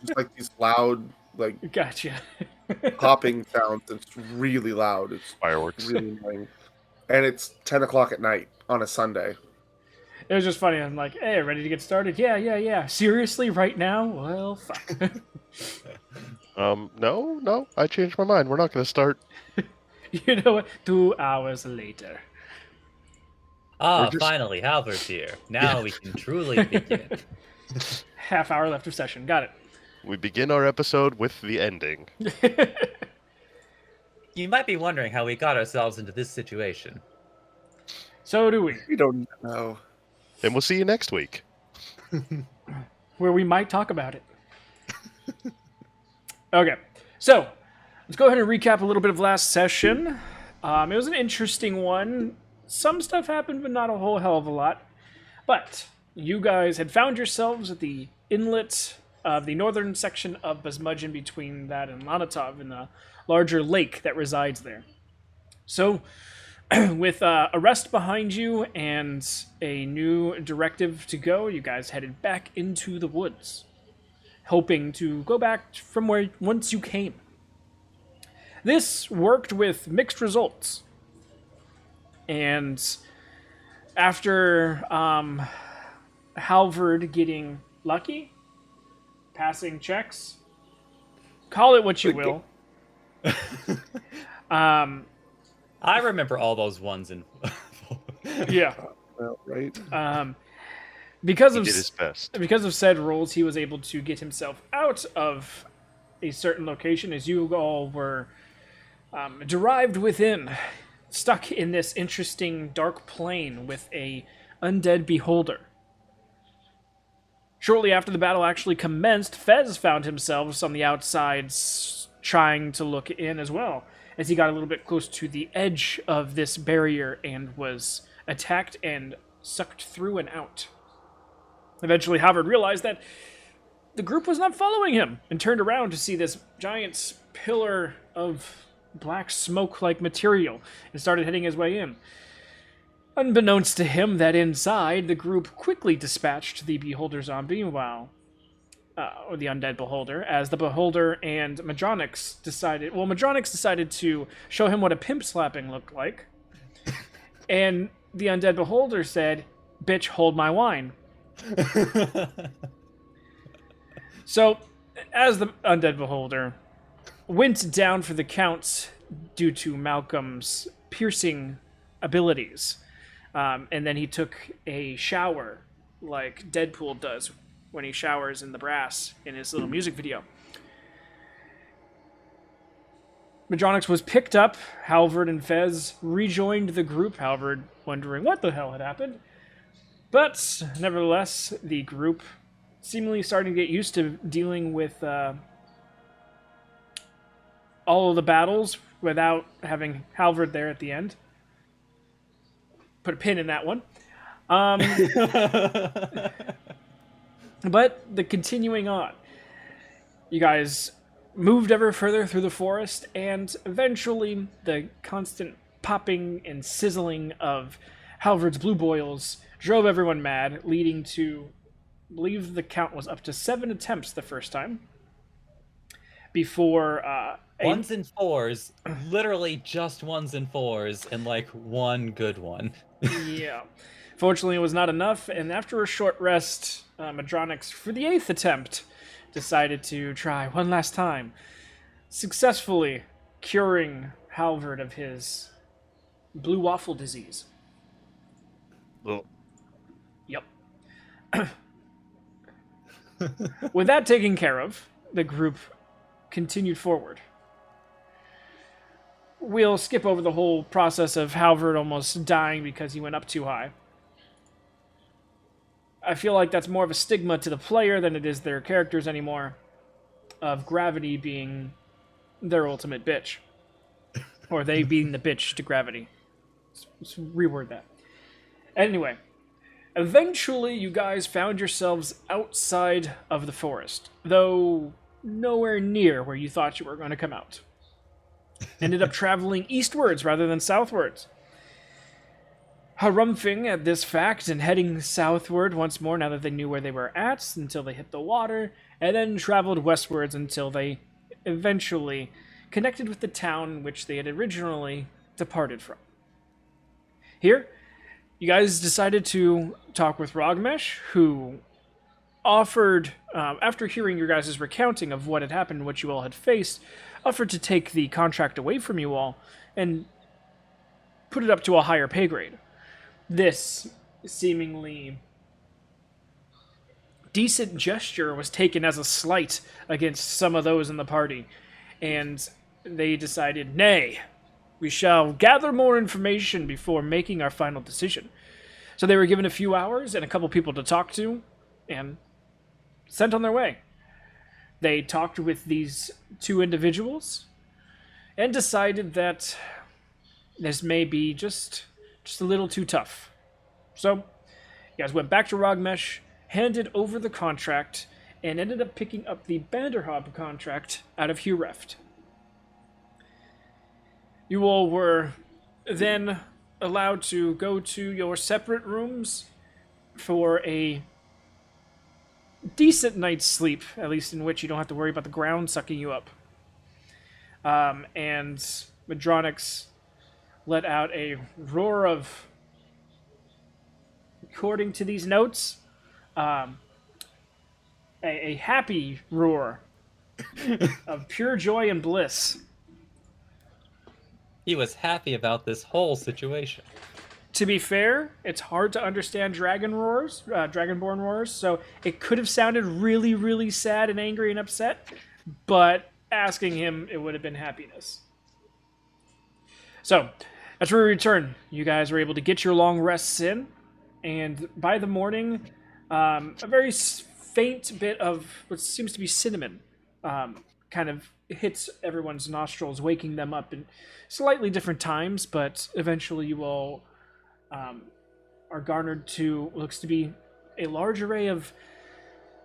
Just like these loud, like Gotcha. popping sounds. It's really loud. It's Fireworks. really annoying. And it's 10 o'clock at night on a Sunday. It was just funny. I'm like, hey, ready to get started? Yeah, yeah, yeah. Seriously, right now? Well, fuck. No, I changed my mind. We're not going to start. You know what? 2 hours later. We're Ah, just finally, Halbert's here. Now we can truly begin. Half hour left of session. Got it. we begin our episode with the ending. You might be wondering how we got ourselves into this situation. So do we. We don't know. And we'll see you next week. Where we might talk about it. Okay, so let's go ahead and recap a little bit of last session. It was an interesting one. Some stuff happened, but not a whole hell of a lot. But you guys had found yourselves at the inlet of the northern section of Basmudgeon, between that and Lanatov, in the larger lake that resides there. So, with a rest behind you and a new directive to go, you guys headed back into the woods, hoping to go back from where once you came. This worked with mixed results. And after Halvard getting lucky, passing checks, call it what you will. I remember all those ones in. Yeah. Well, right? Because He of did his best. because of said rules, he was able to get himself out of a certain location, as you all were derived within, stuck in this interesting dark plane with a undead beholder. Shortly after the battle actually commenced, Fez found himself on the outsides trying to look in as well, as he got a little bit close to the edge of this barrier and was attacked and sucked through and out. Eventually, Howard realized that the group was not following him and turned around to see this giant pillar of black smoke-like material and started heading his way in. Unbeknownst to him, that inside, the group quickly dispatched the Beholder zombie or the undead Beholder, as the Beholder and Madronix decided... Well, Madronix decided to show him what a pimp slapping looked like. And the undead Beholder said, "Bitch, hold my wine." So, as the undead Beholder went down for the count due to Malcolm's piercing abilities, and then he took a shower like Deadpool does when he showers in the brass in his little music video. Madronix was picked up. Halvard and Fez rejoined the group, Halvard wondering what the hell had happened. But, nevertheless, the group seemingly starting to get used to dealing with all of the battles without having Halvard there at the end. Put a pin in that one. But the continuing on. You guys moved ever further through the forest, and eventually the constant popping and sizzling of Halvard's blue boils drove everyone mad, leading to, I believe the count was up to 7 attempts the first time. Before Ones and fours, literally just ones and fours, and like one good one. Yeah. Fortunately, it was not enough, and after a short rest, Madronix, for the 8th attempt, decided to try one last time, successfully curing Halvard of his blue waffle disease. Well, Yep. With that taken care of, the group continued forward. We'll skip over the whole process of Halvard almost dying because he went up too high. I feel like that's more of a stigma to the player than it is their characters anymore, of gravity being their ultimate bitch. Or they being the bitch to gravity. Let's reword that. Anyway, eventually you guys found yourselves outside of the forest, though nowhere near where you thought you were going to come out. Ended up traveling eastwards rather than southwards. harumphing at this fact and heading southward once more now that they knew where they were at until they hit the water, and then traveled westwards until they eventually connected with the town which they had originally departed from. Here, you guys decided to talk with Rogmesh, who offered, after hearing your guys' recounting of what had happened, what you all had faced, offered to take the contract away from you all and put it up to a higher pay grade. This seemingly decent gesture was taken as a slight against some of those in the party, and they decided, nay, we shall gather more information before making our final decision. So they were given a few hours and a couple people to talk to, and sent on their way. They talked with these two individuals and decided that this may be just a little too tough. So, you guys went back to Rogmesh, handed over the contract, and ended up picking up the Banderhob contract out of Hureft. You all were then allowed to go to your separate rooms for a decent night's sleep, at least in which you don't have to worry about the ground sucking you up. And Madronix let out a roar of, according to these notes, a happy roar of pure joy and bliss. He was happy about this whole situation. To be fair, it's hard to understand Dragonborn roars, so it could have sounded really, really sad and angry and upset, but asking him, it would have been happiness. So, that's where we return. You guys were able to get your long rests in, and by the morning, a very faint bit of what seems to be cinnamon kind of hits everyone's nostrils, waking them up in slightly different times, but eventually you all are garnered to what looks to be a large array of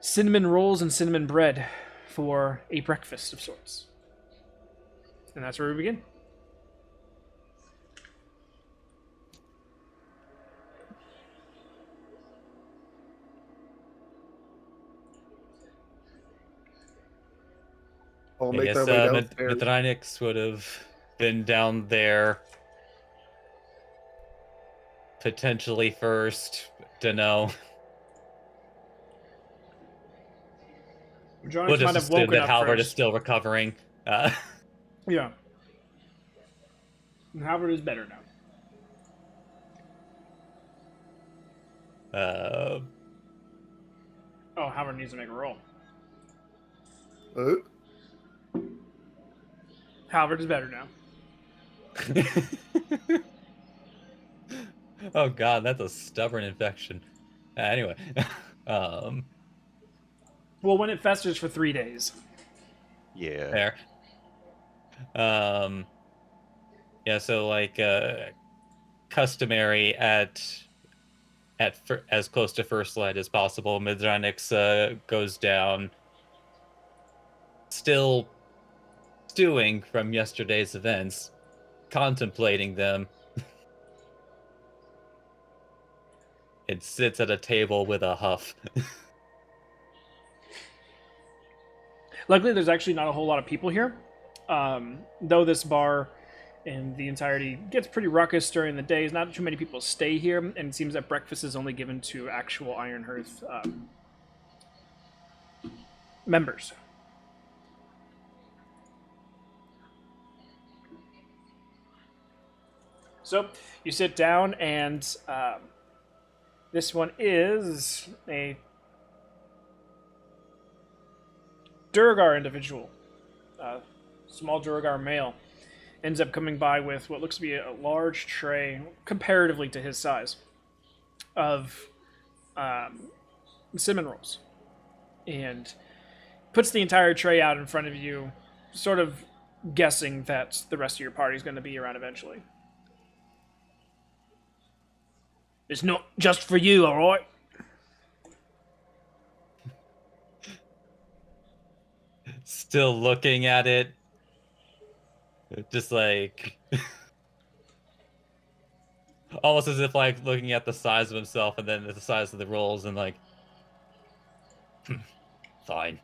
cinnamon rolls and cinnamon bread for a breakfast of sorts. And that's where we begin. I'll I make guess their way downstairs. Medrinix would have been down there potentially first. Dunno. John We'll might just have assume woken that up Halvard is first. still recovering. Yeah. And Halvard is better now. Oh, Halvard needs to make a roll. Halvard is better now. Oh god, that's a stubborn infection. Anyway. Well, when it festers for 3 days. Yeah. There. Yeah, so like customary at as close to first light as possible, Midranix goes down, still stewing from yesterday's events, contemplating them. It sits at a table with a huff. Luckily, there's actually not a whole lot of people here. Though this bar in the entirety gets pretty ruckus during the days, not too many people stay here, and it seems that breakfast is only given to actual Ironhearth members. So you sit down, and this one is a Durgar individual, small Durgar male, ends up coming by with what looks to be a large tray, comparatively to his size, of cinnamon rolls, and puts the entire tray out in front of you, sort of guessing that the rest of your party is going to be around eventually. It's not just for you, all right? Still looking at it, just like Almost as if like looking at the size of himself and then the size of the rolls and like, fine.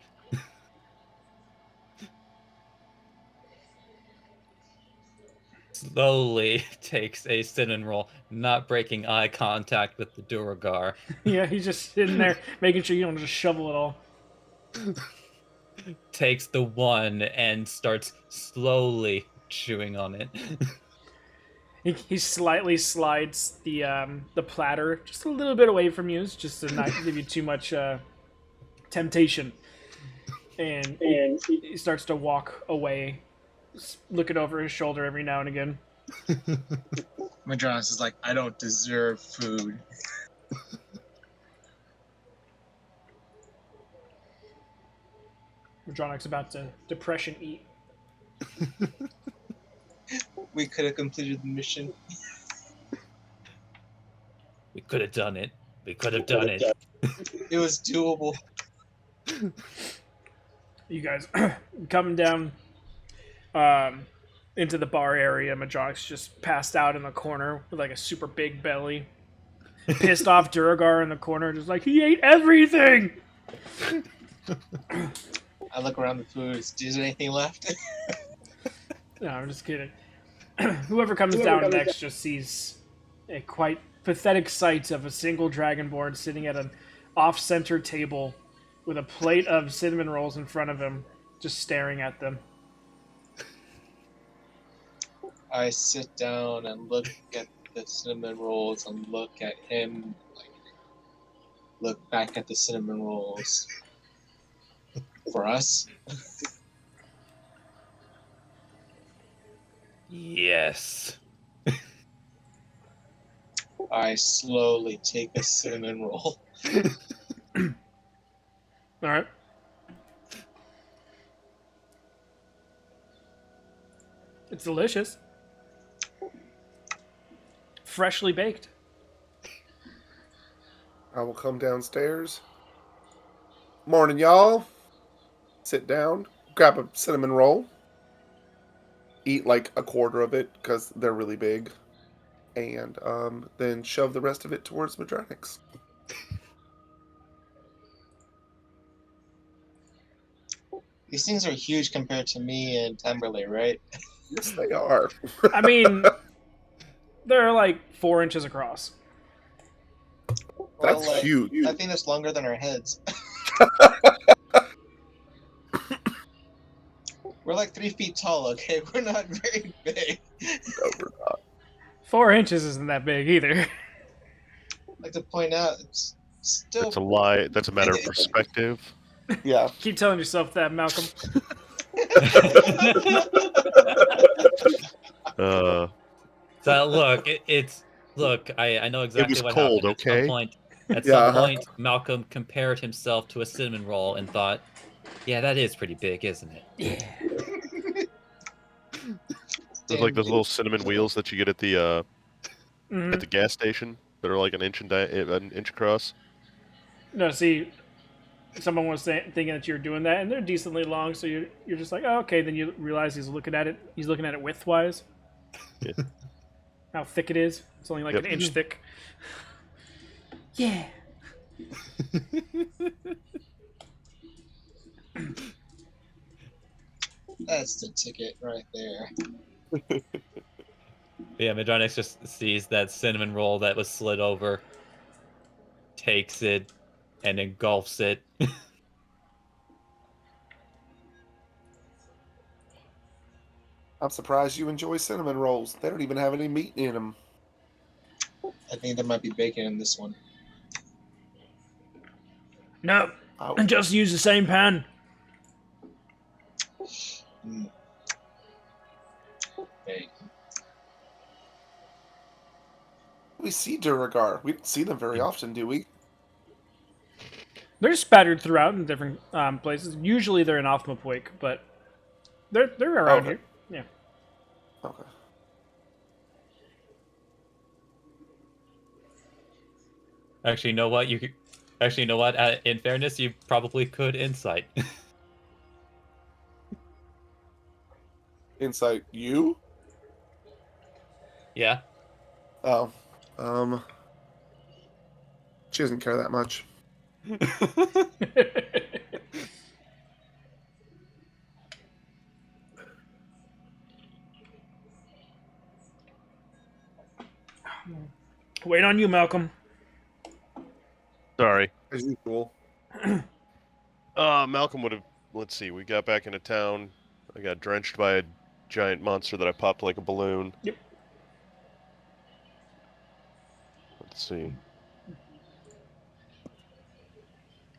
Slowly takes a cinnamon roll, not breaking eye contact with the Duragar. Yeah, he's just sitting there making sure you don't just shovel it all. Takes the one and starts slowly chewing on it. He slightly slides the platter just a little bit away from you, just to not give you too much temptation. And he starts to walk away, looking over his shoulder every now and again. Madronis is like, I don't deserve food. Madronic's about to depression eat. We could have completed the mission. We could have done it. We could have done it. It was doable. You guys coming down into the bar area. Madronic's just passed out in the corner with like a super big belly. Pissed off Duragar in the corner, just like, he ate everything! I look around the food. Is there anything left? No, I'm just kidding. Whoever comes down next just sees a quite pathetic sight of a single dragonborn sitting at an off-center table with a plate of cinnamon rolls in front of him, just staring at them. I sit down and look at the cinnamon rolls and look at him, like, look back at the cinnamon rolls. For us? Yes. I slowly take a cinnamon roll. Alright. It's delicious. Freshly baked. I will come downstairs. Morning, y'all. Sit down, grab a cinnamon roll, eat like a quarter of it because they're really big, and then shove the rest of it towards Madronix. These things are huge compared to me and Timberlake, right? Yes, they are. I mean, they're like 4 inches across. That's like, huge. I think that's longer than our heads. We're like 3 feet tall, okay? We're not very big. No, we're not. 4 inches isn't that big either. I'd like to point out, it's still... That's a lie. That's a matter of perspective. Yeah. Keep telling yourself that, Malcolm. So look, look. I know exactly was what cold, happened. okay? At Yeah, some point, Malcolm compared himself to a cinnamon roll and thought, "Yeah, that is pretty big, isn't it?" Yeah. There's like those little cinnamon wheels that you get at the gas station that are like an inch across. No, see, someone was thinking that you're doing that, and they're decently long, so you're just like, oh, okay. Then you realize he's looking at it widthwise. Yeah. How thick it is. It's only like Yep. an inch thick. Yeah. That's the ticket right there. Yeah, Madronix just sees that cinnamon roll that was slid over, takes it, and engulfs it. I'm surprised you enjoy cinnamon rolls. They don't even have any meat in them. I think there might be bacon in this one. No, Oh, just use the same pan. Bacon. we see Duragar. We don't see them very often, do we? They're spattered throughout in different places. Usually they're in Othmapoik, but they're around Okay. here. Yeah. Okay. Actually, you know what? In fairness, you probably could insight. Insight, you? Yeah. Oh, She doesn't care that much. Wait on you, Malcolm. Sorry. As usual. Malcolm would have. Let's see. We got back into town. I got drenched by a giant monster that I popped like a balloon. Yep. Let's see.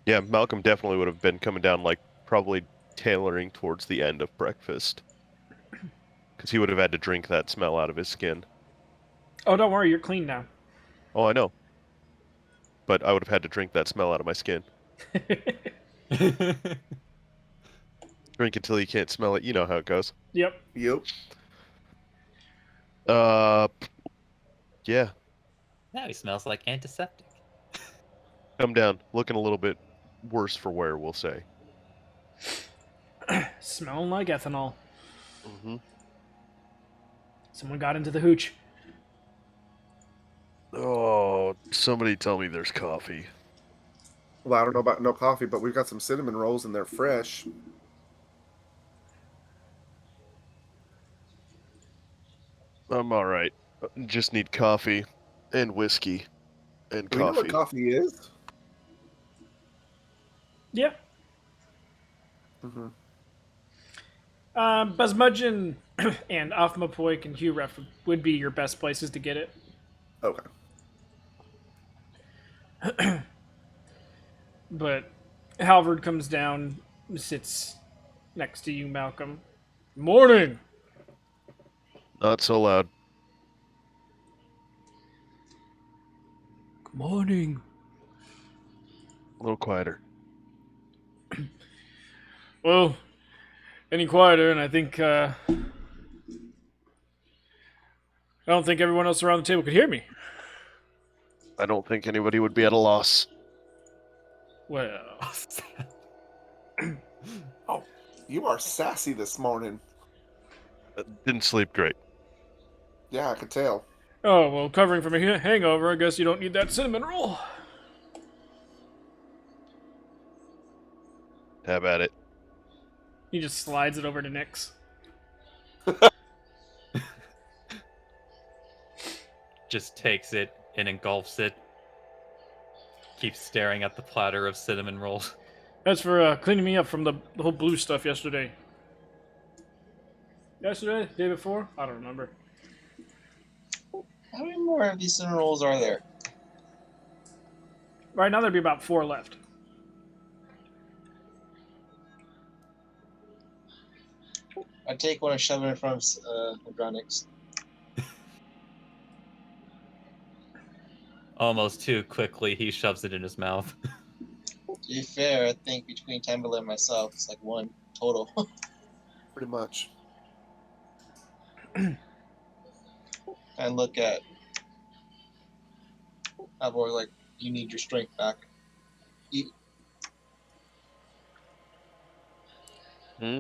Yeah, Malcolm definitely would have been coming down, like, probably tailoring towards the end of breakfast. Because he would have had to drink that smell out of his skin. Oh, don't worry, you're clean now. Oh, I know. But I would have had to drink that smell out of my skin. Drink until you can't smell it. You know how it goes. Yep. Yep. Yeah. Now he smells like antiseptic. Come down. Looking a little bit worse for wear, we'll say. Smelling like ethanol. Mm-hmm. Someone got into the hooch. Oh, somebody tell me there's coffee. Well, I don't know about no coffee, but we've got some cinnamon rolls and they're fresh. I'm all right. Just need coffee and whiskey and Do we know what coffee. coffee is? Yeah. Mm-hmm. Basmudgeon and Afmapoik and Huref would be your best places to get it. Okay. But Halvard comes down, sits next to you, Malcolm. Morning! Not so loud. Morning. A little quieter. Well, any quieter, and I don't think everyone else around the table could hear me. I don't think anybody would be at a loss. Well, Oh, you are sassy this morning. Didn't sleep great. Yeah, I could tell. oh, well, covering from a hangover, I guess you don't need that cinnamon roll. Have at it. He just slides it over to Nyx. Just takes it and engulfs it. Keeps staring at the platter of cinnamon rolls. That's for cleaning me up from the whole blue stuff yesterday. Yesterday? Day before? I don't remember. How many more of these cinnamon rolls are there? Right now, there'd be about 4 left. I take one and shove it in front of Hadronix. Almost too quickly, he shoves it in his mouth. To be fair, I think between Timberland and myself, it's like 1 total. Pretty much. And look at Alvor like, you need your strength back. Eat. Hmm?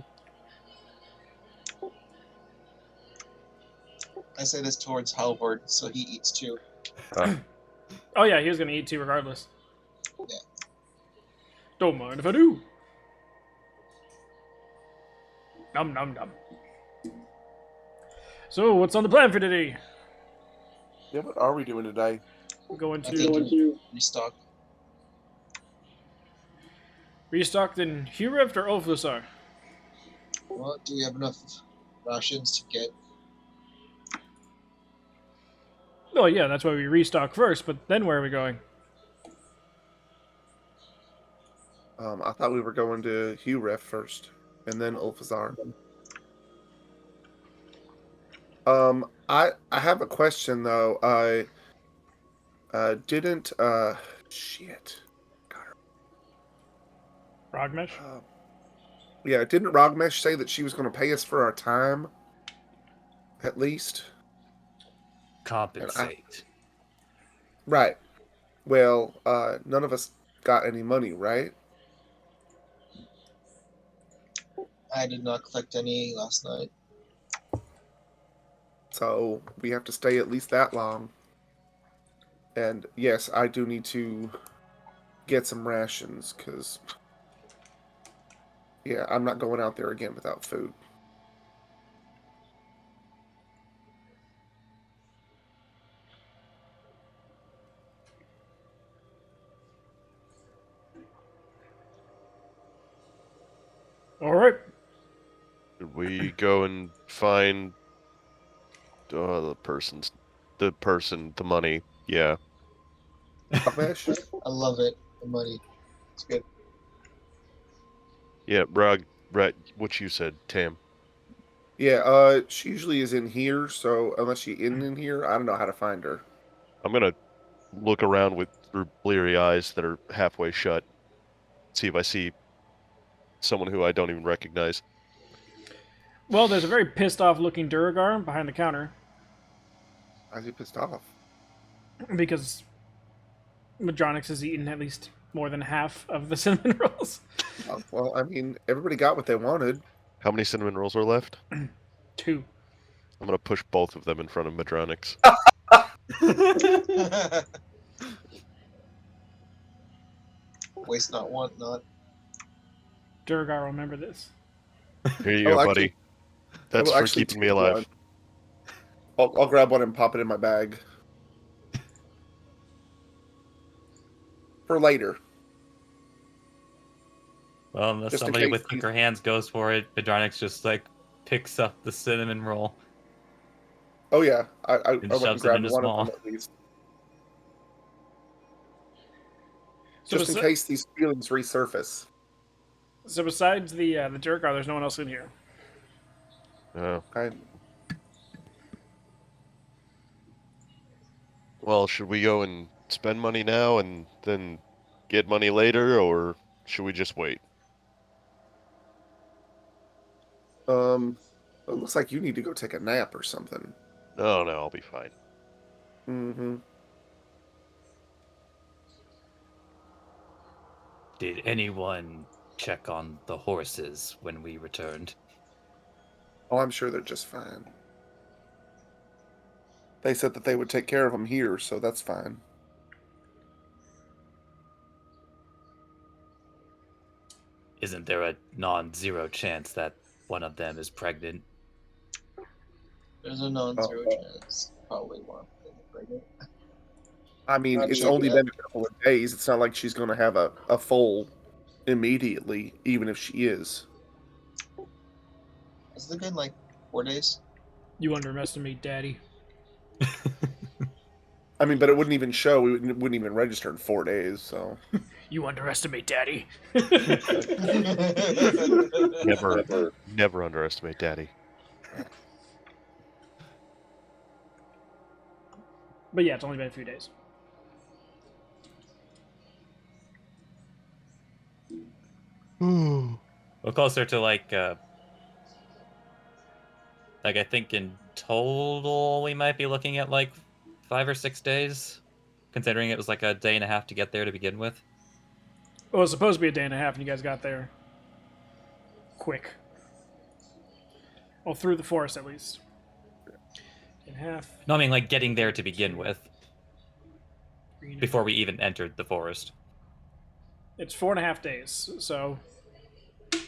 I say this towards Halvard, so he eats too. Oh yeah, he was gonna eat too regardless. Yeah. Don't mind if I do. Nom nom nom. So, what's on the plan for today? Yeah, what are we doing today? Going I think to you restock. restock in Hureft or Ulflusar? Well, do we have enough rations to get? Oh yeah, that's why we restock first, but then where are we going? I thought we were going to Huref first, and then Ulfazar. I have a question though. I didn't shit. Rogmesh? Yeah, didn't Rogmesh say that she was going to pay us for our time? At least. Compensate. Right. Well, none of us got any money, right? I did not collect any last night. So we have to stay at least that long. And yes, I do need to get some rations, because, yeah, I'm not going out there again without food. All right. Should we go and find the money? Yeah. Abesh? I love it. The money. It's good. Yeah, right, what you said, Tam. Yeah, she usually is in here, so unless she isn't in here, I don't know how to find her. I'm gonna look around with through bleary eyes that are halfway shut, see if I see someone who I don't even recognize. Well, there's a very pissed off looking Duragar behind the counter Why is he pissed off? because Madronix has eaten at least more than half of the cinnamon rolls. Well, I mean, everybody got what they wanted. How many cinnamon rolls are left? 2. I'm gonna push both of them in front of Madronix. Waste not, want not. Duragar, remember this. Here you Oh, go, actually- buddy. That's will for actually keeping me take alive. one. I'll grab one and pop it in my bag. For later. Well, unless Just in somebody case with quicker hands goes for it, Madronix just like picks up the cinnamon roll. Oh yeah, I went and shoves it grabbed in his one of maw. them at least. So, Just in case these feelings resurface. so besides the Duragar, there's no one else in here. I, Well, should we go and spend money now and then get money later, or should we just wait? it looks like you need to go take a nap or something. No, I'll be fine. Mm-hmm. Did anyone check on the horses when we returned? Oh, I'm sure they're just fine. They said that they would take care of them here, so that's fine. Isn't there a non-zero chance that one of them is pregnant? There's a non-zero Oh. chance. Probably one of them is pregnant. I mean, Not it's sure only yet. been a couple of days. It's not like she's going to have a foal immediately, even if she is. Has it been like 4 days? You underestimate Daddy. I mean, but it wouldn't even show. We wouldn't even register in 4 days, so. You underestimate Daddy. Never underestimate Daddy. But yeah, it's only been a few days. We're closer to like I think in total we might be looking at like 5 or 6 days, considering it was like a day and a half to get there to begin with. Well, it was supposed to be a day and a half, and you guys got there quick. Well, through the forest at least. In half. No, I mean like getting there to begin with before we even entered the forest. It's 4.5 days. So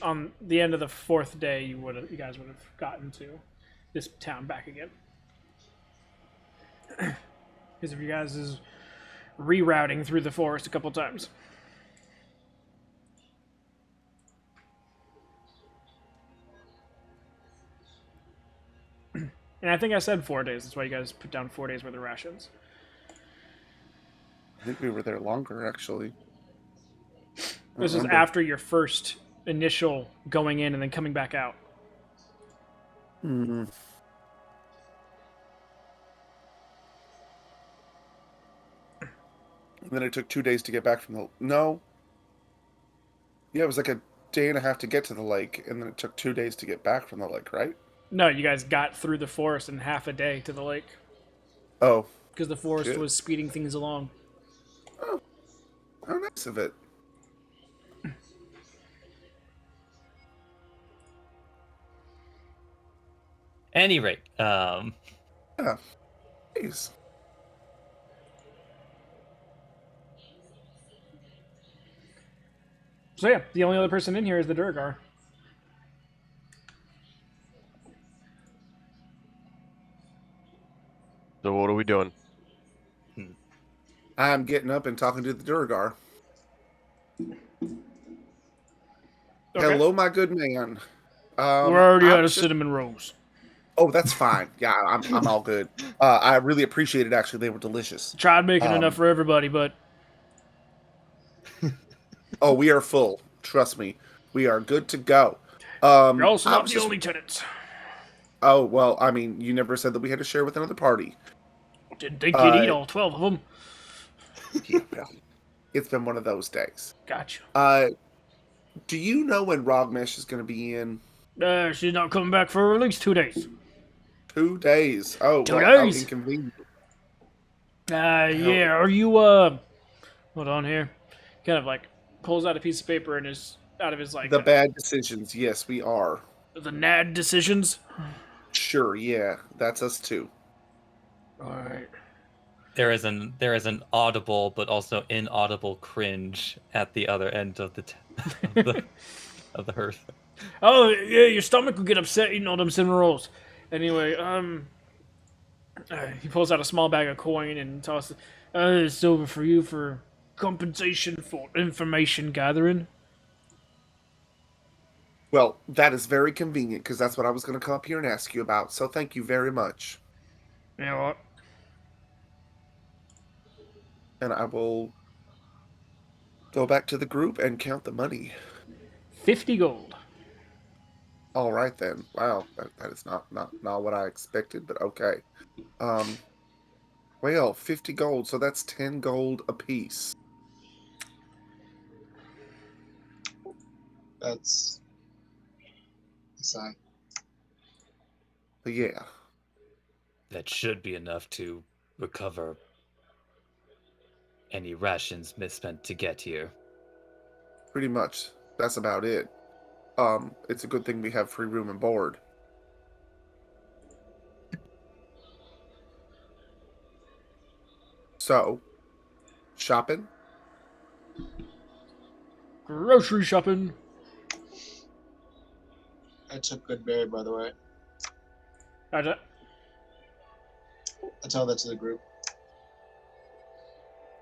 on the end of the 4th day, you guys would have gotten to this town back again. Because of you guys is rerouting through the forest a couple times. And I think I said 4 days. That's why you guys put down 4 days worth of rations. I think we were there longer, actually. This is after your first initial going in and then coming back out. Mm-hmm. And then it took 2 days to get back from the... No. Yeah, it was like a day and a half to get to the lake, and then it took 2 days to get back from the lake, right? No, you guys got through the forest in half a day to the lake. Oh. Because the forest Shit. was speeding things along. Oh. How nice of it. Any rate, Yeah. Jeez. So yeah, the only other person in here is the Durgar. So what are we doing? I'm getting up and talking to the Durgar. Okay. Hello, my good man. We're already I out of was just. cinnamon rolls. Oh, that's fine. Yeah, I'm all good. I really appreciate it. Actually, they were delicious. Tried making enough Um, for everybody, but oh, we are full. Trust me, we are good to go. you're also I not was the just. only tenants. Oh well, I mean, you never said that we had to share with another party. Didn't think you'd eat Uh, all 12 of them. yeah, well, it's been one of those days. Gotcha. Uh, do you know when Rogmesh is going to be in? She's not coming back for at least 2 days. 2 days. Oh, Two well, how days? inconvenient. How Yeah, are you, hold on here. Kind of like pulls out a piece of paper and is out of his, like, the bad decisions. Yes, we are. the NAD decisions. Sure, yeah, that's us too. Alright. There is an audible but also inaudible cringe at the other end of the hearth. Oh, yeah, your stomach will get upset eating all them cinnamon rolls. Anyway, he pulls out a small bag of coin and tosses. It's over for you for compensation for information gathering. Well, that is very convenient because that's what I was going to come up here and ask you about. So thank you very much. You know what? And I will go back to the group and count the money. 50 gold. All right then. Wow, that is not what I expected, but okay. Um, well, 50 gold, so that's 10 gold apiece. That's a sigh. But yeah, That should be enough to recover any rations misspent to get here. pretty much that's about it. It's a good thing we have free room and board. So, shopping? Grocery shopping. I took good berry, by the way. Gotcha. I tell that to the group.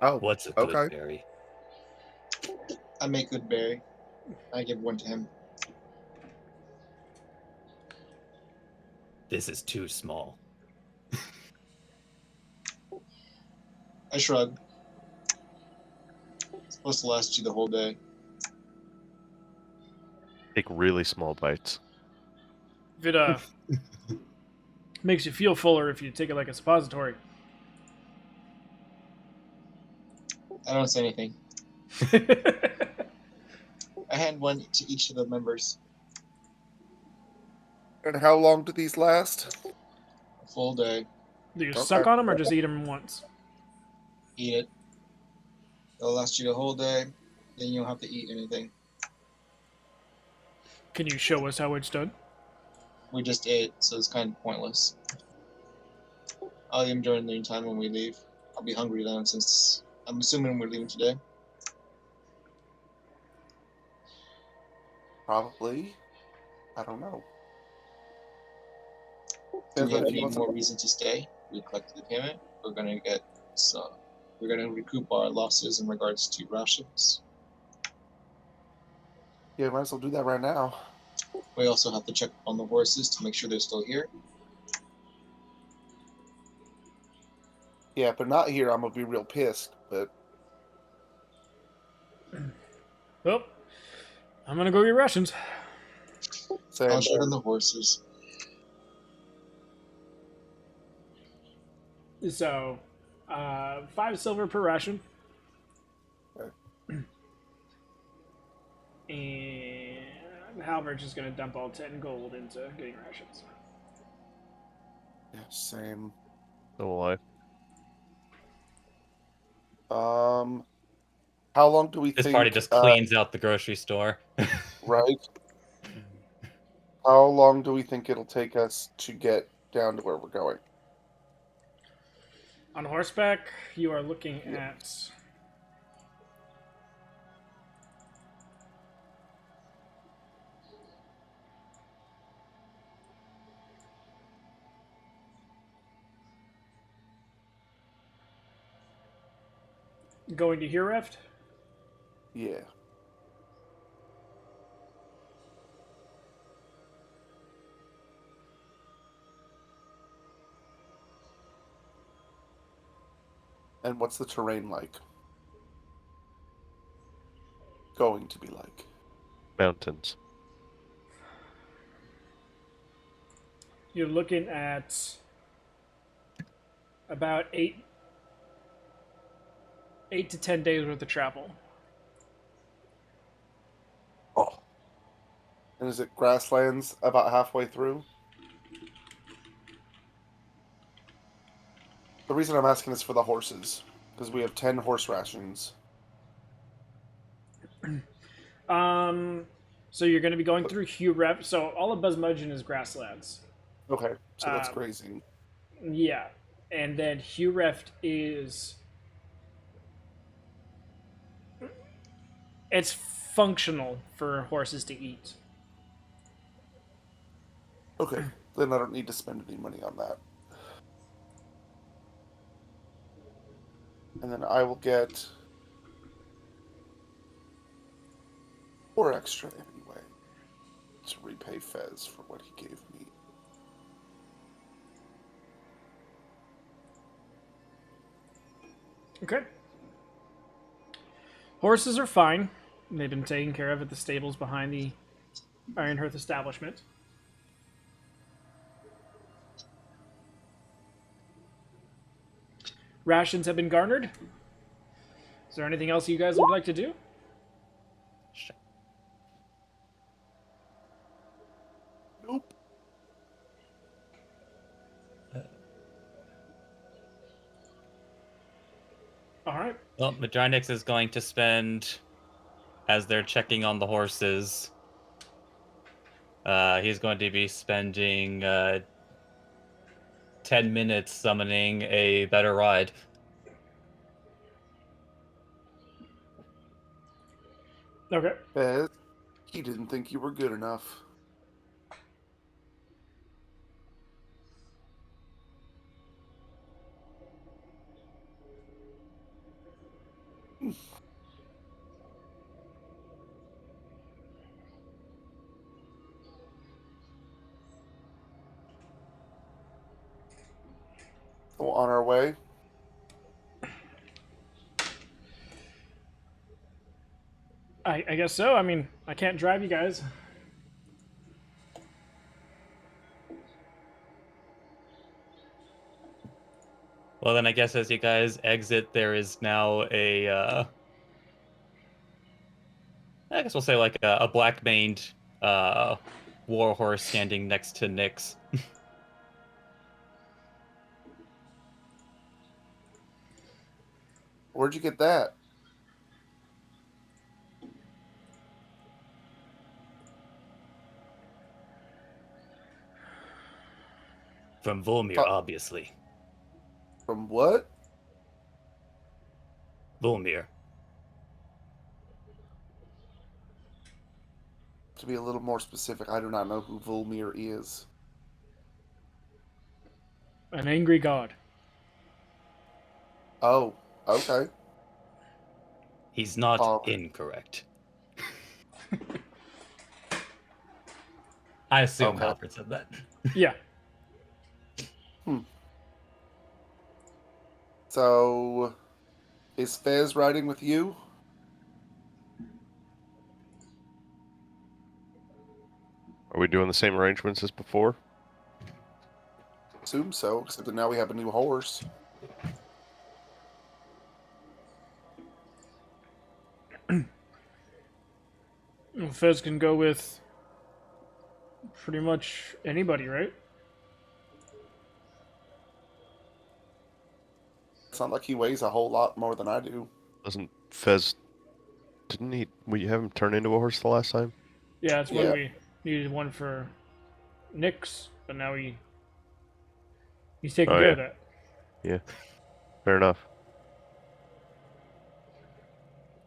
Oh, What's a good okay. berry? I make good berry. I give one to him. This is too small. I shrug. It's supposed to last you the whole day. Take really small bites. If it makes you feel fuller if you take it like a suppository. I don't say anything. I hand one to each of the members. And how long do these last? A full day. Do you Okay. suck on them or just eat them once? Eat it. It'll last you the whole day. Then you don't have to eat anything. Can you show us how it's done? We just ate, so it's kind of pointless. I'll eat them during the time when we leave. I'll be hungry then, since I'm assuming we're leaving today. Probably. I don't know. Do we have If you any want some- more reason to stay? We collected the payment. We're gonna get some. We're gonna recoup our losses in regards to rations. Yeah, might as well do that right now. We also have to check on the horses to make sure they're still here. Yeah, if they're not here, I'm gonna be real pissed. But Well, I'm gonna go get rations. same. I'll check on the horses. So, 5 silver per ration. Okay. And Halbert's just gonna dump all 10 gold into getting rations. Yeah, same. So will I. How long do we This think? party just cleans out the grocery store. Right. How long do we think it'll take us to get down to where we're going? On horseback, you are looking at Going to Hureft? Yeah. And what's the terrain like? Going to be like? Mountains. You're looking at about 8 to 10 days worth of travel. Oh. And is it grasslands about halfway through? The reason I'm asking is for the horses, because we have 10 horse rations. So you're going to be going through Hureft. So all of Buzzmudgeon is grasslands. Okay, so that's Um, grazing. yeah, and then Hureft is it's functional for horses to eat. Okay, then I don't need to spend any money on that. And then I will get 4 extra anyway to repay Fez for what he gave me. Okay. Horses are fine. They've been taken care of at the stables behind the Ironhearth establishment. Rations have been garnered. Is there anything else you guys would like to do? Nope. All right. Well, Madrynix is going to spend, as they're checking on the horses, he's going to be spending 10 minutes summoning a better ride. Okay. Fez, he didn't think you were good enough. So on our way. I guess so. I mean, I can't drive you guys. Well, then I guess as you guys exit, there is now I guess we'll say like a black maned war horse standing next to Nyx. Where'd you get that? From Volmir, Thought- obviously. From what? Volmir. To be a little more specific, I do not know who Volmir is. An angry god. Oh, okay. He's not All right. incorrect. I assume Okay. Halford said that. Yeah. So, is Fez riding with you? Are we doing the same arrangements as before? Assume so, except that now we have a new horse. Well, Fez can go with pretty much anybody, right? It's not like he weighs a whole lot more than I do. Doesn't Fez? Didn't he? We have him turn into a horse the last time? Yeah, that's when Yeah. we needed one for Nyx, but now he's taking Oh care yeah, of that. yeah. Fair enough.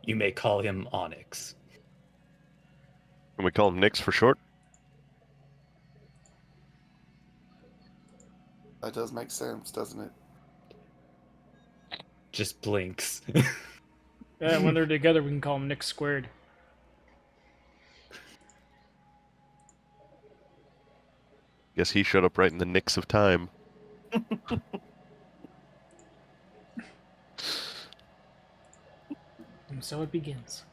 You may call him Onyx. Can we call him Nyx for short? That does make sense, doesn't it? Just blinks. When they're together, we can call them Nick squared. Guess he showed up right in the nicks of time. And so it begins.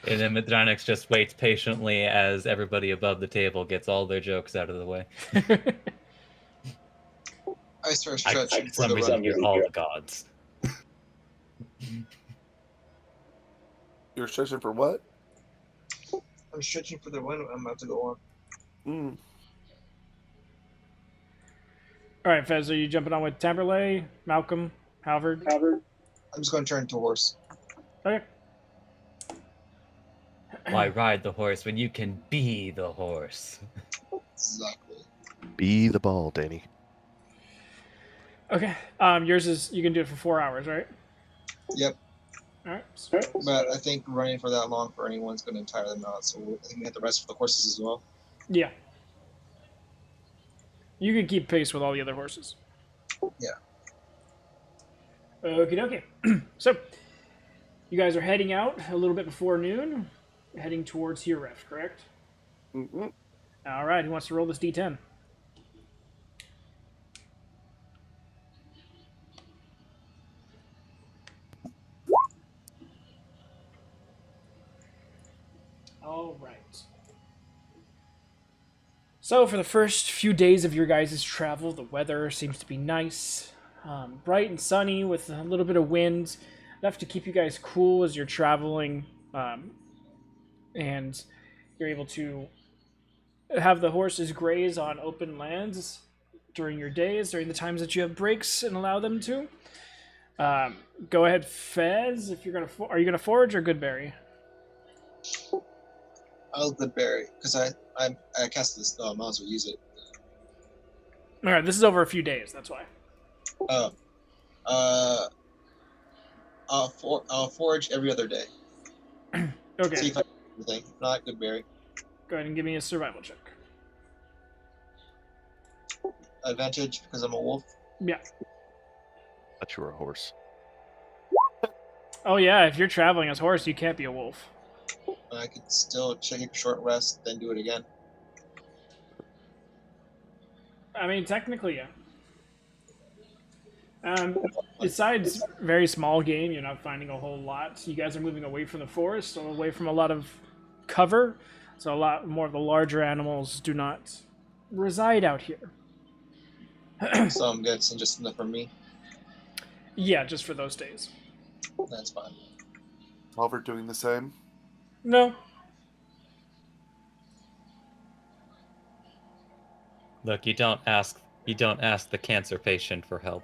And then Medronix just waits patiently as everybody above the table gets all their jokes out of the way. I start I, stretching for for some the reason, run. hear all the gods. You're stretching for what? I'm stretching for the run I'm about to go on. Mm. All right, Fez, are you jumping on with Tamberlay, Malcolm, Halvard? I'm just going to turn to horse. Okay. Why ride the horse when you can be the horse? Exactly. Be the ball, Danny. Okay. Yours is you can do it for 4 hours, right? Yep. All right. So, But I think running for that long for anyone's going to tire them out. So I think we have to rest for the horses as well. yeah. You can keep pace with all the other horses. Yeah. Okie dokie. So, you guys are heading out a little bit before noon, heading towards Hiref, correct? Mm-mm. All right. Who wants to roll this d10? All right. So, for the first few days of your guys' travel, the weather seems to be nice, bright and sunny with a little bit of wind, enough to keep you guys cool as you're traveling, and you're able to have the horses graze on open lands during your days, during the times that you have breaks, and allow them to. Go ahead, Fez. If you're gonna, are you gonna forage or Goodberry? I'll good berry because I cast this. Oh, I might as well use it. All right, this is over a few days. That's why. Oh. I'll forage every other day. Okay. See if I can anything. Not good berry. Go ahead and give me a survival check. Advantage because I'm a wolf. Yeah. Thought you were a horse. Oh yeah, if you're traveling as horse, you can't be a wolf. I could still take a short rest, then do it again. I mean, technically, yeah. Besides very small game, you're not finding a whole lot. You guys are moving away from the forest, so away from a lot of cover. So a lot more of the larger animals do not reside out here. So I'm guessing just enough for me. Yeah, just for those days. That's fine. Albert doing the same. No. Look, you don't ask the cancer patient for help.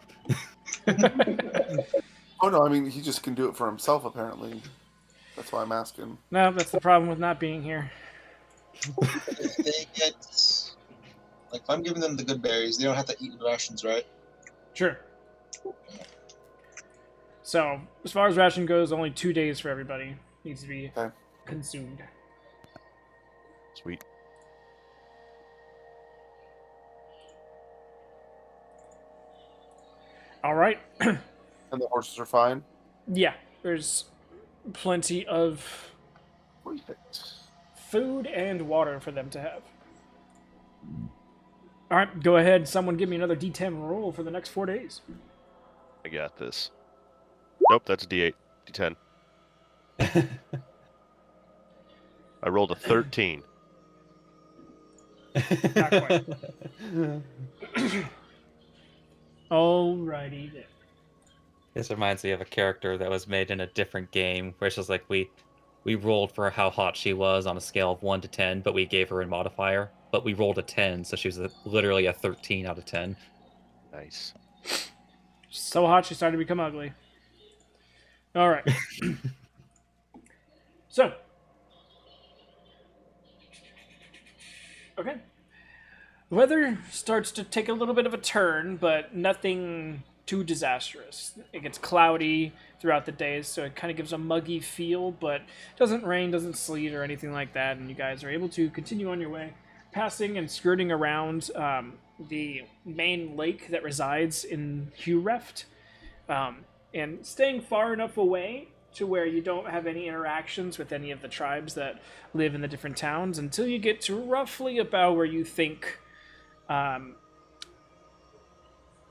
Oh no, I mean he just can do it for himself apparently. That's why I'm asking. No, that's the problem with not being here. If they get, like, if I'm giving them the good berries, they don't have to eat the rations, right? Sure. So, as far as ration goes, only 2 days for everybody needs to be Okay. consumed. Sweet. All right. And the horses are fine. Yeah, there's plenty of Perfect. food and water for them to have. All right, go ahead. Someone give me another D10 roll for the next 4 days. I got this. Nope, that's a D8. D10. I rolled a 13. Not quite. Alrighty then. This reminds me of a character that was made in a different game, where it's just like we rolled for how hot she was on a scale of 1 to 10, but we gave her a modifier. But we rolled a 10, so she was literally a 13 out of 10. Nice. So hot she started to become ugly. All right. So. Okay. The weather starts to take a little bit of a turn, but nothing too disastrous. It gets cloudy throughout the days, so it kind of gives a muggy feel, but doesn't rain, doesn't sleet, or anything like that, and you guys are able to continue on your way, passing and skirting around the main lake that resides in Hureft. and staying far enough away to where you don't have any interactions with any of the tribes that live in the different towns until you get to roughly about where you think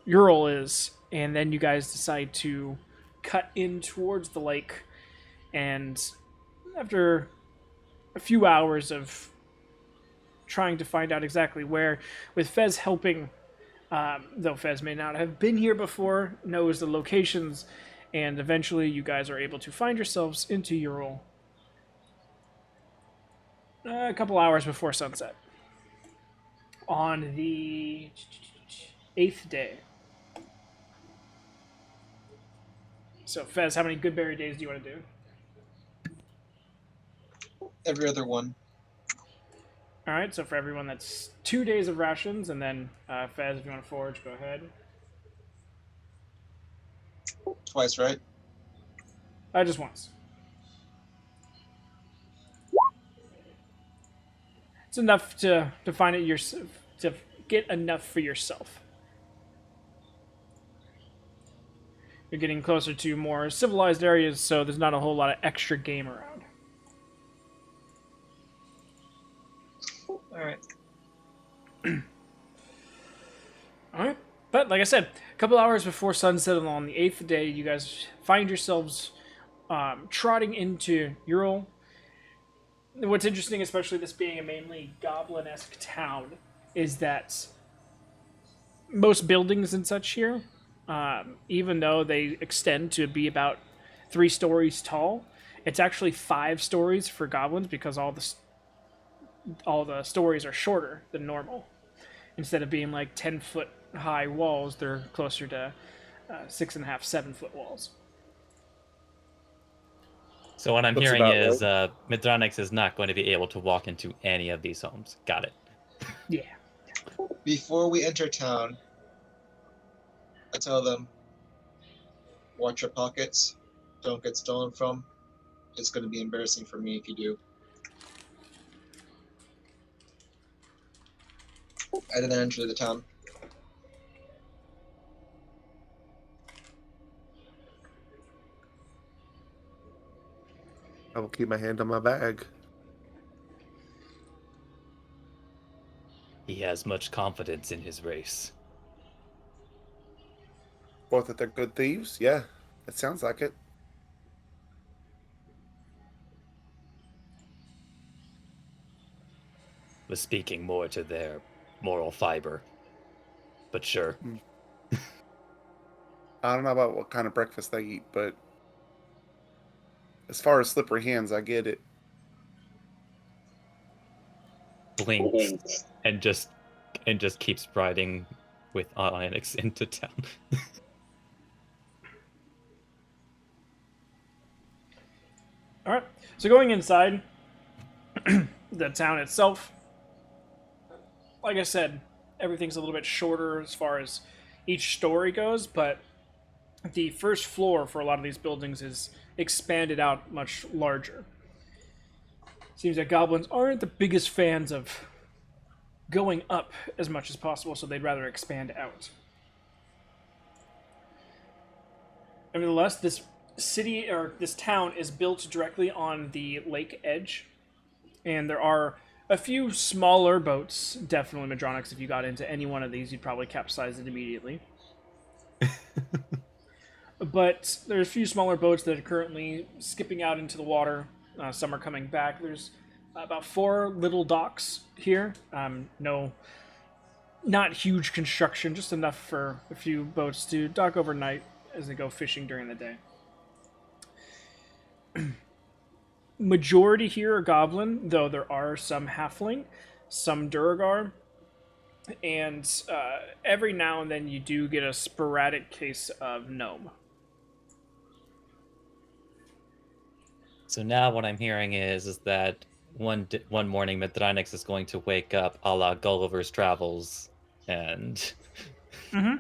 Ural is, and then you guys decide to cut in towards the lake. And after a few hours of trying to find out exactly where, with Fez helping, though Fez may not have been here before, knows the locations, and eventually you guys are able to find yourselves into Ural a couple hours before sunset on the 8th day. So, Fez, how many good berry days do you want to do? Every other one. All right, so for everyone, that's 2 days of rations, and then Fez, if you want to forage, go ahead. Twice, right? Just once. It's enough to find it yourself, to get enough for yourself. You're getting closer to more civilized areas, so there's not a whole lot of extra game around. Alright. Alright. But, like I said, a couple hours before sunset on the 8th day, you guys find yourselves trotting into Ural. What's interesting, especially this being a mainly goblin-esque town, is that most buildings and such here, even though they extend to be about 3 stories tall, it's actually 5 stories for goblins because all the stories are shorter than normal. Instead of being like 10-foot high walls, they're closer to 6.5, 7-foot walls. So what I'm Looks hearing about is Midranix is not going to be able to walk into any of these homes. Got it. Yeah. Before we enter town, I tell them, watch your pockets. Don't get stolen from. It's going to be embarrassing for me if you do. I didn't enter the town. I will keep my hand on my bag. He has much confidence in his race. Both that they're good thieves? Yeah, it sounds like it. Was speaking more to their moral fiber. But sure. I don't know about what kind of breakfast they eat, but as far as slippery hands, I get it. Blinks and just keeps riding with Onyx into town. All right. So going inside the town itself, like I said, everything's a little bit shorter as far as each story goes, but the first floor for a lot of these buildings is expanded out much larger. Seems that goblins aren't the biggest fans of going up as much as possible, so they'd rather expand out. Nevertheless, this city or this town is built directly on the lake edge, and there are a few smaller boats. Definitely, Madronix, if you got into any one of these, you'd probably capsize it immediately. But there's a few smaller boats that are currently skipping out into the water. Some are coming back. There's about 4 little docks here. Not huge construction, just enough for a few boats to dock overnight as they go fishing during the day. Majority here are goblin, though there are some halfling, some Duragar, and every now and then you do get a sporadic case of gnome. So now what I'm hearing is that one morning Midranix is going to wake up a la Gulliver's Travels and Mm-hmm.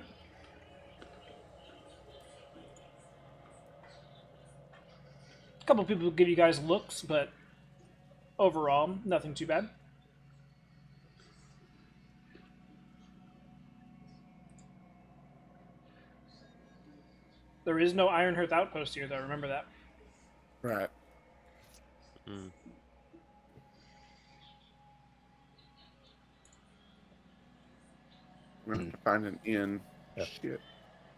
A couple people give you guys looks, but overall, nothing too bad. The There is no Ironhearth outpost here, though. Remember that. Right. Mm. We're gonna have to find an inn. Yeah. Shit.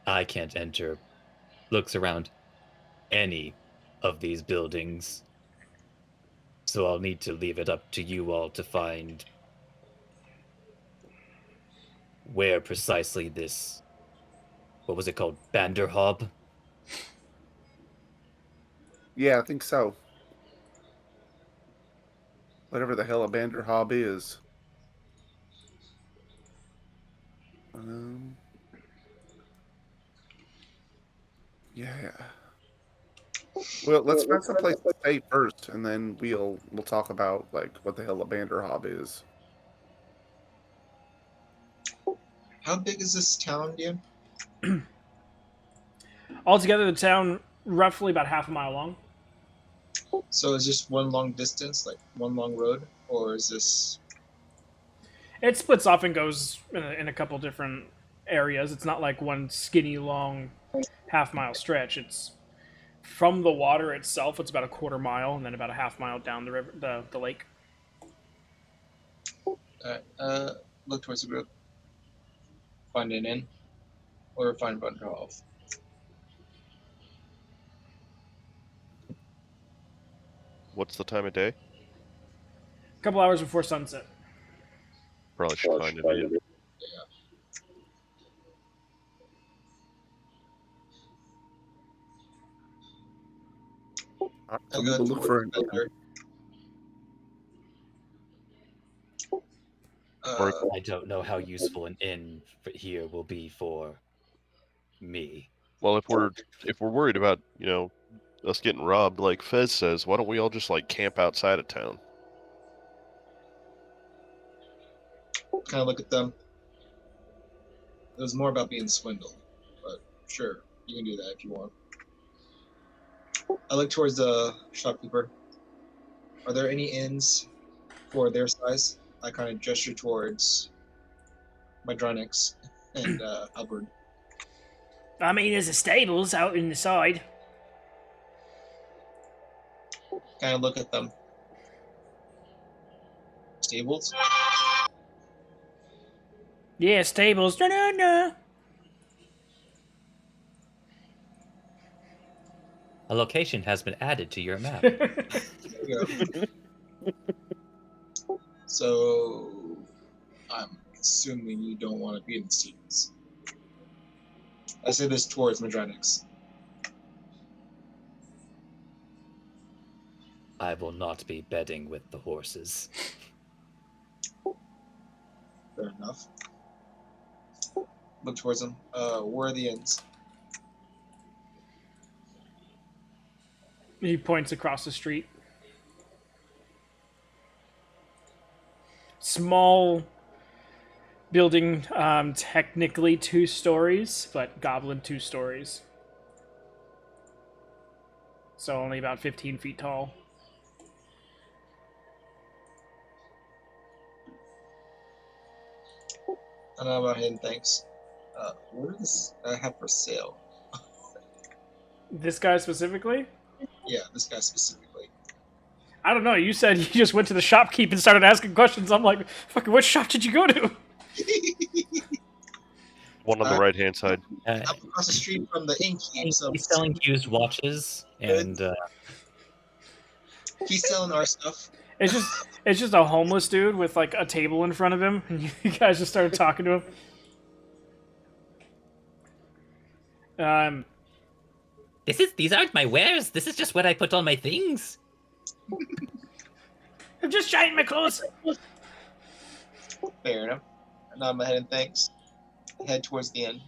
I can't enter. Looks around any of these buildings. So I'll need to leave it up to you all to find where precisely this, what was it called, Banderhob? Yeah, I think so. Whatever the hell a Banderhob is. Um. Yeah. Well, let's find some place to stay first, and then we'll talk about like what the hell a Banderhob is. How big is this town, Dan? Altogether, the town roughly about half a mile long. So is this one long distance, like one long road, or is this? It splits off and goes in a couple different areas. It's not like one skinny long half-mile stretch. It's from the water itself. It's about a quarter mile, and then about a half mile down the river, the lake. Look towards the group. Find an inn, or find Bunkerhoff. What's the time of day? A couple hours before sunset. Probably should find an inn. So we'll look for an inn. I don't know how useful an inn here will be for me. Well, if we're worried about, us getting robbed, like Fez says, why don't we all just like camp outside of town? Kind of look at them. It was more about being swindled, but sure, you can do that if you want. I look towards the shopkeeper. Are there any inns for their size? I kind of gesture towards Mydronix and Albert. I mean, there's a stables out in the side. Kind of look at them. Stables? Yeah, stables. No. A location has been added to your map. There you go. So, I'm assuming you don't want to be in the stables. I say this towards Mydronix. I will not be bedding with the horses. Fair enough. Look towards them. Where are the inns? He points across the street. Small building, technically 2 stories, but goblin 2 stories. So only about 15 feet tall. I know about hidden things. What does I have for sale? This guy specifically? Yeah, this guy specifically. I don't know. You said you just went to the shopkeep and started asking questions. I'm like, fucking, what shop did you go to? One on the right-hand side. Up across the street from the innkeep. So He's selling used watches, and he's selling our stuff. It's just a homeless dude with like a table in front of him, and you guys just started talking to him. these aren't my wares. This is just where I put all my things. I'm just shining my clothes. Fair enough. I nod my head and thanks. Head towards the end.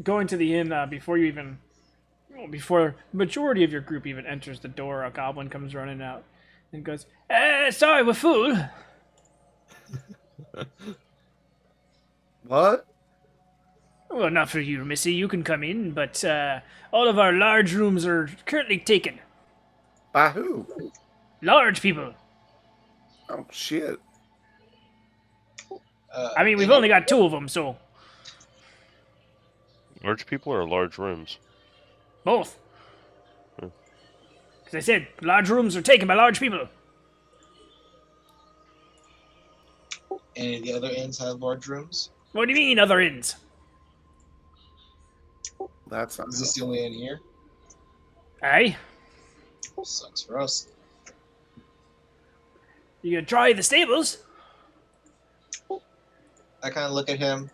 Going to the inn before the majority of your group even enters the door, a goblin comes running out and goes, sorry, we're full. What? Well, not for you, Missy. You can come in, but all of our large rooms are currently taken. By who? Large people. Oh shit. I mean, we've and only got 2 of them, so Large people or large rooms? both. Hmm. Because I said large rooms are taken by large people. And the other inns have large rooms. What do you mean, other inns? That's not Is this the only inn here? Aye? Sucks for us. You gonna try the stables? I kind of look at him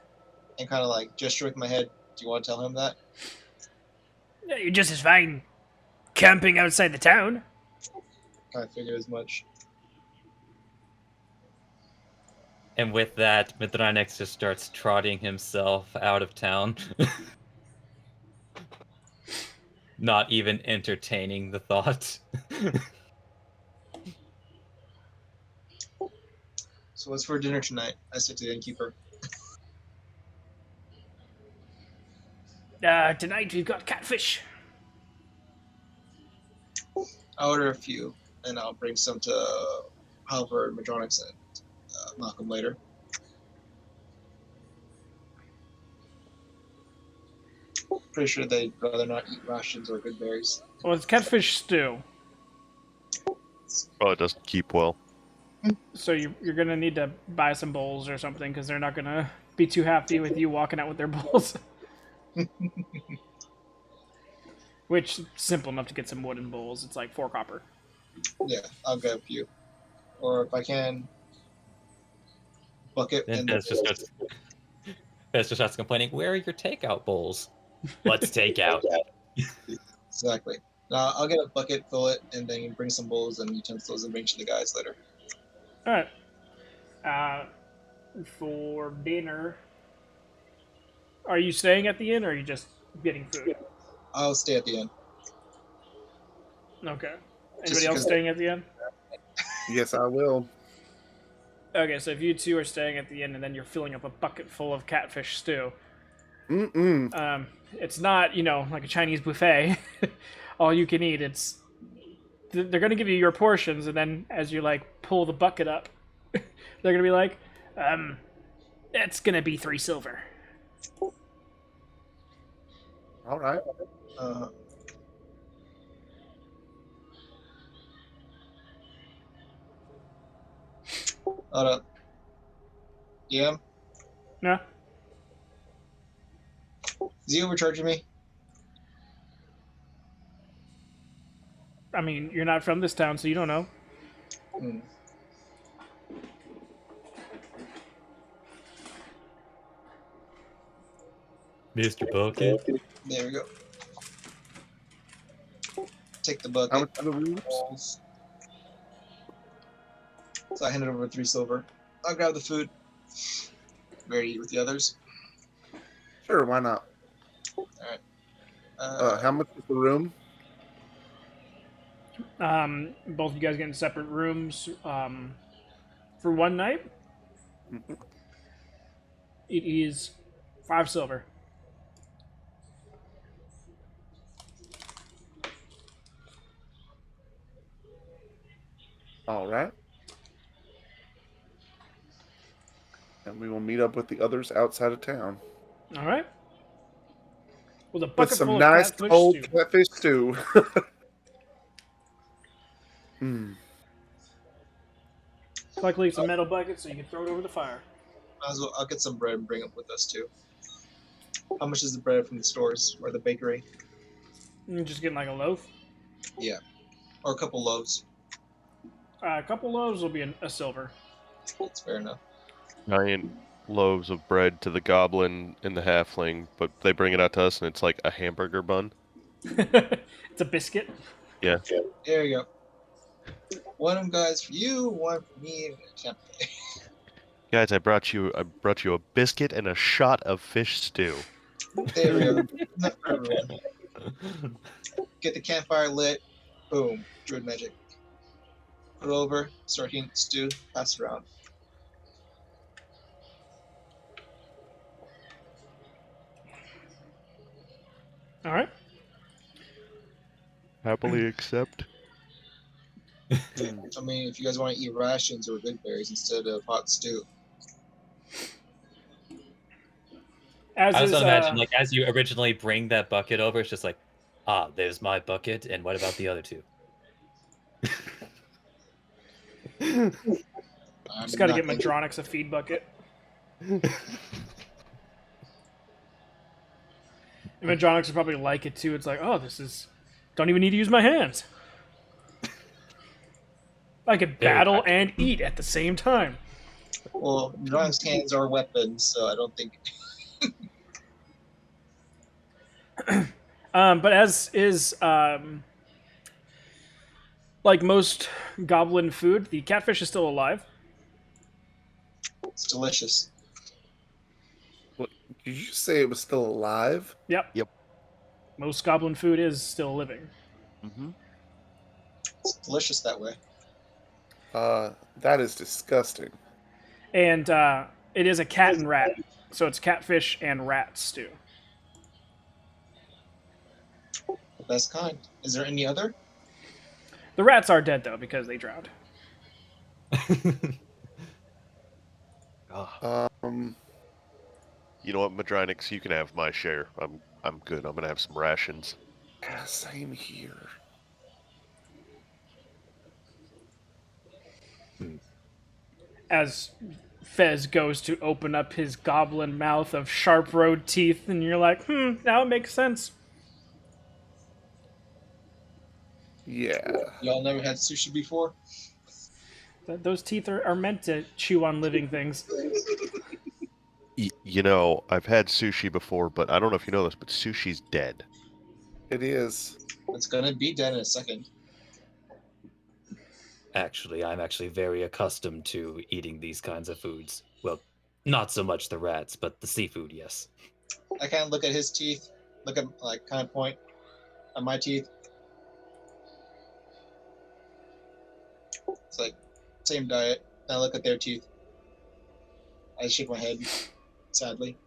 and kind of like gesture with my head. Do you want to tell him that? Yeah, you're just as fine camping outside the town. Kind of figured as much. And with that, Mithranex just starts trotting himself out of town. Not even entertaining the thought. So what's for dinner tonight? I said to the innkeeper. Tonight we've got catfish. I'll order a few, and I'll bring some to Halvard, Madronix, and Malcolm later. Pretty sure they'd rather not eat rations or good berries. Well, it's catfish stew. Oh, it doesn't keep well. So you're gonna need to buy some bowls or something because they're not gonna be too happy with you walking out with their bowls. Which simple enough to get some wooden bowls. It's like 4 copper. Yeah, I'll get a few. Or if I can, bucket Then and Fez just starts complaining, where are your takeout bowls? What's takeout? exactly. I'll get a bucket, fill it, and then bring some bowls and utensils and bring to the guys later. All right. For dinner, are you staying at the inn or are you just getting food? I'll stay at the end. Okay. Just Anybody else because- staying at the inn? Yes, I will. Okay, so if you 2 are staying at the inn and then you're filling up a bucket full of catfish stew, it's not, like a Chinese buffet, all you can eat. It's they're gonna give you your portions, and then as you like pull the bucket up, they're gonna be like, that's gonna be 3 silver. All right. Hold up. Yeah? No, Is he overcharging me? I mean you're not from this town, so you don't know. Hmm. Mr. Bucket? There we go. Take the How bucket. much are the rooms? Balls. So I hand it over 3 silver. I'll grab the food. Ready to eat with the others. Sure, why not? How much is the room? Both you guys get in separate rooms for one night. Mhm. It is 5 silver. All right. And we will meet up with the others outside of town. All right. With a With bucket some full nice of catfish cold stew. catfish stew. Hmm. Luckily, it's a metal bucket, so you can throw it over the fire. I'll get some bread and bring it with us too. How much is the bread from the stores or the bakery? You're just getting like a loaf. Yeah. Or a couple loaves. A couple loaves will be a silver. That's fair enough. 9 loaves of bread to the goblin and the halfling, but they bring it out to us and it's like a hamburger bun. It's a biscuit. Yeah. There you go. One of them guys for you, one for me. Guys, I brought you a biscuit and a shot of fish stew. There we go. Enough for everyone. Get the campfire lit. Boom. Druid magic. Put it over. Start heating the stew. Pass it around. All right. Happily accept. I mean, if you guys want to eat rations or good berries instead of hot stew. As I was is, gonna imagine, like, as you originally bring that bucket over, it's just like, ah, there's my bucket, and what about the other two? I'm just got to not get gonna- Madronix a feed bucket. And Madronix would probably like it too. It's like, oh, this is. Don't even need to use my hands. I could Very battle practical. and eat at the same time. Well, Drun's hands are weapons, so I don't think. But as is like most goblin food, the catfish is still alive. It's delicious. What, did you say it was still alive? Yep. Yep. Most goblin food is still living. Mm-hmm. It's delicious that way. That is disgusting. And it is a cat and rat. So it's catfish and rat stew. The best kind. Is there any other? The rats are dead though because they drowned. Um, You know what, Madrinix, you can have my share. I'm good. I'm gonna have some rations. yeah, same here. As Fez goes to open up his goblin mouth of sharp road teeth, and you're like, now it makes sense. Yeah. Y'all never had sushi before? Those teeth are meant to chew on living things. You know, I've had sushi before, but I don't know if you know this, but sushi's dead. It is. It's gonna be dead in a second. Actually, I'm actually very accustomed to eating these kinds of foods. Well, not so much the rats, but the seafood, yes. I kind of look at his teeth, look at like kind of point at my teeth. It's like same diet. Then I look at their teeth. I shake my head, sadly.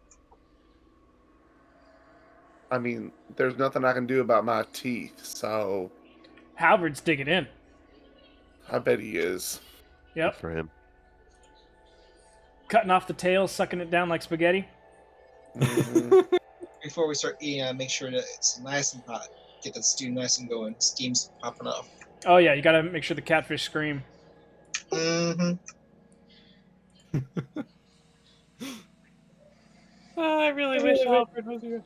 I mean, there's nothing I can do about my teeth, so Halvard's digging in. I bet he is. Good Yep. for him. Cutting off the tail, sucking it down like spaghetti. Mhm. Before we start eating, I make sure that it's nice and hot. Get the stew nice and going. Steam's popping off. Oh yeah, you gotta make sure the catfish scream. Mm-hmm. I really wish Alfred was here.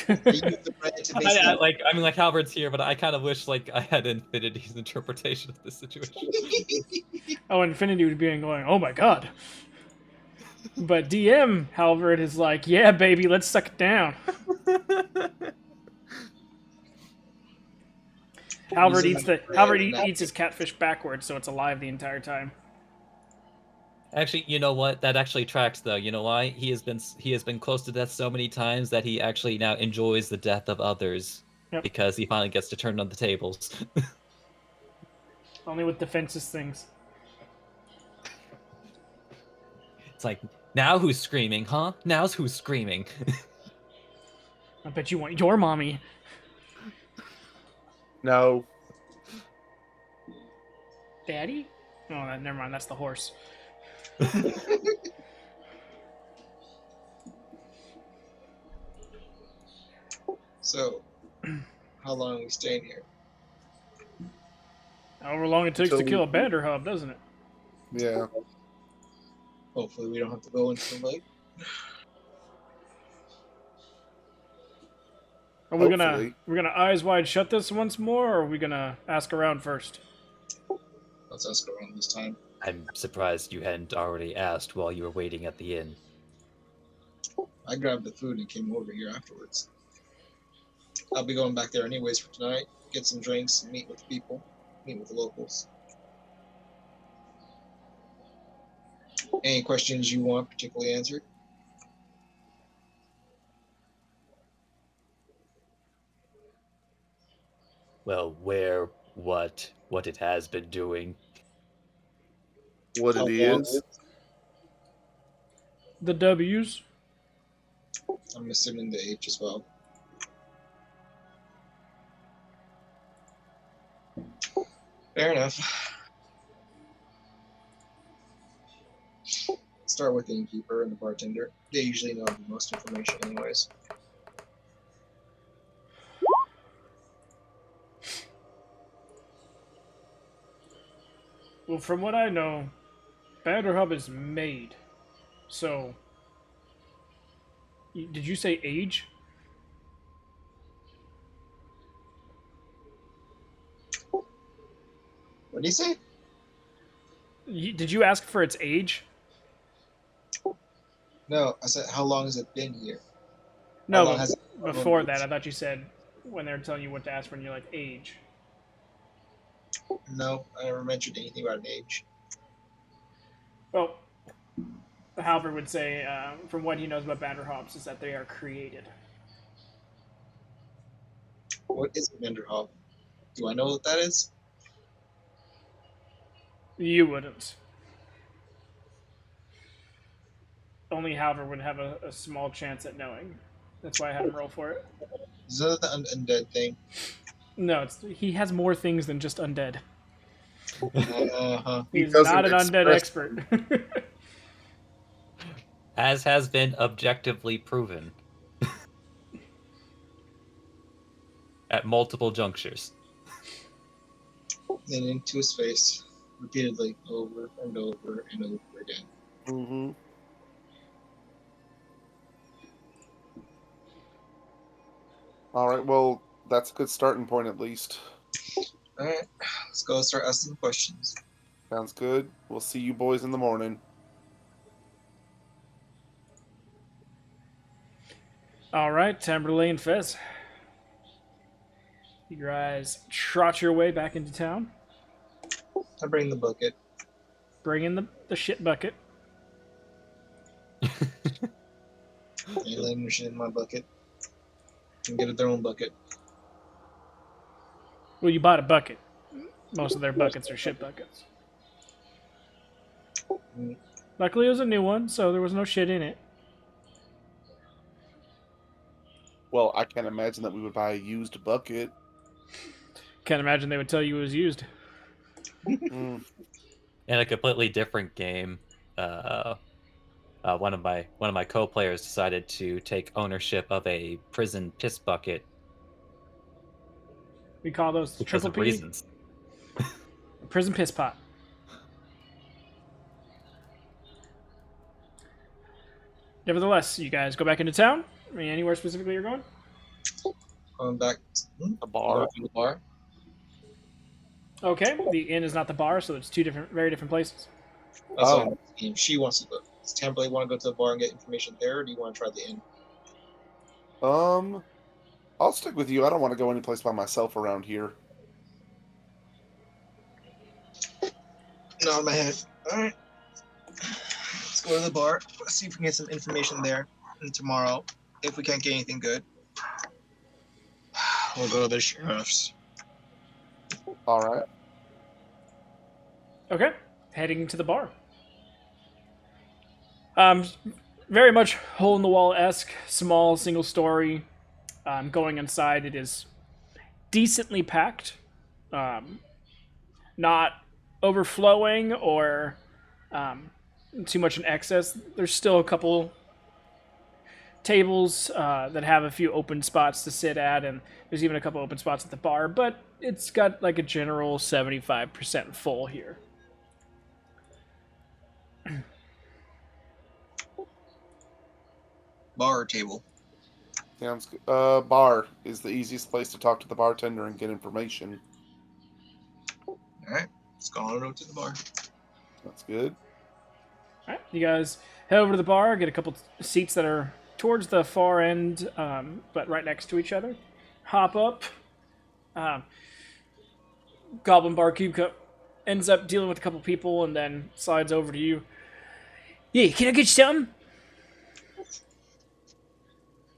I use the bread to basically. Like Halvard's here, but I kind of wish like I had Infinity's interpretation of this situation. Oh, Infinity would be going, oh my god. But DM Halvard is like, yeah, baby, let's suck it down. Halvard Using eats my the bread Halvard and eats his catfish backwards, so it's alive the entire time. Actually, you know what? That actually tracks, though. You know why? He has been close to death so many times that he actually now enjoys the death of others Yep. because he finally gets to turn on the tables. Only with defenses things. It's like, now who's screaming, huh? Now's who's screaming. I bet you want your mommy. No. Daddy? Oh, never mind. That's the horse. So, how long are we staying here? However long it takes Until to kill a we- bander hub, doesn't it? Yeah. Hopefully, we don't have to go until late. Are we gonna Hopefully. eyes wide shut this once more, or are we gonna ask around first? Let's ask around this time. I'm surprised you hadn't already asked while you were waiting at the inn. I grabbed the food and came over here afterwards. I'll be going back there anyways for tonight. Get some drinks, meet with the people, meet with the locals. Any questions you want particularly answered? Well, where, what it has been doing. What How it long? is. The W's. I'm assuming the H as well. Fair enough. start with the innkeeper and the bartender. They usually know the most information, anyways. Well, from what I know, Banderhub is made. So, did you say age? What do you say? Did you ask for its age? No, I said, how long has it been here? How No, long has it before been that, I thought you said when they were telling you what to ask for, and you're like age. No, I never mentioned anything about an age. Well, Halvard would say, from what he knows about Banderhops, is that they are created. What is a Vanderhoff? Do I know what that is? You wouldn't. Only Halvard would have a small chance at knowing. That's why I had him roll for it. Is that the undead thing? No, he has more things than just undead. Uh-huh. He's doesn't not an undead express- expert. As has been objectively proven at multiple junctures. Then into his face, repeatedly, over and over and over again. Mm-hmm. All right. Well, that's a good starting point, at least. Alright, let's go start asking questions. Sounds good. We'll see you boys in the morning. All right, Tamberlane and Fez. You guys trot your way back into town. I bring the bucket. Bring in the shit bucket. I let them shit in my bucket. And get their own bucket. Well, you bought a bucket. Most of their buckets are shit buckets. Mm. Luckily, it was a new one, so there was no shit in it. Well, I can't imagine that we would buy a used bucket. Can't imagine they would tell you it was used. Mm. In a completely different game, one of my co-players decided to take ownership of a prison piss bucket We call those because triple of P. reasons. Prison piss pot. Nevertheless, you guys go back into town. I mean, anywhere specifically you're going? Going back The bar. to the bar. Okay. The inn is not the bar, so it's two very different places. That's Oh. what I'm asking. She wants to go. Does Tamberlane want to go to the bar and get information there, or do you want to try the inn? I'll stick with you. I don't want to go anyplace by myself around here. No, in my head. Alright. Let's go to the bar. Let's see if we can get some information there. And tomorrow, if we can't get anything good, we'll go to the sheriff's. All right. Okay. Heading to the bar. Very much hole in the wall esque, small single story. Going inside, it is decently packed. Not overflowing or too much in excess. There's still a couple tables that have a few open spots to sit at, and there's even a couple open spots at the bar, but it's got like a general 75% full here. Bar or table? Sounds good. Bar is the easiest place to talk to the bartender and get information. Alright, let's go on over to the bar. That's good. All right, you guys head over to the bar, get a couple seats that are towards the far end, but right next to each other. Hop up. Goblin barkeep ends up dealing with a couple people and then slides over to you. Yeah, can I get you something?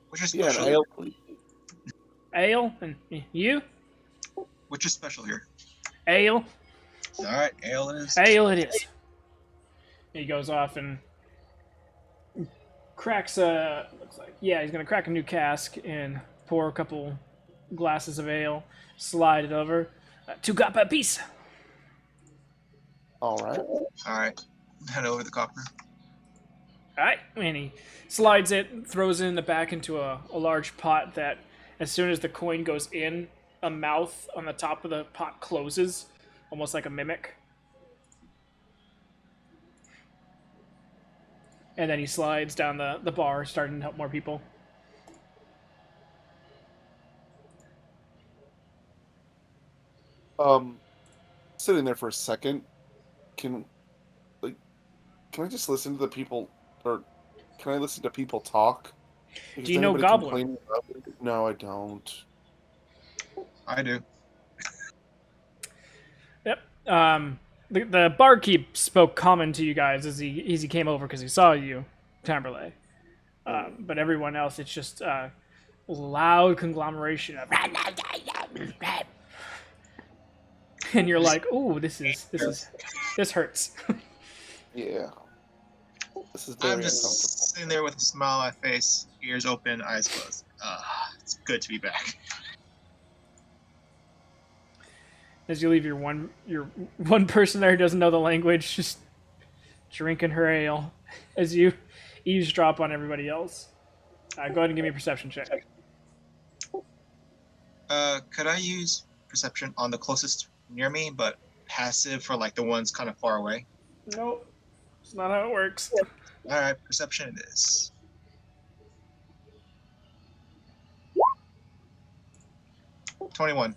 What's your Yeah, special? an ale, please. Ale? And you? What's your special here? Ale? Alright, ale it is. Ale it is. He goes off and cracks looks like, yeah, he's gonna crack a new cask and pour a couple glasses of ale, slide it over. 2 copper a piece. All right. Alright, head over the copper. All right, and he slides it, throws it in the back into a large pot that, as soon as the coin goes in, a mouth on the top of the pot closes, almost like a mimic. And then he slides down the bar, starting to help more people. Sitting there for a second, can like can I just listen to the people, or can I listen to people talk? Do Is you know anybody Goblin? complaining about it? No, I don't. I do. Yep. The barkeep spoke common to you guys as he came over because he saw you, Tamberlay. But everyone else, it's just a loud conglomeration of, and you're like, "Ooh, this hurts." Yeah. This is I'm very just uncomfortable. sitting there with a smile on my face, ears open, eyes closed. It's good to be back. As you leave, your one person there who doesn't know the language, just drinking her ale, as you eavesdrop on everybody else. Go ahead and give me a perception check. Could I use perception on the closest near me, but passive for like the ones kind of far away? Nope, it's not how it works. All right, perception it is. $21.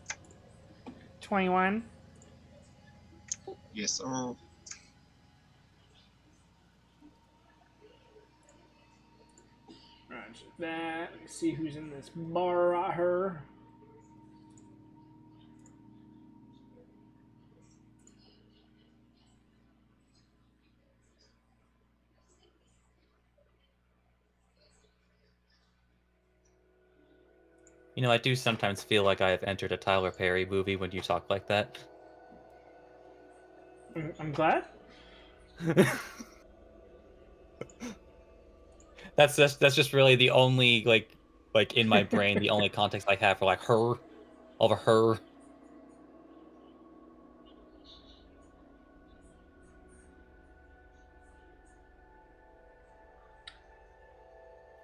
21. Yes, sir. Roger that. Let me see who's in this bar right here. You know, I do sometimes feel like I have entered a Tyler Perry movie when you talk like that. I'm glad. That's just really the only like in my brain the only context I have for like her, over her.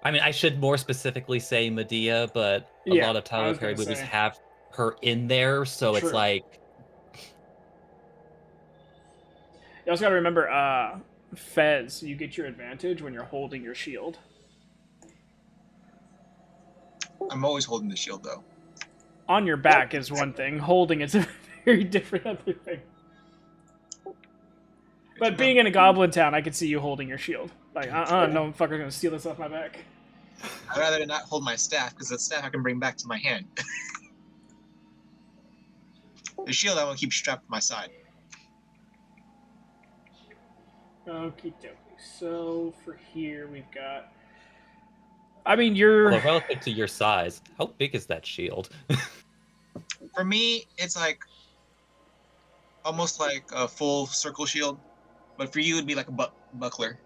I mean, I should more specifically say Medea, but a Yeah, lot of I Tyler was Perry gonna movies say. have her in there, so it's True. like You also gotta remember, Fez, you get your advantage when you're holding your shield. I'm always holding the shield though. On your back is one thing, holding is a very different other thing. But being in a goblin town, I could see you holding your shield. Like, no fucker's gonna steal this off my back. I'd rather not hold my staff because the staff I can bring back to my hand. The shield I will keep strapped to my side. Okie dokie. So for here we've got. I mean, you're. well, relative to your size, how big is that shield? For me, it's like almost like a full circle shield, but for you it'd be like a buckler.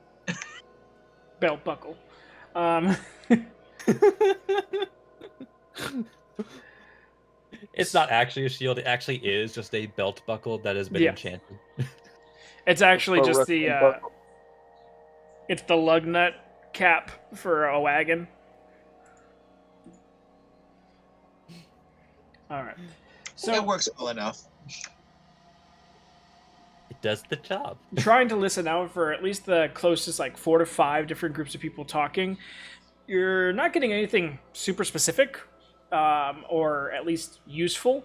Belt buckle. Um, It's not actually a shield, it actually is just a belt buckle that has been Yeah. enchanted. it's actually Pro just wrestling the. buckle. It's the lug nut cap for a wagon. All right. So It works well enough. It does the job. trying to listen out for at least the closest like 4 to 5 different groups of people talking. You're not getting anything super specific, or at least useful.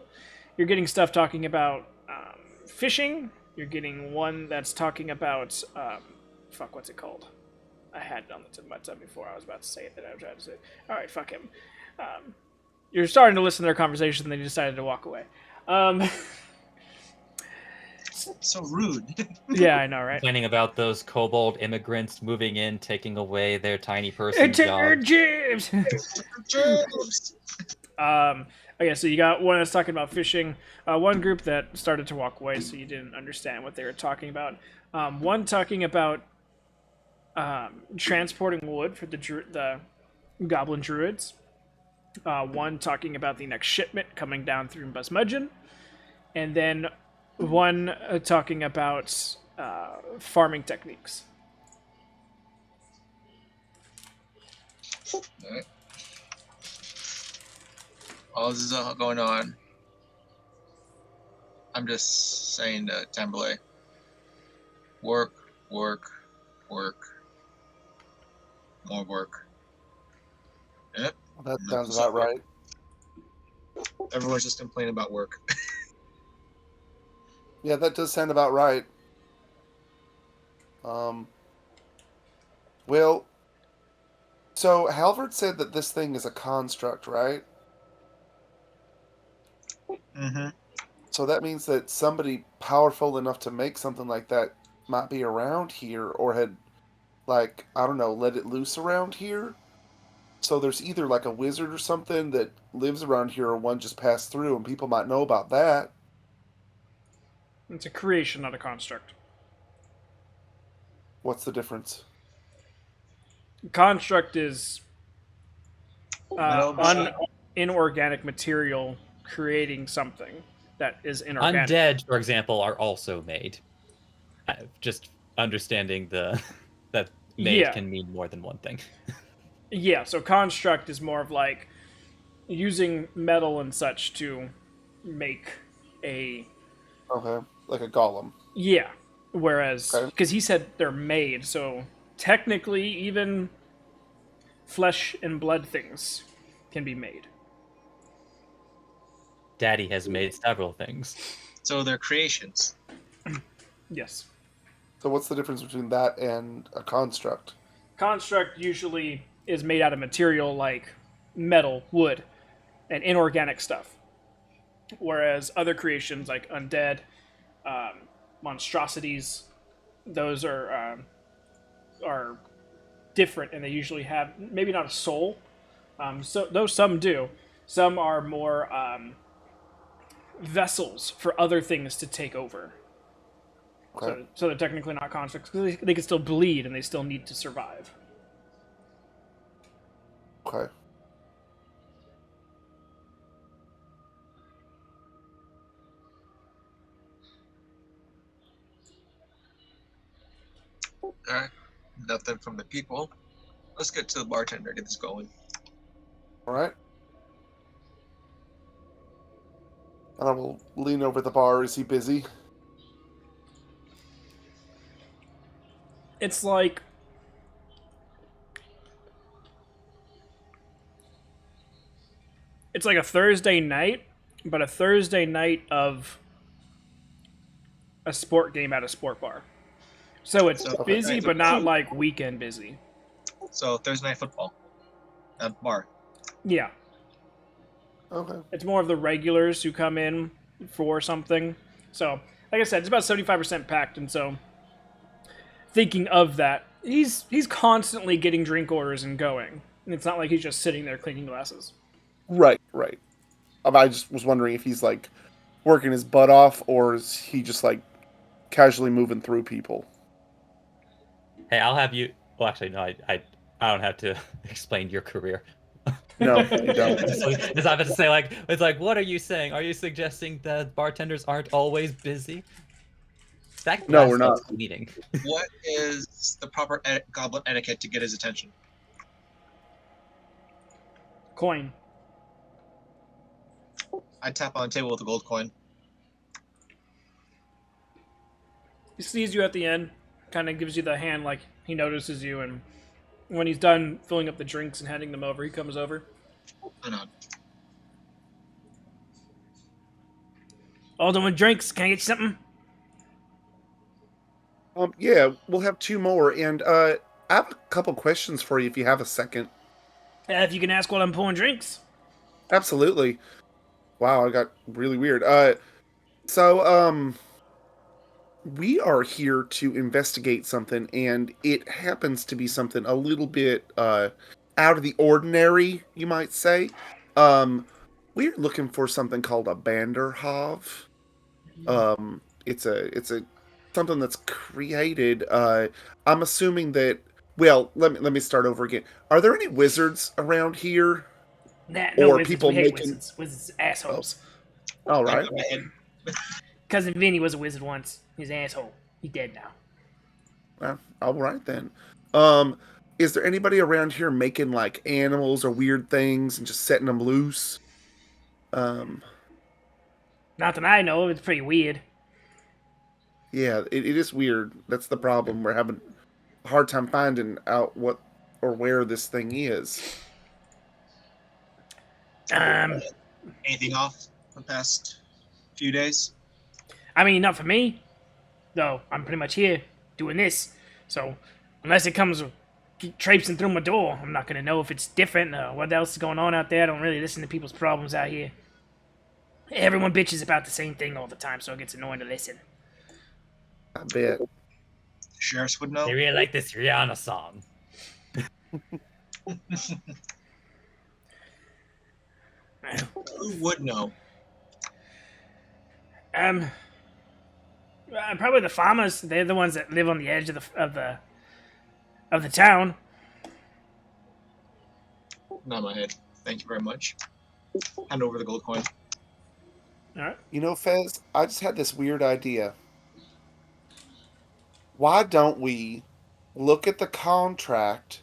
You're getting stuff talking about fishing. You're getting one that's talking about what's it called? I had it on the tip of my tongue before I was about to say it that I was trying to say. All right, fuck him. You're starting to listen to their conversation, and then you decided to walk away. So rude. Yeah, I know, right? Complaining about those kobold immigrants moving in, taking away their tiny person It's our jobs. jibs. Okay, so you got one that's talking about fishing, one group that started to walk away, so you didn't understand what they were talking about. One talking about transporting wood for the goblin druids. One talking about the next shipment coming down through Busmudgeon, and then one talking about farming techniques. Alright. While this is all going on, I'm just saying to Tambalay, work, work, work, more work. Yep. That sounds about right. Everyone's just complaining about work. Yeah, that does sound about right. Well, so Halvard said that this thing is a construct, right? Mm-hmm. So that means that somebody powerful enough to make something like that might be around here or had, like, I don't know, let it loose around here. So there's either like a wizard or something that lives around here or one just passed through and people might know about that. It's a creation, not a construct. What's the difference? Construct is Metal machine. inorganic material creating something that is inorganic. Undead, for example, are also made. Just understanding the that made Yeah. can mean more than one thing. Yeah, so construct is more of like using metal and such to make a Okay, like a golem. yeah. Whereas Okay. because he said they're made, so technically even flesh and blood things can be made. Daddy has made several things. So they're creations. Yes. So what's the difference between that and a construct? Construct usually is made out of material like metal, wood, and inorganic stuff. Whereas other creations like undead, monstrosities, those are different, and they usually have maybe not a soul. So though some do, some are more vessels for other things to take over. Okay. So they're technically not constructs because they can still bleed and they still need to survive. Okay. Alright. Nothing from the people. Let's get to the bartender, get this going. All right. And I will lean over the bar. Is he busy? It's like a Thursday night, but a Thursday night of a sport game at a sport bar. So it's So, busy, okay. but not like weekend busy. So Thursday night football at bar. Yeah, Okay. it's more of the regulars who come in for something. So, like I said, it's about 75% packed, and so thinking of that, he's constantly getting drink orders and going. And it's not like he's just sitting there cleaning glasses. Right. Right. I just was wondering if he's like working his butt off or is he just like casually moving through people? Hey, I'll have you. Well, actually, no. I don't have to explain your career. No, you don't. Just I have to say, like, it's like, what are you saying? Are you suggesting that bartenders aren't always busy? That No, glass we're not. needs cleaning. What is the proper goblin etiquette to get his attention? Coin. I tap on the table with a gold coin. He sees you at the end, kind of gives you the hand like he notices you, and when he's done filling up the drinks and handing them over, he comes over. I nod. All done with drinks. Can I get you something? Yeah, we'll have two more, and I have a couple questions for you if you have a second. If you can ask while I'm pouring drinks. Absolutely. Wow, I got really weird. So we are here to investigate something, and it happens to be something a little bit out of the ordinary, you might say. We're looking for something called a Banderhov. It's a something that's created. I'm assuming that. Well, let me start over again. Are there any wizards around here? Nah, no Or wizards. people We hate making- wizards. Wizards assholes. All I right. got my head. Cousin Vinny was a wizard once. He's an asshole. He's dead now. All right then. is there anybody around here making like animals or weird things and just setting them loose? Um, Not that I know of. It's pretty weird. yeah, it is weird. That's the problem. We're having a hard time finding out what or where this thing is. Anything off the past few days? I mean, not for me, though. I'm pretty much here doing this. So, unless it comes traipsing through my door, I'm not gonna know if it's different or what else is going on out there. I don't really listen to people's problems out here. Everyone bitches about the same thing all the time, so it gets annoying to listen. I bet. Sheriffs would know. They really like this Rihanna song. Who would know? Probably the farmers. They're the ones that live on the edge of the town. Not my head. Thank you very much. Hand over the gold coin. All right. You know, Fez, I just had this weird idea. Why don't we look at the contract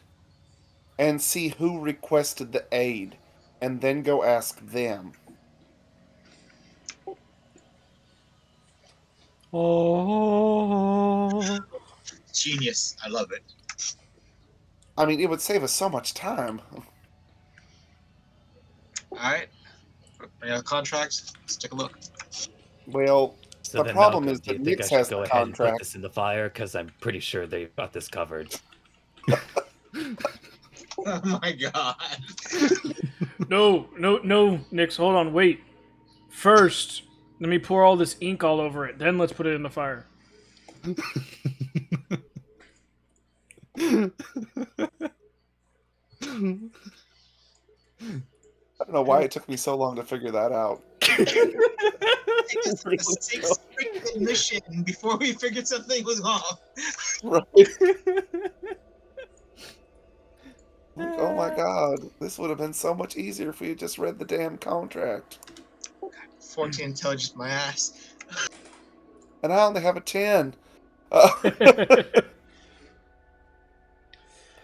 and see who requested the aid and then go ask them? Oh. Genius. I love it. I mean, it would save us so much time. Alright. Bring out contracts. Let's take a look. Well, So the then, problem Malcolm, is do you that think I Nix should has go the ahead and put contract. this in the fire? Because I'm pretty sure they've got this covered. Oh my god. No, Nix, hold on, wait. First, let me pour all this ink all over it, then let's put it in the fire. I don't know why it took me so long to figure that out. It was like a 6 freaking mission before we figured something was wrong. Right? Like, oh my god, this would have been so much easier if we had just read the damn contract. 14 intelligence, my ass. And I only have a 10.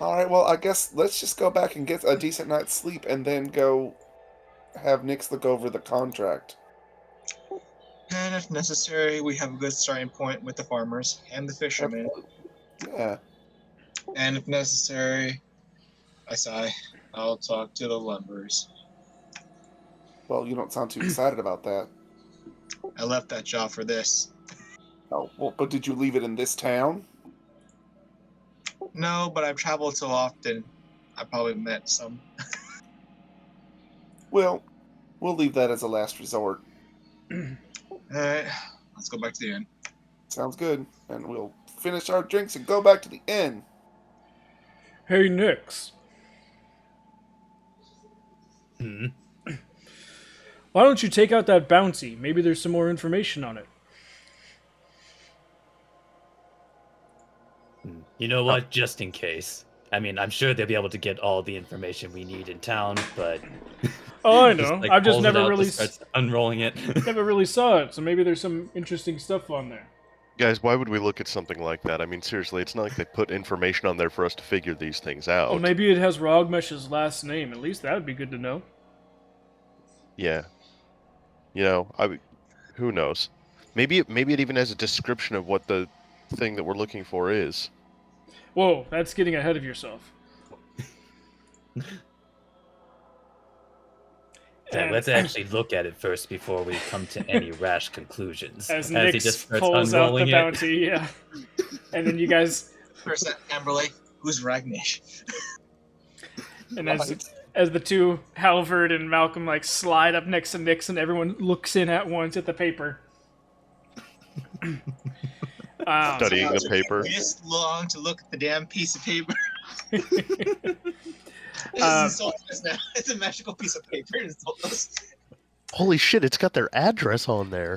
Alright, well, I guess let's just go back and get a decent night's sleep and then go have Nix look over the contract. And if necessary, we have a good starting point with the farmers and the fishermen. Yeah. And if necessary, I sigh, I'll talk to the lumberers. Well, you don't sound too excited about that. I left that job for this. Oh, well, but did you leave it in this town? No, but I've traveled so often, I probably met some. Well, we'll leave that as a last resort. Alright, let's go back to the inn. Sounds good. And we'll finish our drinks and go back to the inn. Hey, Nix. Hmm? Why don't you take out that bounty? Maybe there's some more information on it. You know what? Just in case. I mean, I'm sure they'll be able to get all the information we need in town, but... Oh, I know. I've just pulls it never out, really starts unrolling it. never really saw it, so maybe there's some interesting stuff on there. Guys, why would we look at something like that? I mean, seriously, it's not like they put information on there for us to figure these things out. Well, maybe it has Rogmesh's last name. At least that would be good to know. Yeah. You know, who knows? Maybe it even has a description of what the thing that we're looking for is. Whoa, that's getting ahead of yourself. Yeah, let's actually look at it first before we come to any rash conclusions. As he Nix just starts pulls out the unrolling it. bounty, yeah. And then you guys, First, Amberley, who's Ragnish? and as the two, Halvard and Malcolm, like slide up next to Nix, and everyone looks in at once at the paper. Studying the paper. This long to look at the damn piece of paper. This insulting us now. It's a magical piece of paper. Insult us. Holy shit, it's got their address on there.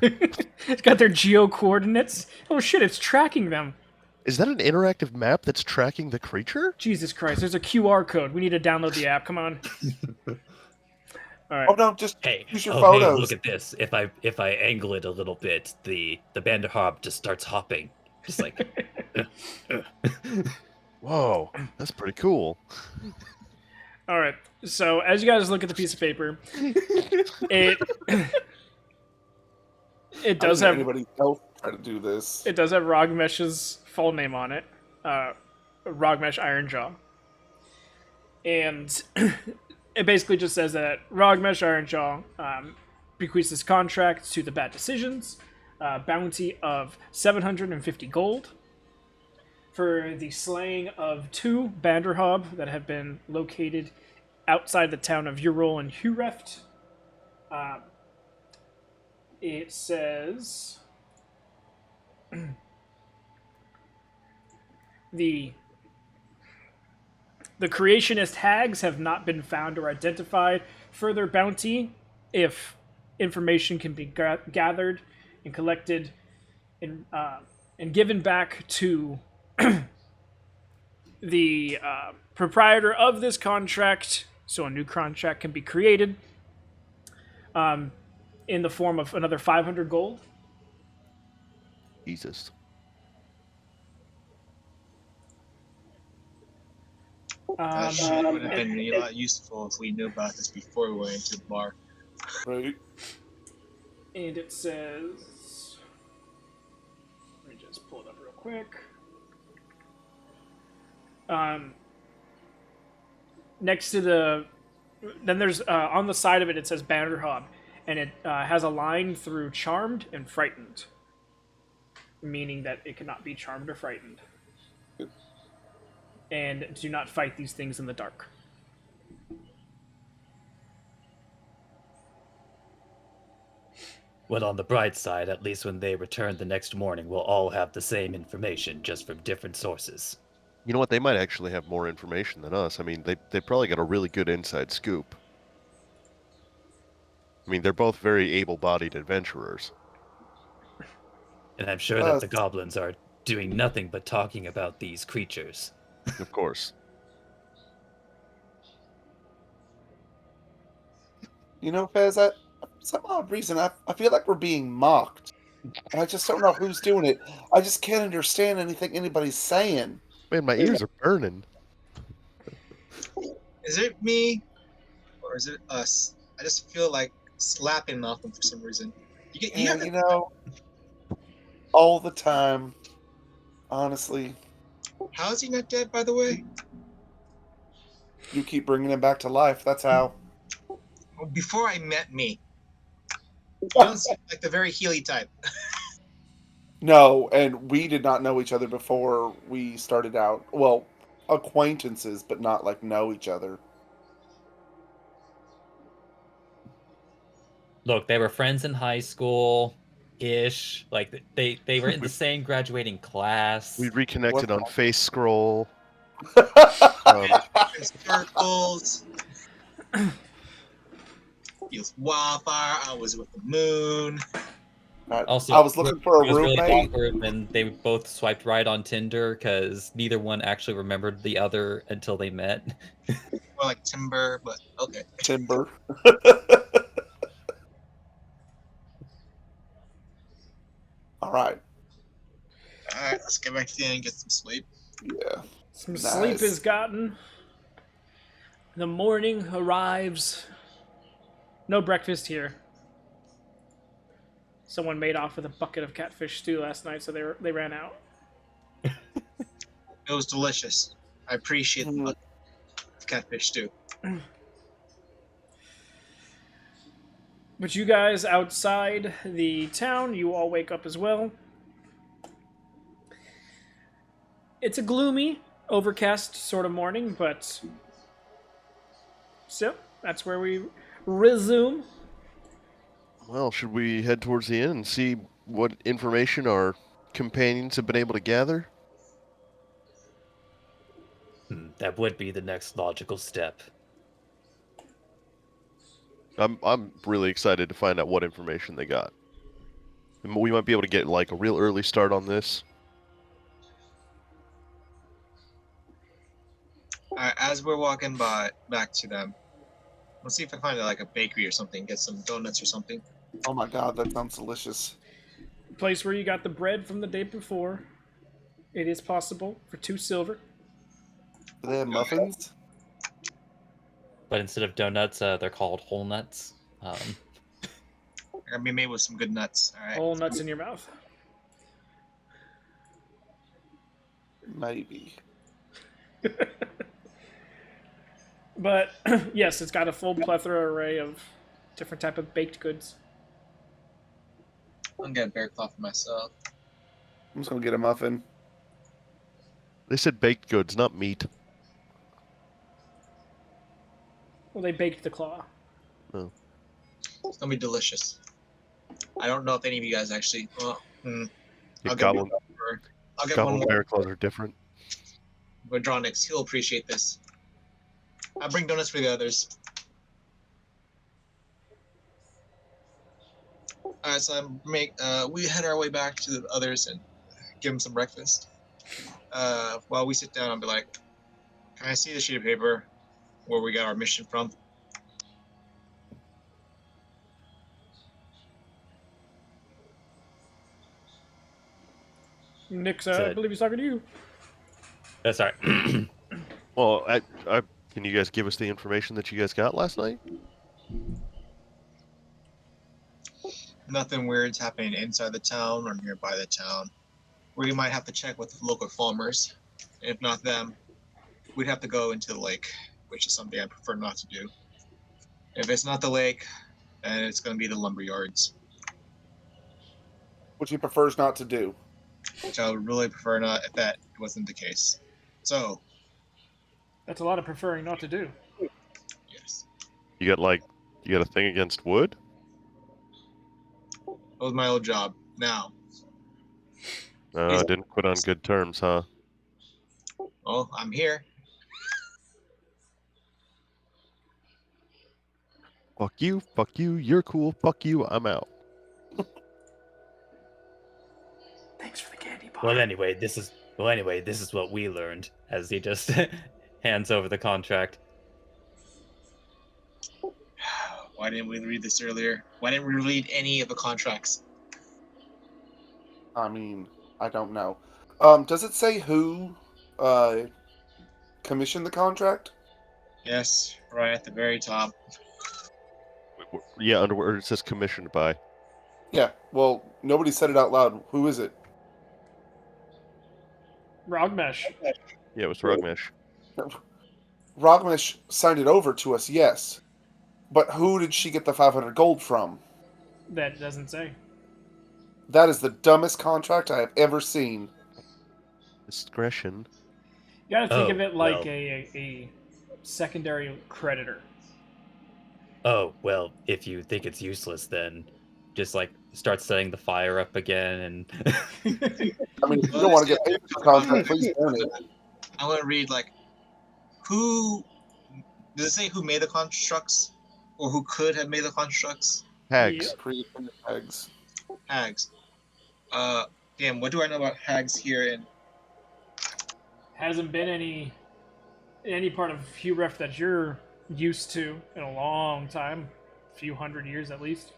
It's got their geo coordinates. Oh shit, it's tracking them. Is that an interactive map that's tracking the creature? Jesus Christ, there's a QR code. We need to download the app. Come on. All right. Oh no, just Hey, use your hey, photos. look at this. If I angle it a little bit, the Banderhob just starts hopping. Just like Whoa, that's pretty cool. All right. So as you guys look at the piece of paper, it it I does didn't know have anybody else try to do this. Rogmesh's full name on it, Rogmesh Ironjaw, and it basically just says that Rogmesh Ironjaw bequeaths this contract to the Bad Decisions, bounty of 750 gold for the slaying of 2 Banderhob that have been located outside the town of Urol and Hureft. It says the creationist hags have not been found or identified. Further bounty, if information can be gathered and collected and given back to the proprietor of this contract, so a new contract can be created in the form of another 500 gold. Jesus. That shit would have been a lot useful if we knew about this before we went into the bar. Right? And it says, let me just pull it up real quick. Next to then there's on the side of it, it says Banderhob, and it has a line through charmed and frightened, meaning that it cannot be charmed or frightened. And do not fight these things in the dark. Well, on the bright side, at least when they return the next morning, we'll all have the same information, just from different sources. You know what? They might actually have more information than us. I mean, they probably got a really good inside scoop. I mean, they're both very able-bodied adventurers. And I'm sure that the goblins are doing nothing but talking about these creatures. Of course. You know, Fez, for some odd reason, I feel like we're being mocked. And I just don't know who's doing it. I just can't understand anything anybody's saying. Man, my ears are burning. Is it me? Or is it us? I just feel like slapping Malcolm for some reason. And, you know, all the time, honestly. How is he not dead, by the way? You keep bringing him back to life, that's how. Before I met me, you don't seem like the very Healy type. No, and we did not know each other before we started out. Well, acquaintances, but not, like, know each other. Look, they were friends in high school ish. Like they were in the same graduating class. We reconnected on Face Scroll. In circles. He was wildfire. I was with the moon. Also, I was looking for a it was really roommate. awkward when they both swiped right on Tinder because neither one actually remembered the other until they met. More like Timber, but okay. Timber. All right. Alright, let's get back to the inn and get some sleep. Yeah. Some Nice. sleep is gotten. The morning arrives. No breakfast here. Someone made off with a bucket of catfish stew last night, so they ran out. It was delicious. I appreciate the bucket of catfish stew. But you guys outside the town, you all wake up as well. It's a gloomy, overcast sort of morning, but still, that's where we resume. Well, should we head towards the inn and see what information our companions have been able to gather? That would be the next logical step. I'm really excited to find out what information they got. And we might be able to get like a real early start on this. Alright, as we're walking back to them, let's see if I find like a bakery or something, get some donuts or something. Oh my god, that sounds delicious. Place where you got the bread from the day before. It is possible for 2 silver. Do they have muffins? But instead of donuts, they're called whole nuts. They're gonna be made with some good nuts. All right. Whole nuts in your mouth. Maybe. But yes, it's got a full plethora array of different type of baked goods. I'm gonna get a bear claw for myself. I'm just gonna get a muffin. They said baked goods, not meat. Well, they baked the claw. Oh. It's gonna be delicious. I don't know if any of you guys actually. Well, Yeah, I'll goblin get one more. bear claws are different. With Dronix, he'll appreciate this. I'll bring donuts for the others. Alright, so we head our way back to the others and give them some breakfast. While we sit down, I'll be like, "Can I see the sheet of paper where we got our mission from?" Nick, So- I believe he's talking to you. Sorry. Well, can you guys give us the information that you guys got last night? Nothing weird's happening inside the town or nearby the town. We might have to check with the local farmers. If not them, we'd have to go into the lake, which is something I prefer not to do. If it's not the lake, then it's going to be the lumber yards, Which he prefers not to do. which I would really prefer not if that wasn't the case. So, That's a lot of preferring not to do. yes, You got a thing against wood? that was my old job. Now, Didn't quit on good terms, huh? well, I'm here. Fuck you, you're cool, fuck you, I'm out. Thanks for the candy bar. Well, anyway, this is what we learned as he just hands over the contract. Why didn't we read this earlier? Why didn't we read any of the contracts? I mean, I don't know. Does it say who commissioned the contract? Yes, right at the very top. Yeah, under where it says commissioned by. Yeah. Well, nobody said it out loud. Who is it? Rogmesh. Yeah, it was Rugmesh. Rogmish signed it over to us, yes. But who did she get the 500 gold from? That doesn't say. That is the dumbest contract I have ever seen. Discretion. You gotta think Oh, of it like well. a secondary creditor. Oh, well, if you think it's useless, then just start setting the fire up again and I mean, if you don't want to get paid for the contract, please burn it. I'm going to read, who. Does it say who made the constructs? Or who could have made the constructs? Hags. Yep. Pre-printed tags. Hags. Damn, what do I know about hags here in. Hasn't been any part of Huref that you're used to in a long time. A few hundred years at least.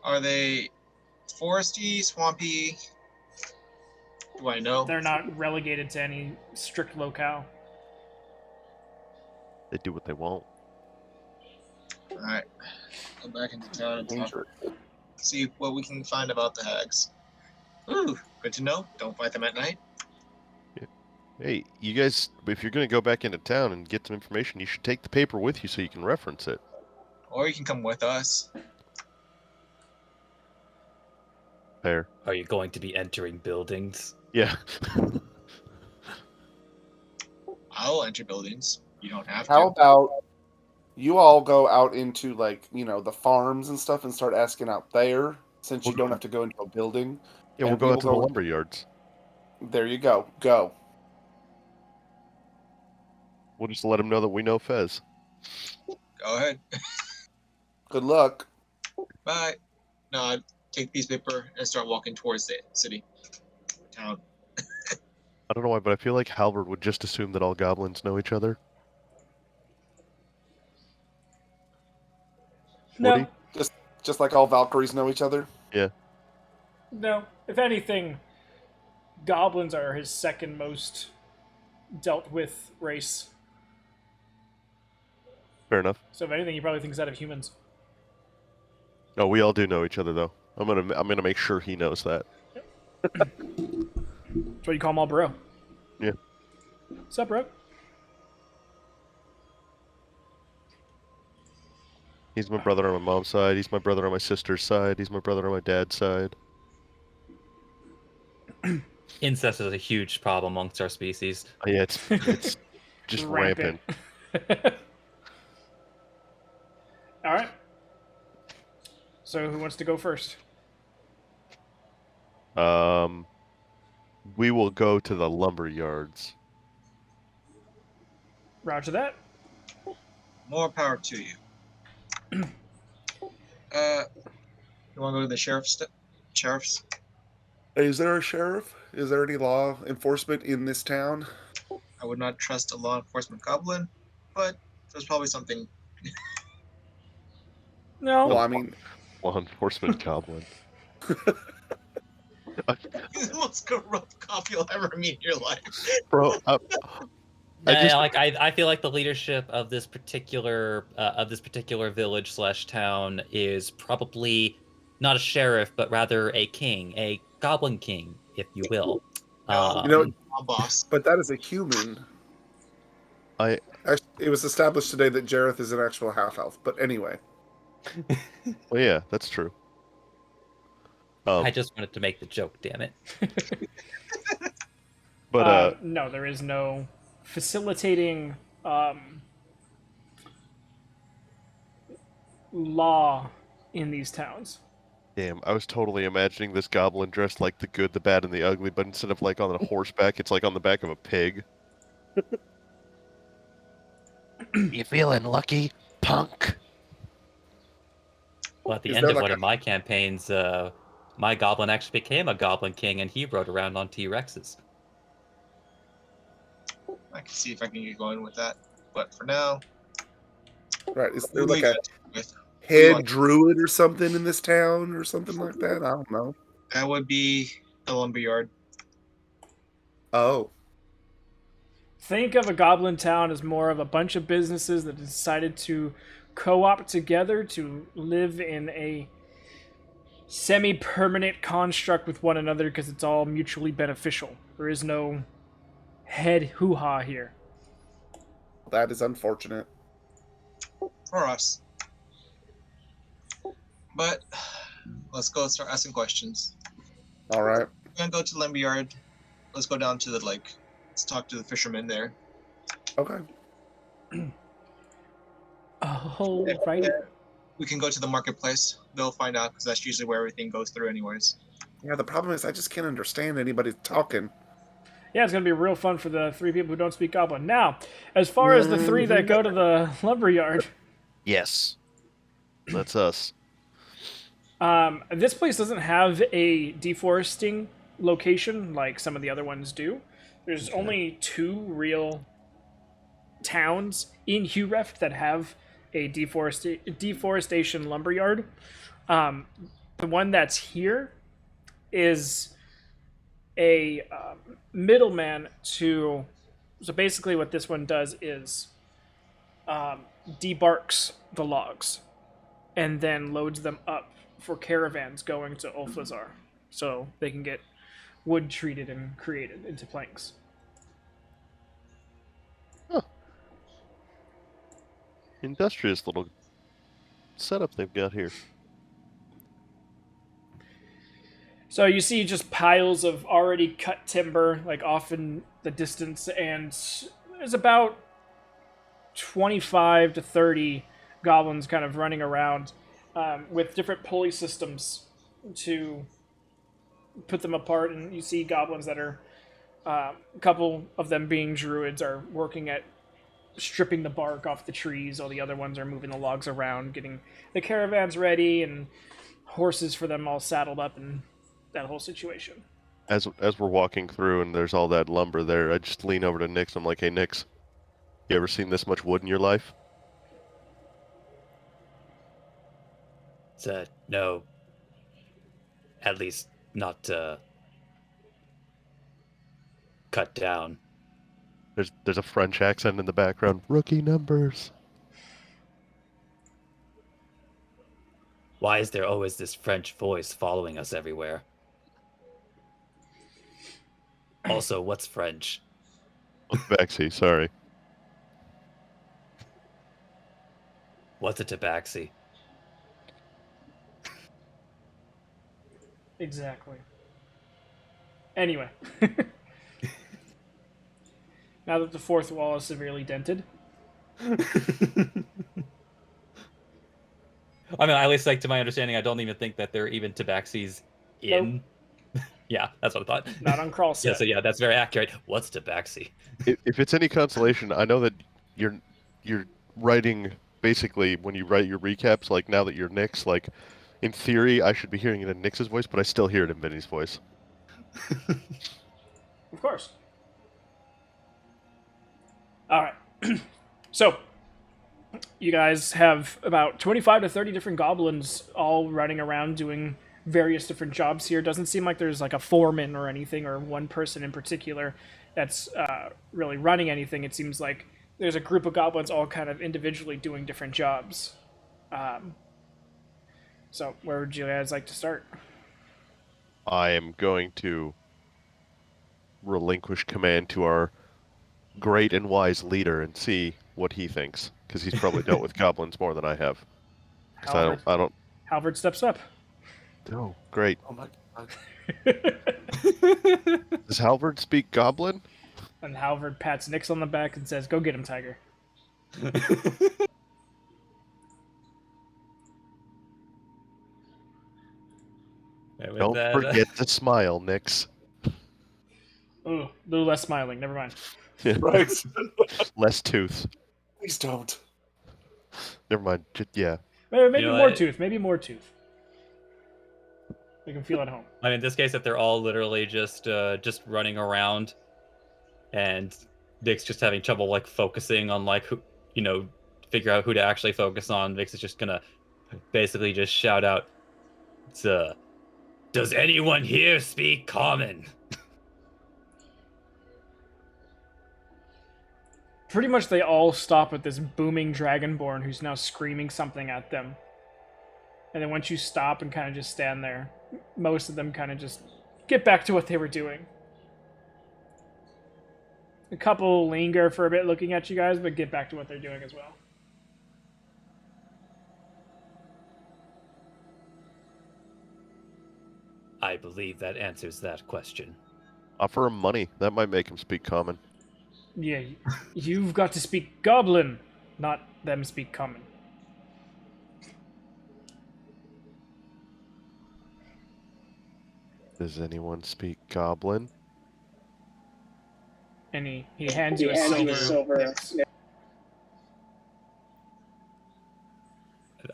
Are they foresty, swampy? Do I know? They're not relegated to any strict locale. They do what they want. Alright. Go back into town and talk, Dangerous. see what we can find about the hags. Ooh, good to know. Don't fight them at night. Hey, you guys, if you're going to go back into town and get some information, you should take the paper with you so you can reference it. Or you can come with us. Fair. are you going to be entering buildings? Yeah. I'll enter buildings. You don't have to. How about you all go out into, the farms and stuff and start asking out there, since you We'll don't go- have to go into a building? Yeah, we'll And go we out to will the go- lumber yards. There you go. Go. We'll just let them know that we know Fez. Go ahead. Good luck. Bye. No, I take the piece of paper and start walking towards the city. Town. I don't know why, but I feel like Halvard would just assume that all goblins know each other. No, Woody? Just like all Valkyries know each other. no. If anything, goblins are his second most dealt with race. Fair enough. So if anything, he probably thinks that of humans. No, we all do know each other though. I'm gonna make sure he knows that. That's what you call him all bro. Yeah. What's up, bro? He's my brother on my mom's side. He's my brother on my sister's side. He's my brother on my dad's side. Incest is a huge problem amongst our species. Yeah, it's just rampant. All right. So who wants to go first? We will go to the lumber yards. Roger that. More power to you. You want to go to the sheriff's? Hey, is there a sheriff? Is there any law enforcement in this town? I would not trust a law enforcement goblin, but there's probably something. No. Well, I mean, Law enforcement goblin. He's the most corrupt cop you'll ever meet in your life. Bro, I just- I feel like the leadership of this particular village / town is probably not a sheriff, but rather a king, a goblin king, if you will. No. You know, A boss. but that is a human. I Actually, it was established today that Jareth is an actual half-elf. But anyway, well, yeah, that's true. I just wanted to make the joke, damn it. But no, there is no facilitating law in these towns. damn, I was totally imagining this goblin dressed like the good, the bad, and the ugly, but instead of like on a horseback, it's like on the back of a pig. You feeling lucky, punk? Well, at the Is end there of like one a- of my campaigns, my goblin actually became a goblin king, and he rode around on T-Rexes. I can see if I can get going with that, but for now, right? Is there who like we a got with? head druid or something in this town or something like that? I don't know. That would be the lumberyard. Oh, Think of a goblin town as more of a bunch of businesses that decided to co-op together to live in a semi-permanent construct with one another because it's all mutually beneficial. There is no head hoo-ha here. that is unfortunate. For us. But let's go start asking questions. All right. We're gonna go to the lumberyard. Let's go down to the lake. Let's talk to the fishermen there. Okay. Oh, right. We can go to the marketplace. They'll find out because that's usually where everything goes through, anyways. Yeah, the problem is I just can't understand anybody talking. Yeah, it's going to be real fun for the three people who don't speak Goblin. Now, as far as the three that go to the lumberyard, Yes. That's us. this place doesn't have a deforesting location like some of the other ones do. There's only 2 real towns in Hureft that have a deforestation lumberyard. The one that's here is a middleman to. So basically, what this one does is debarks the logs and then loads them up for caravans going to Ulflazar, so they can get wood treated and created into planks. Industrious little setup they've got here. So you see just piles of already cut timber, like off in the distance, and there's about 25 to 30 goblins kind of running around with different pulley systems to put them apart. And you see goblins that are, a couple of them being druids, are working at stripping the bark off the trees, while the other ones are moving the logs around, getting the caravans ready, and horses for them all saddled up, and that whole situation. As we're walking through and there's all that lumber there, I just lean over to Nix. I'm like, "Hey, Nix, you ever seen this much wood in your life?" No. At least not cut down. There's a French accent in the background. Rookie numbers. Why is there always this French voice following us everywhere? Also, what's French? Tabaxi, sorry. What's a tabaxi? Exactly. Anyway. Now that the fourth wall is severely dented. I mean, at least like to my understanding, I don't even think that there are even tabaxis in. Yeah, that's what I thought. Not on crawl Yeah, set. so yeah, that's very accurate. What's tabaxi? If it's any consolation, I know that you're writing basically when you write your recaps. Like now that you're Nyx, like in theory, I should be hearing it in Nyx's voice, but I still hear it in Vinny's voice. Of course. All right. So, you guys have about 25 to 30 different goblins all running around doing various different jobs here. Doesn't seem like there's like a foreman or anything, or one person in particular that's really running anything. It seems like there's a group of goblins all kind of individually doing different jobs. So, where would you guys like to start? I am going to relinquish command to our great and wise leader and see what he thinks, because he's probably dealt with goblins more than I have. Because Halvard. I don't. Halvard steps up. Oh, great. Oh my god. Does Halvard speak Goblin? And Halvard pats Nyx on the back and says, "Go get him, Tiger." And with Don't that, forget to smile, Nyx. Ooh, a little less smiling. Never mind. Right. Less tooth. Please don't. Never mind. Yeah. Maybe You know more what? tooth. Maybe more tooth. They can feel at home. I mean, in this case, if they're all literally just running around, and Dick's just having trouble like focusing on like who, figure out who to actually focus on, Vix is just gonna basically just shout out, "Does anyone here speak common?" Pretty much they all stop at this booming dragonborn who's now screaming something at them. And then once you stop and kind of just stand there, most of them kind of just get back to what they were doing. A couple linger for a bit looking at you guys, but get back to what they're doing as well. I believe that answers that question. Offer him money. That might make him speak common. Yeah, you've got to speak goblin, not them speak common. Does anyone speak Goblin? And he hands you a silver.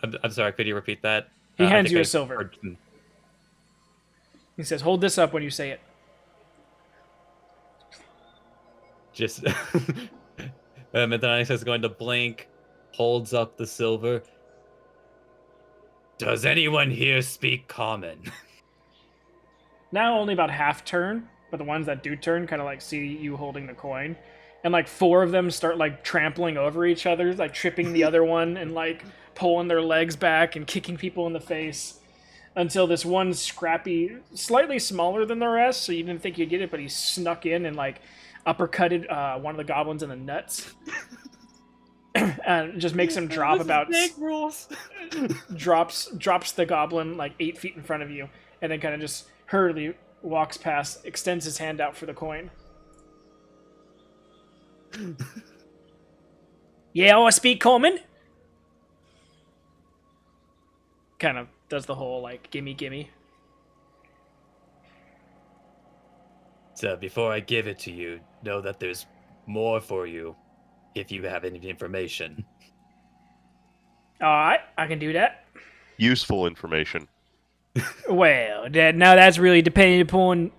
I'm sorry, could you repeat that? He I hands think you I a silver. heard- He says, "Hold this up when you say it." Just and then I says going to blink, holds up the silver. Does anyone here speak common? Now only about half turn, but the ones that do turn kind of like see you holding the coin, and like four of them start like trampling over each other, like tripping the other one and like pulling their legs back and kicking people in the face, until this one scrappy, slightly smaller than the rest, so you didn't think you'd get it, but he snuck in and like uppercutted one of the goblins in the nuts. And it just makes him drop about drops the goblin like 8 feet in front of you, and then kind of just hurriedly walks past, extends his hand out for the coin. Yeah, I speak common. Kind of does the whole like gimme gimme. So before I give it to you, know that there's more for you if you have any information. All right, I can do that. Useful information. Well, now that's really depending upon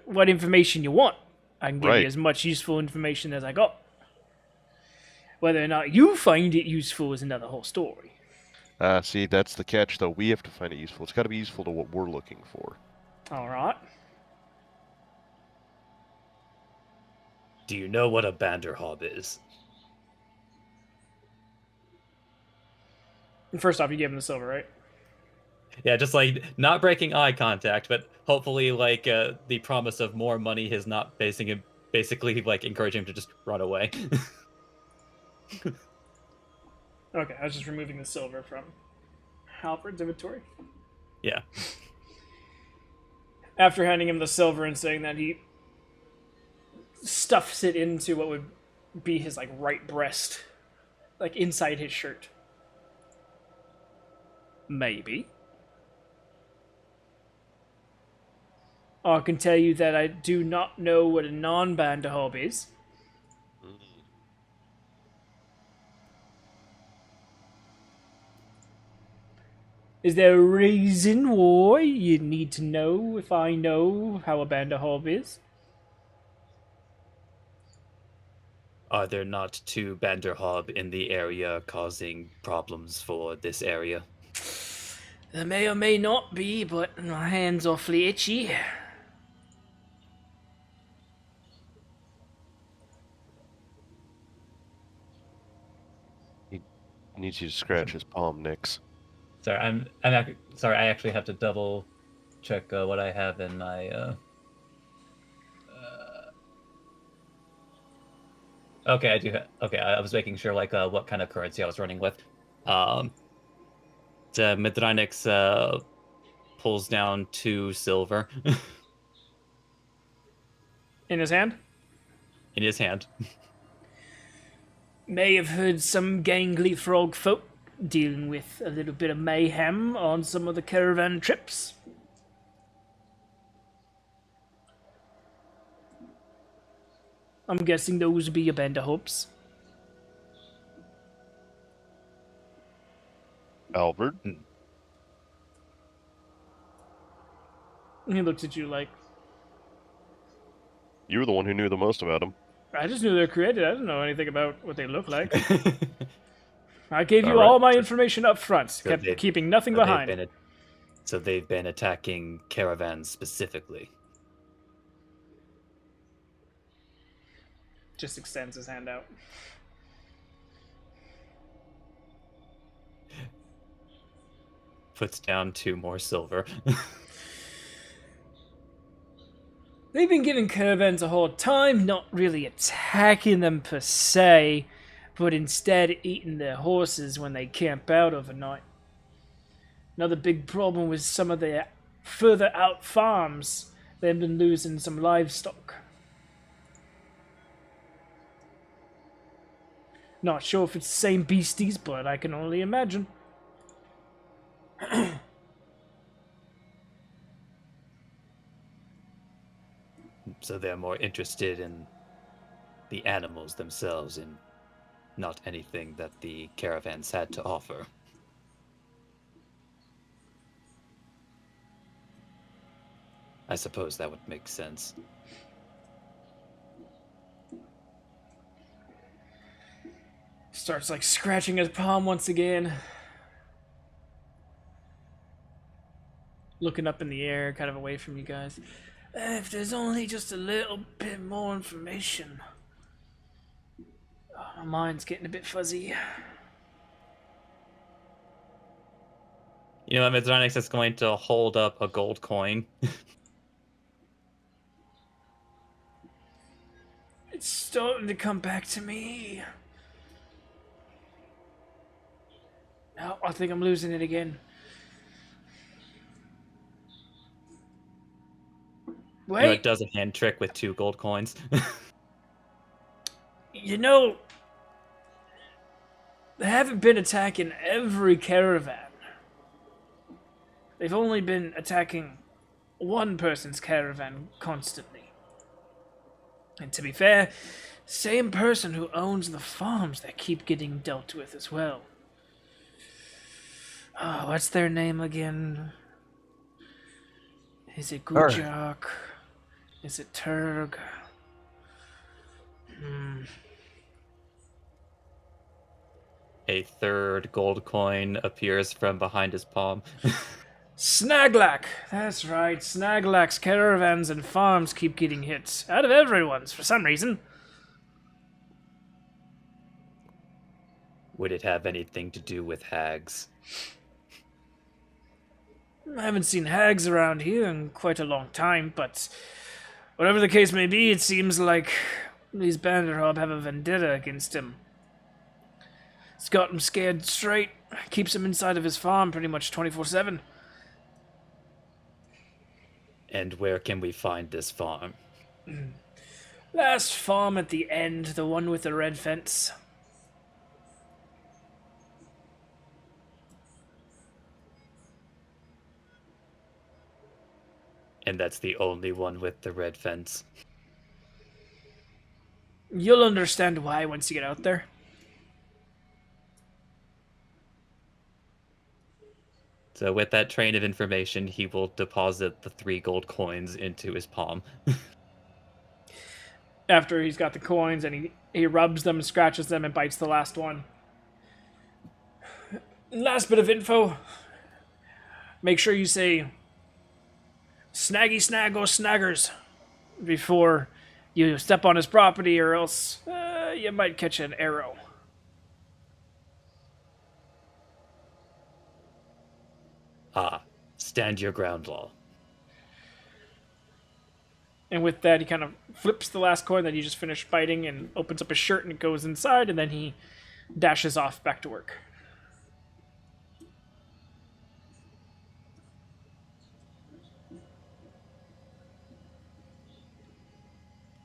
what information you want. I can give Right. you as much useful information as I got. Whether or not you find it useful is another whole story. See, that's the catch, though. We have to find it useful. It's got to be useful to what we're looking for. All right. Do you know what a Banderhob is? First off, you gave him the silver, right? Yeah, just like not breaking eye contact, but hopefully like the promise of more money is not basically like encouraging him to just run away. Okay, I was just removing the silver from Halford's inventory. Yeah. After handing him the silver and saying that, he stuffs it into what would be his like right breast, like inside his shirt. Maybe. I can tell you that I do not know what a non-Banderhob is. Is there a reason why you need to know if I know how a Banderhob is? Are there not two Banderhob in the area causing problems for this area? There may or may not be, but my hand's awfully itchy. He needs you to scratch his palm, Nix. Sorry, sorry. I actually have to double check what I have in my. Okay, I do. Okay, I was making sure like what kind of currency I was running with. Mithranix pulls down 2 silver In his hand? in his hand. May have heard some gangly frog folk dealing with a little bit of mayhem on some of the caravan trips. I'm guessing those would be your Banderhobs. Albert? He looks at you like, You were the one who knew the most about him. I just knew they're created. I don't know anything about what they look like. I gave you All right. all my information up front, keeping nothing So behind. so they've been attacking caravans specifically. Just extends his hand out. Puts down 2 more silver. They've been giving caravans a hard time, not really attacking them per se, but instead eating their horses when they camp out overnight. Another big problem with some of their further out farms, they've been losing some livestock. Not sure if it's the same beasties, but I can only imagine. So they're more interested in the animals themselves and not anything that the caravans had to offer. I suppose that would make sense. Starts like scratching his palm once again. Looking up in the air, kind of away from you guys. If there's only just a little bit more information. Oh, my mind's getting a bit fuzzy. You know, Mithranix is going to hold up a gold coin. It's starting to come back to me. No, I think I'm losing it again. Wait. You know, it does a hand trick with 2 gold coins. You know, they haven't been attacking every caravan. They've only been attacking one person's caravan constantly. And to be fair, same person who owns the farms that keep getting dealt with as well. Oh, what's their name again? Is it Gujak? Is it Turg? A 3rd gold coin appears from behind his palm. Snaglak! That's right, Snaglak's caravans and farms keep getting hit. Out of everyone's, for some reason. Would it have anything to do with hags? I haven't seen hags around here in quite a long time, but whatever the case may be, it seems like these bandit hob have a vendetta against him. It's got him scared straight, keeps him inside of his farm pretty much 24/7. And where can we find this farm? Last farm at the end, the one with the red fence. And that's the only one with the red fence. You'll understand why once you get out there. So with that train of information, he will deposit the 3 gold coins into his palm. After he's got the coins and he rubs them, scratches them, and bites the last one. Last bit of info. Make sure you say snaggy snag or snaggers before you step on his property, or else you might catch an arrow. Ah, stand your ground, law. And with that, he kind of flips the last coin that he just finished biting and opens up his shirt and it goes inside, and then he dashes off back to work.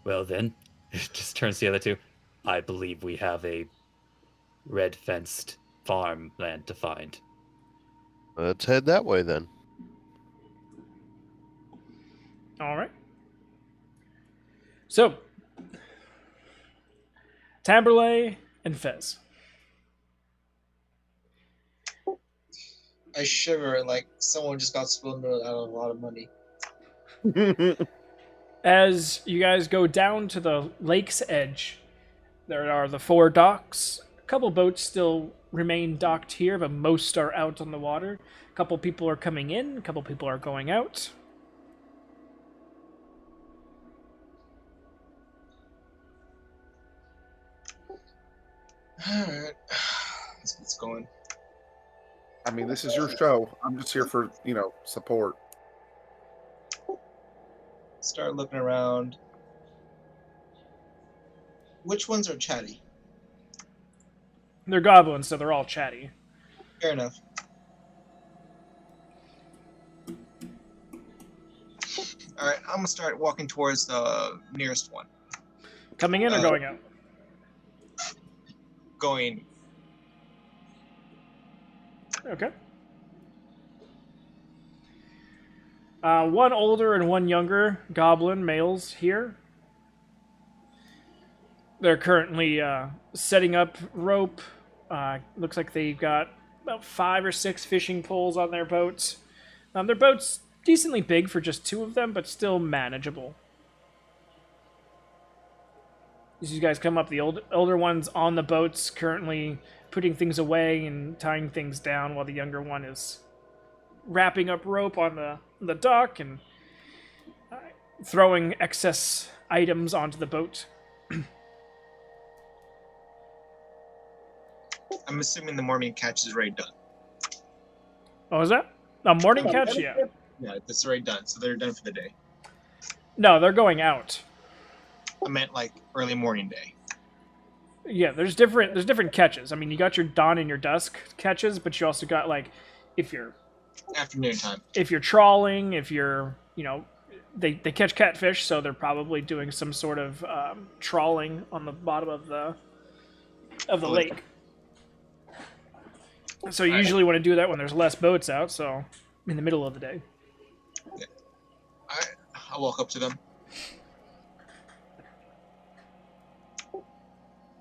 Well then, just turns to the other two. I believe we have a red-fenced farmland to find. Let's head that way then. All right. So, Tamberlay and Fez. I shiver like someone just got swindled out of a lot of money. As you guys go down to the lake's edge, there are the 4 docks. A couple boats still remain docked here, but most are out on the water. A couple people are coming in, a couple people are going out. Alright. Let's get going. I mean, this is your show. I'm just here for, support. Start looking around. Which ones are chatty? They're goblins, so they're all chatty. Fair enough. Alright, I'm gonna start walking towards the nearest one. Coming in or going out? Going. Okay. One older and one younger goblin males here. They're currently setting up rope. Looks like they've got about 5 or 6 fishing poles on their boats. Their boat's decently big for just 2 of them, but still manageable. As you guys come up, the older one's on the boats, currently putting things away and tying things down, while the younger one is wrapping up rope on the dock and throwing excess items onto the boat. I'm assuming the morning catch is already done. What was that? A morning catch? Yeah. Yeah, that's already done, so they're done for the day. No, they're going out. I meant like early morning day. Yeah, there's different catches. I mean, you got your dawn and your dusk catches, but you also got like if you're Afternoon time. if you're trawling, if you're they catch catfish, so they're probably doing some sort of trawling on the bottom of the lake. So you usually want to do that when there's less boats out, so in the middle of the day. Yeah. Alright, I'll walk up to them.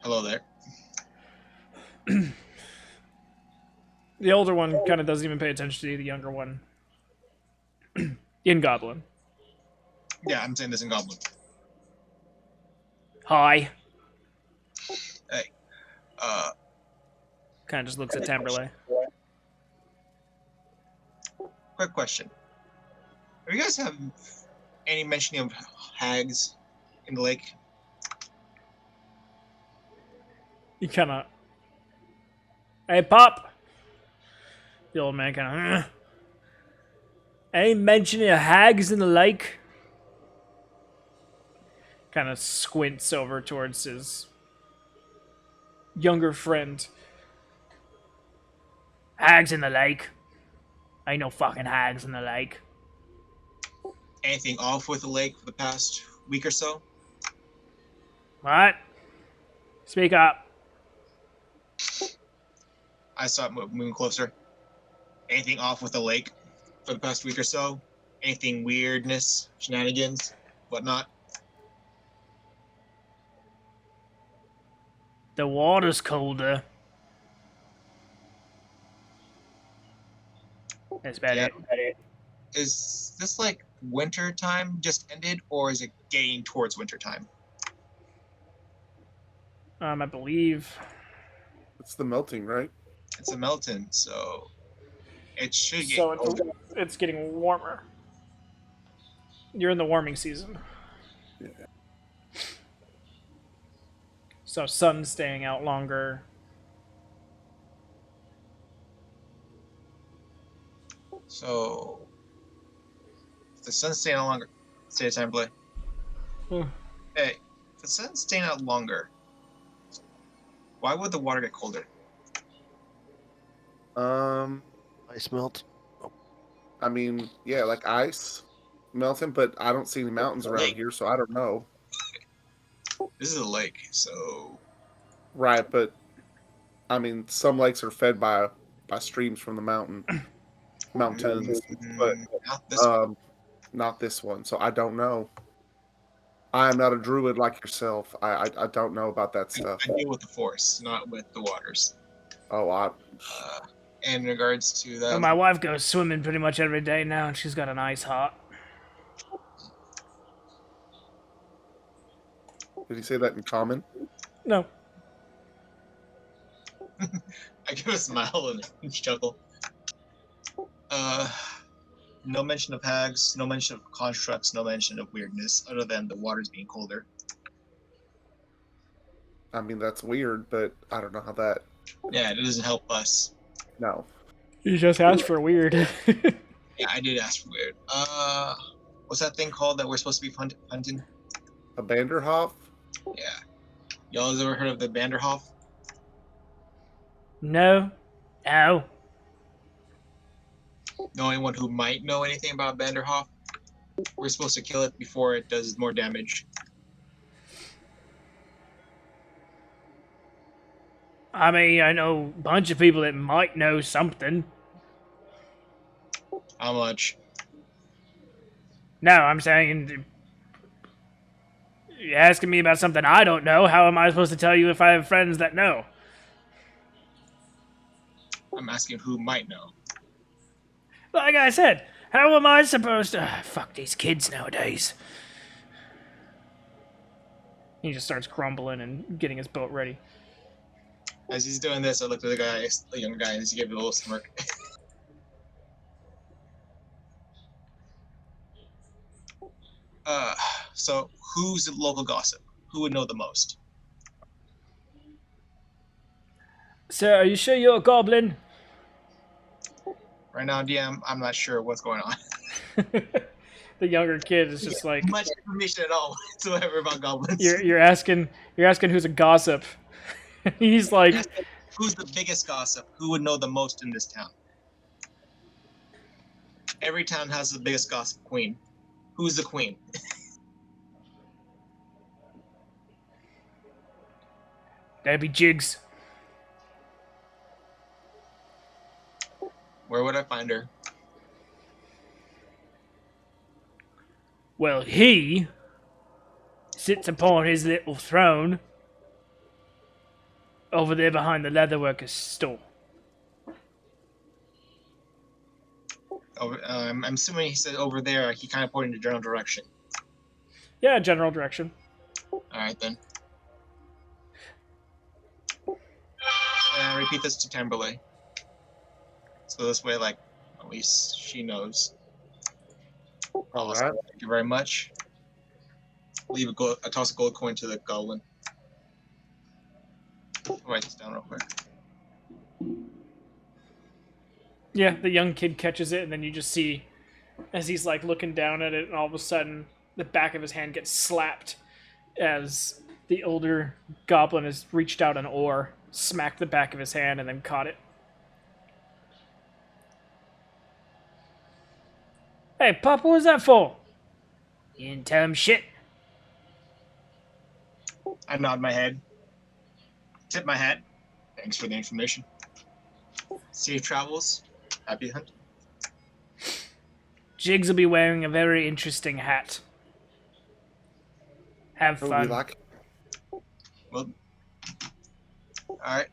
Hello there. The older one kind of doesn't even pay attention to the younger one. In Goblin. Yeah, I'm saying this in Goblin. Hi. Hey. Kind of just looks at Tamberlay. Quick question. Do you guys have any mentioning of hags in the lake? He kind of Hey, Pop! The old man kind of. Ain't mentioning hags in the lake? Kind of squints over towards his younger friend. Hags in the lake? Ain't no fucking hags in the lake. Anything off with the lake for the past week or so? What? Speak up. I start moving closer. Anything off with the lake for the past week or so? Anything weirdness, shenanigans, whatnot? The water's colder. That's about Yeah. it. Is this like winter time just ended, or is it getting towards winter time? I believe. It's the melting, right? It's a Melton, so it should get So colder. it's getting warmer. You're in the warming season. Yeah. So sun's staying out longer. So if the sun's staying out longer. Stay time play. Hmm. Hey, if the sun's staying out longer, why would the water get colder? Ice melt. I mean, yeah, like ice melting, but I don't see any mountains around Lake. here, so I don't know. This is a lake, so Right, but I mean, some lakes are fed by streams from the mountains, but not this one. not this one. So I don't know. I am not a druid like yourself. I don't know about that stuff. I deal with the force, not with the waters. Oh, In regards to that, Well, my wife goes swimming pretty much every day now, and she's got an ice heart. did he say that in common? No. I give a smile and a chuckle. No mention of hags, no mention of constructs, no mention of weirdness, other than the waters being colder. I mean, that's weird, but I don't know how that. Yeah, it doesn't help us. No. You just asked for weird. Yeah, I did ask for weird. What's that thing called that we're supposed to be hunting? A Banderhoff? Yeah. Y'all ever heard of the Banderhoff? No. Ow. Know anyone who might know anything about Banderhoff? We're supposed to kill it before it does more damage. I mean, I know a bunch of people that might know something. How much? No, I'm saying. You're asking me about something I don't know. How am I supposed to tell you if I have friends that know? I'm asking who might know. Like I said, how am I supposed to. Fuck these kids nowadays. He just starts grumbling and getting his boat ready. As he's doing this, I look at the younger guy, and he gives a little smirk. So who's the local gossip? Who would know the most? Sir, are you sure you're a goblin? Right now, DM, I'm not sure what's going on. The younger kid is just like much information at all whatsoever about goblins. you're asking who's a gossip. He's like, Who's the biggest gossip? Who would know the most in this town? Every town has the biggest gossip queen. Who's the queen? that'd be Jigs. Where would I find her? Well, he sits upon his little throne over there behind the leatherworker's store. I'm assuming he said over there. He kind of pointed in the general direction. Yeah, general direction. All right then. And repeat this to Tamberley. So this way, like, at least she knows. Awesome. Alright. Thank you very much. Leave a toss a gold coin to the goblin. I'll write this down real quick. Yeah, the young kid catches it, and then you just see as he's like looking down at it, and all of a sudden the back of his hand gets slapped as the older goblin has reached out an oar, smacked the back of his hand, and then caught it. Hey, Pop, what was that for? You didn't tell him shit. I nod my head, tip my hat. Thanks for the information. Safe travels. Happy hunting. Jiggs will be wearing a very interesting hat. Have Oh, we fun. like Well, all right.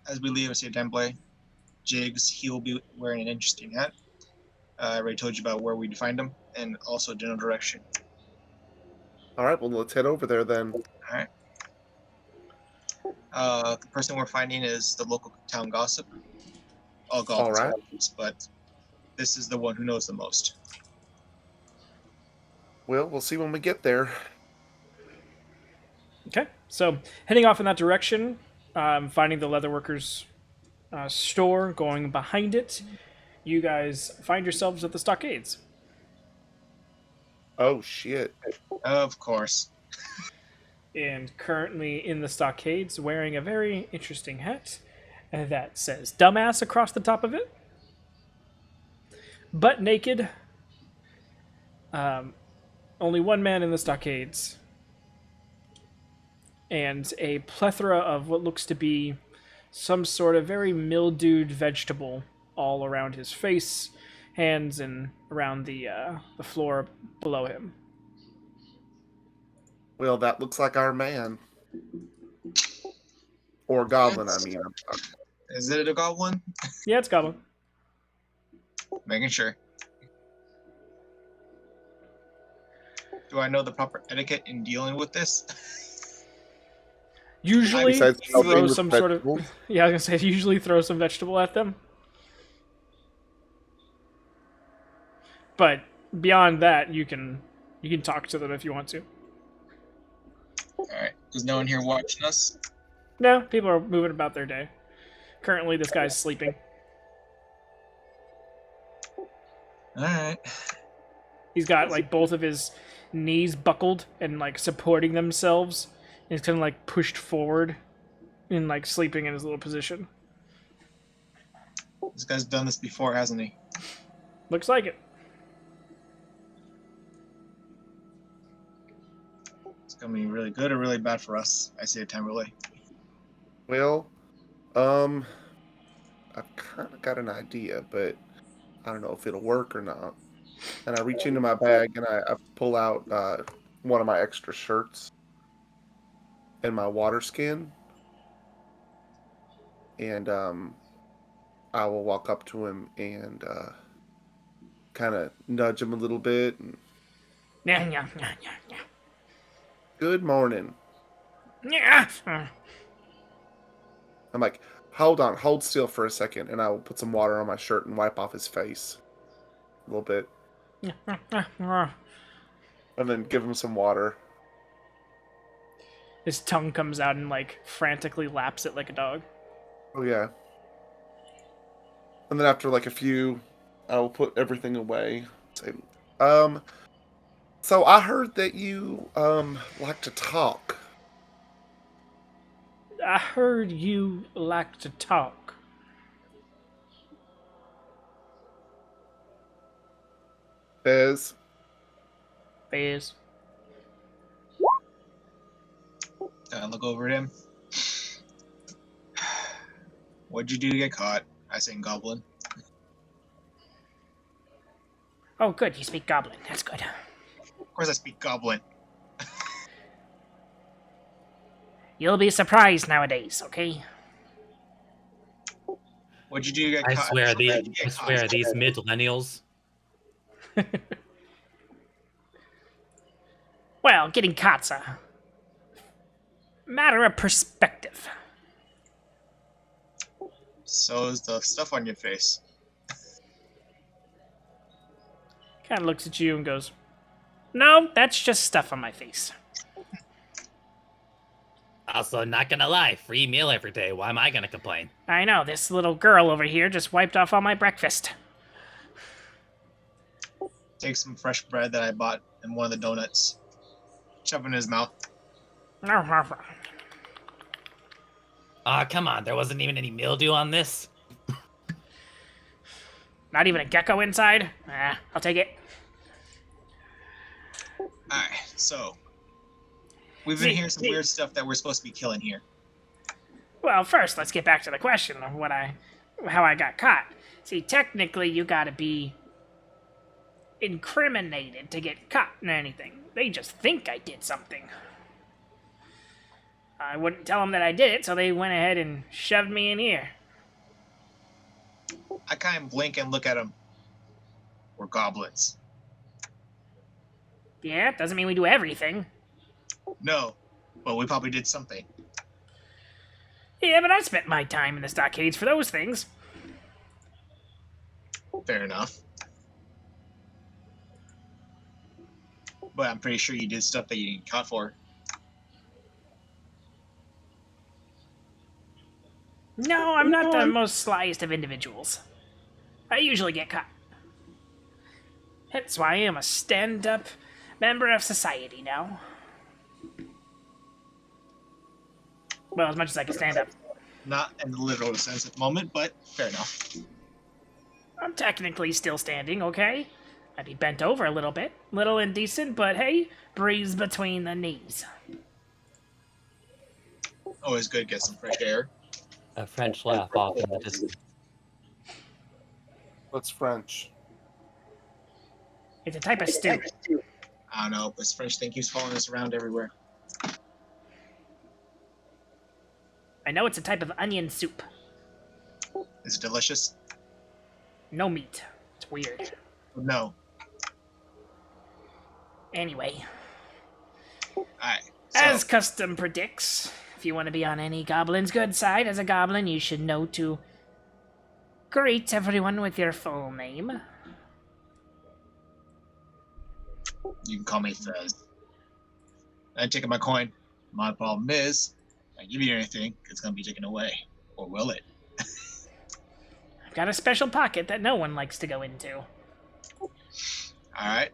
As we leave, I say, Demblay, Jigs, he will be wearing an interesting hat. I already told you about where we'd find him, and also general direction. All right, well, let's head over there then. All right. The person we're finding is the local town gossip. All goblins All right. have gossips, but this is the one who knows the most. Well, we'll see when we get there. Okay, so heading off in that direction, finding the leatherworkers' store, going behind it, you guys find yourselves at the stockades. Oh, shit. Of course. And currently in the stockades, wearing a very interesting hat that says "dumbass" across the top of it. Butt naked. Only one man in the stockades. And a plethora of what looks to be some sort of very mildewed vegetable all around his face, hands, and around the floor below him. Well, that looks like our man. Or goblin, I mean. Is it a goblin? Yeah, it's Goblin. Making sure. Do I know the proper etiquette in dealing with this? Usually Besides helping throw with some sort of vegetables? yeah, I was gonna say usually throw some vegetable at them. But beyond that, you can talk to them if you want to. Alright. Is no one here watching us? No, people are moving about their day. Currently, this guy's sleeping. Alright. He's got like both of his knees buckled and like supporting themselves. And he's kind of like pushed forward and like sleeping in his little position. This guy's done this before, hasn't he? Looks like it. It's gonna be really good or really bad for us. I say a time relay. Well, I've kind of got an idea, but I don't know if it'll work or not. And I reach into my bag and I pull out one of my extra shirts and my water skin. And I will walk up to him and kind of nudge him a little bit. And, Yeah. good morning. Yeah. I'm like, hold on, hold still for a second. And I will put some water on my shirt and wipe off his face a little bit. And then give him some water. His tongue comes out and like frantically laps it like a dog. Oh, yeah. And then after like a few, I will put everything away. Say, so I heard that you, like to talk. I heard you like to talk. Bez. Fizz. I look over at him. What'd you do to get caught? I say goblin. Oh, good. You speak Goblin. That's good. Of course I speak goblin. You'll be surprised nowadays, okay? What'd you do to get I caught? swear, How'd you get I caught? swear, these millennials. Well, getting caught's a matter of perspective. So is the stuff on your face. Kind of looks at you and goes, "No, that's just stuff on my face." Also, not gonna lie, free meal every day. Why am I gonna complain? I know, this little girl over here just wiped off all my breakfast. Take some fresh bread that I bought and one of the donuts. Shove it in his mouth. Aw, come on, there wasn't even any mildew on this. Not even a gecko inside? I'll take it. Alright, so we've been hearing some weird stuff that we're supposed to be killing here. Well, first, let's get back to the question of how I got caught. See, technically, you gotta be incriminated to get caught in anything. They just think I did something. I wouldn't tell them that I did it, so they went ahead and shoved me in here. I kind of blink and look at him. We're goblins. Yeah, doesn't mean we do everything. No, but we probably did something. Yeah, but I spent my time in the stockades for those things. Fair enough. But I'm pretty sure you did stuff that you didn't get caught for. No, I'm not the most slyest of individuals. I usually get caught. That's why I am a stand-up member of society now. Well, as much as I can stand up. Not in the literal sense at the moment, but fair enough. I'm technically still standing, okay? I'd be bent over a little bit. Little indecent, but hey, breeze between the knees. Always good to get some fresh air. A French laugh off in the distance. What's French? It's a type of stew. I don't know, but this French thing keeps following us around everywhere. I know it's a type of onion soup. Is it delicious? No meat. It's weird. No. Anyway, Alright. as custom predicts, if you want to be on any goblin's good side as a goblin, you should know to greet everyone with your full name. You can call me Fez. I'm taking my coin. My problem is, if I give you anything, it's going to be taken away. Or will it? I've got a special pocket that no one likes to go into. Alright.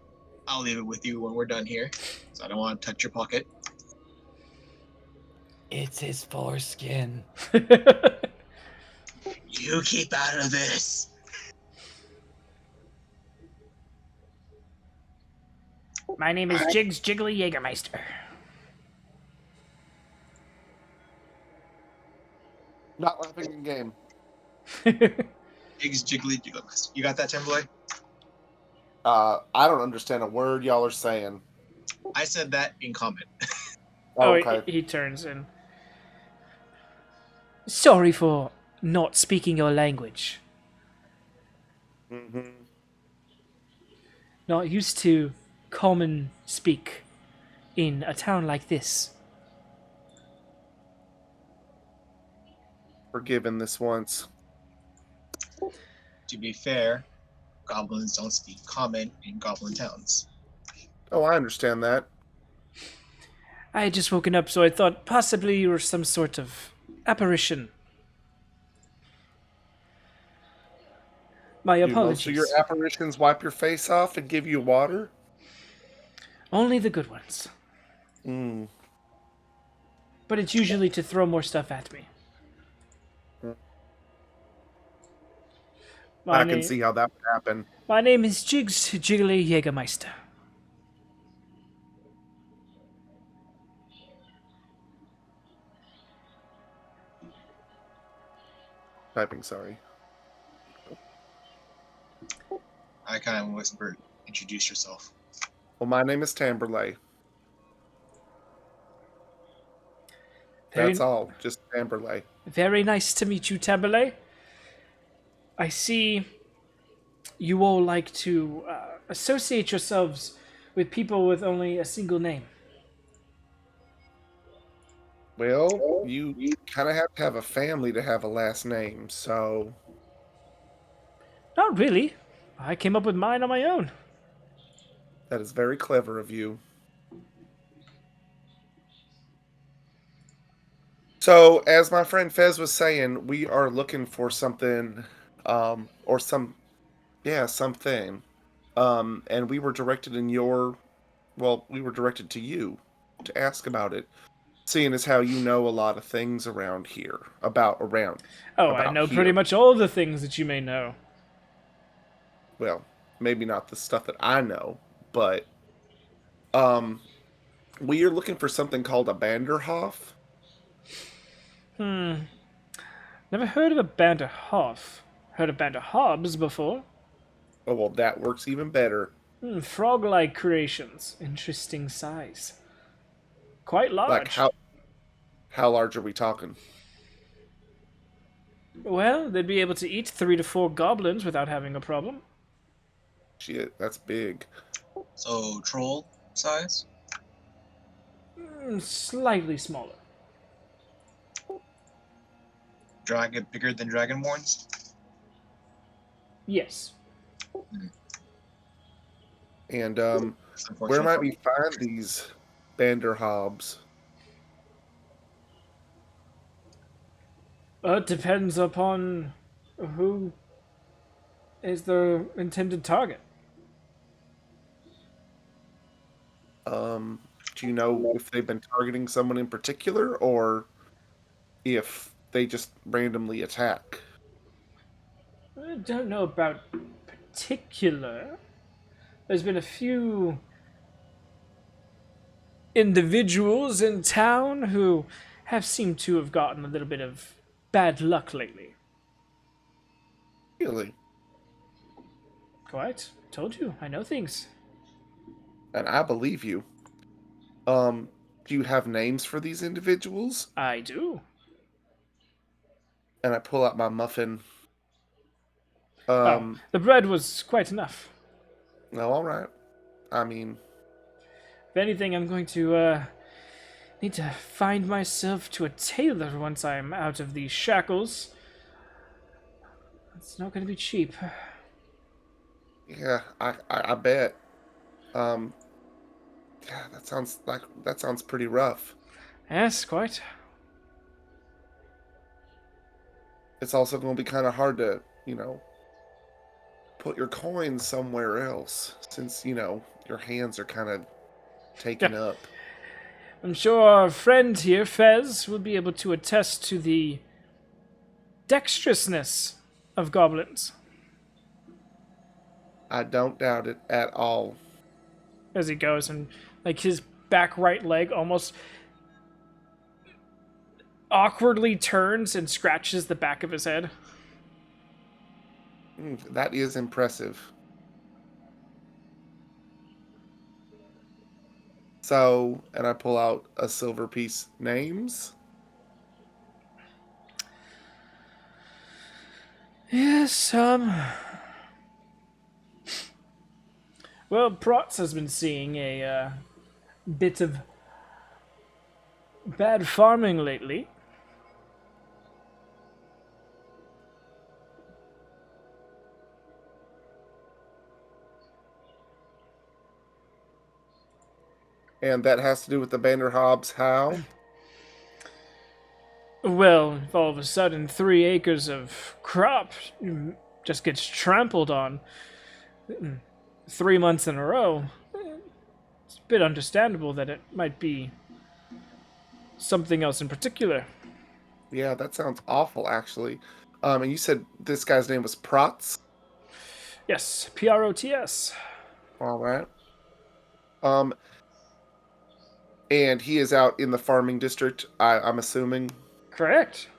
I'll leave it with you when we're done here. So I don't want to touch your pocket. It's his foreskin. You keep out of this. My name is Jigs Jiggly Jägermeister. Not laughing in game. Jigs jiggly jiggly. You got that, Timberlake? I don't understand a word y'all are saying. I said that in comment. Oh, Oh, okay. he turns in. Sorry for not speaking your language. Mm-hmm. Not used to common speak in a town like this. Forgiven this once. To be fair, goblins don't speak common in goblin towns. Oh, I understand that. I had just woken up, so I thought possibly you were some sort of apparition. My Do most apologies. of your apparitions wipe your face off and give you water? Only the good ones. Mm. But it's usually to throw more stuff at me. I can see how that would happen. My name is Jigs Jiggly Jägermeister. Typing, sorry. I kind of whispered, introduce yourself. Well, my name is Tamberlay. Very- That's all. Just Tamberlay. Very nice to meet you, Tamberlay. I see you all like to associate yourselves with people with only a single name. Well, you kind of have to have a family to have a last name, so... Not really. I came up with mine on my own. That is very clever of you. So, as my friend Fez was saying, we are looking for something, or something. And we were directed we were directed to you to ask about it, seeing as how you know a lot of things around here, Oh, I about know pretty here. much all the things that you may know. Well, maybe not the stuff that I know, but, um, we are looking for something called a Banderhof. Hmm. Never heard of a Banderhof. Heard of Banderhobs before. Oh, well, that works even better. Frog-like creations. Interesting size. Quite Like, large. how large are we talking? Well, they'd be able to eat 3 to 4 goblins without having a problem. Shit, that's big. So troll size. Slightly smaller. Dragon bigger than dragonborns. Yes. And, It's where unfortunate might for we me. find these Banderhobs? It depends upon who is the intended target. Um, do you know if they've been targeting someone in particular, or if they just randomly attack? I don't know about particular. There's been a few individuals in town who have seemed to have gotten a little bit of bad luck lately. Really? Quite. Told you, I know things. And I believe you. Um, do you have names for these individuals? I do. And I pull out my muffin. Oh, Um, the bread was quite enough. no, all right. I mean, If anything, I'm going to need to find myself to a tailor once I'm out of these shackles. It's not going to be cheap. yeah, I bet. Um, yeah, that sounds pretty rough. Yes, quite. It's also going to be kind of hard to, put your coins somewhere else since, your hands are kind of taken up. I'm sure our friend here, Fez, will be able to attest to the dexterousness of goblins. I don't doubt it at all. As he goes, and like his back right leg almost awkwardly turns and scratches the back of his head. That is impressive. So, and I pull out a silver piece. Names? Yes, well, Protz has been seeing a bit of bad farming lately. And that has to do with the Banderhobs. How? Well, if all of a sudden 3 acres of crop just gets trampled on 3 months in a row, it's a bit understandable that it might be something else in particular. Yeah, that sounds awful, actually. And you said this guy's name was Protz? Yes, Prots. All right. Um, and he is out in the farming district, I'm assuming. Correct.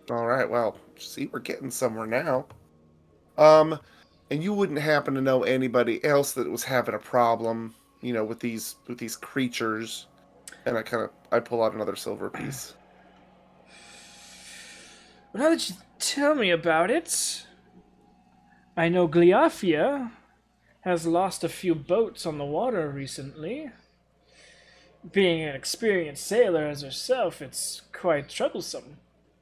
All right, well, see, we're getting somewhere now. Um, and you wouldn't happen to know anybody else that was having a problem, with these creatures. And I pull out another silver piece. Well, now that you tell me about it, I know Gliafia has lost a few boats on the water recently. Being an experienced sailor as herself, it's quite troublesome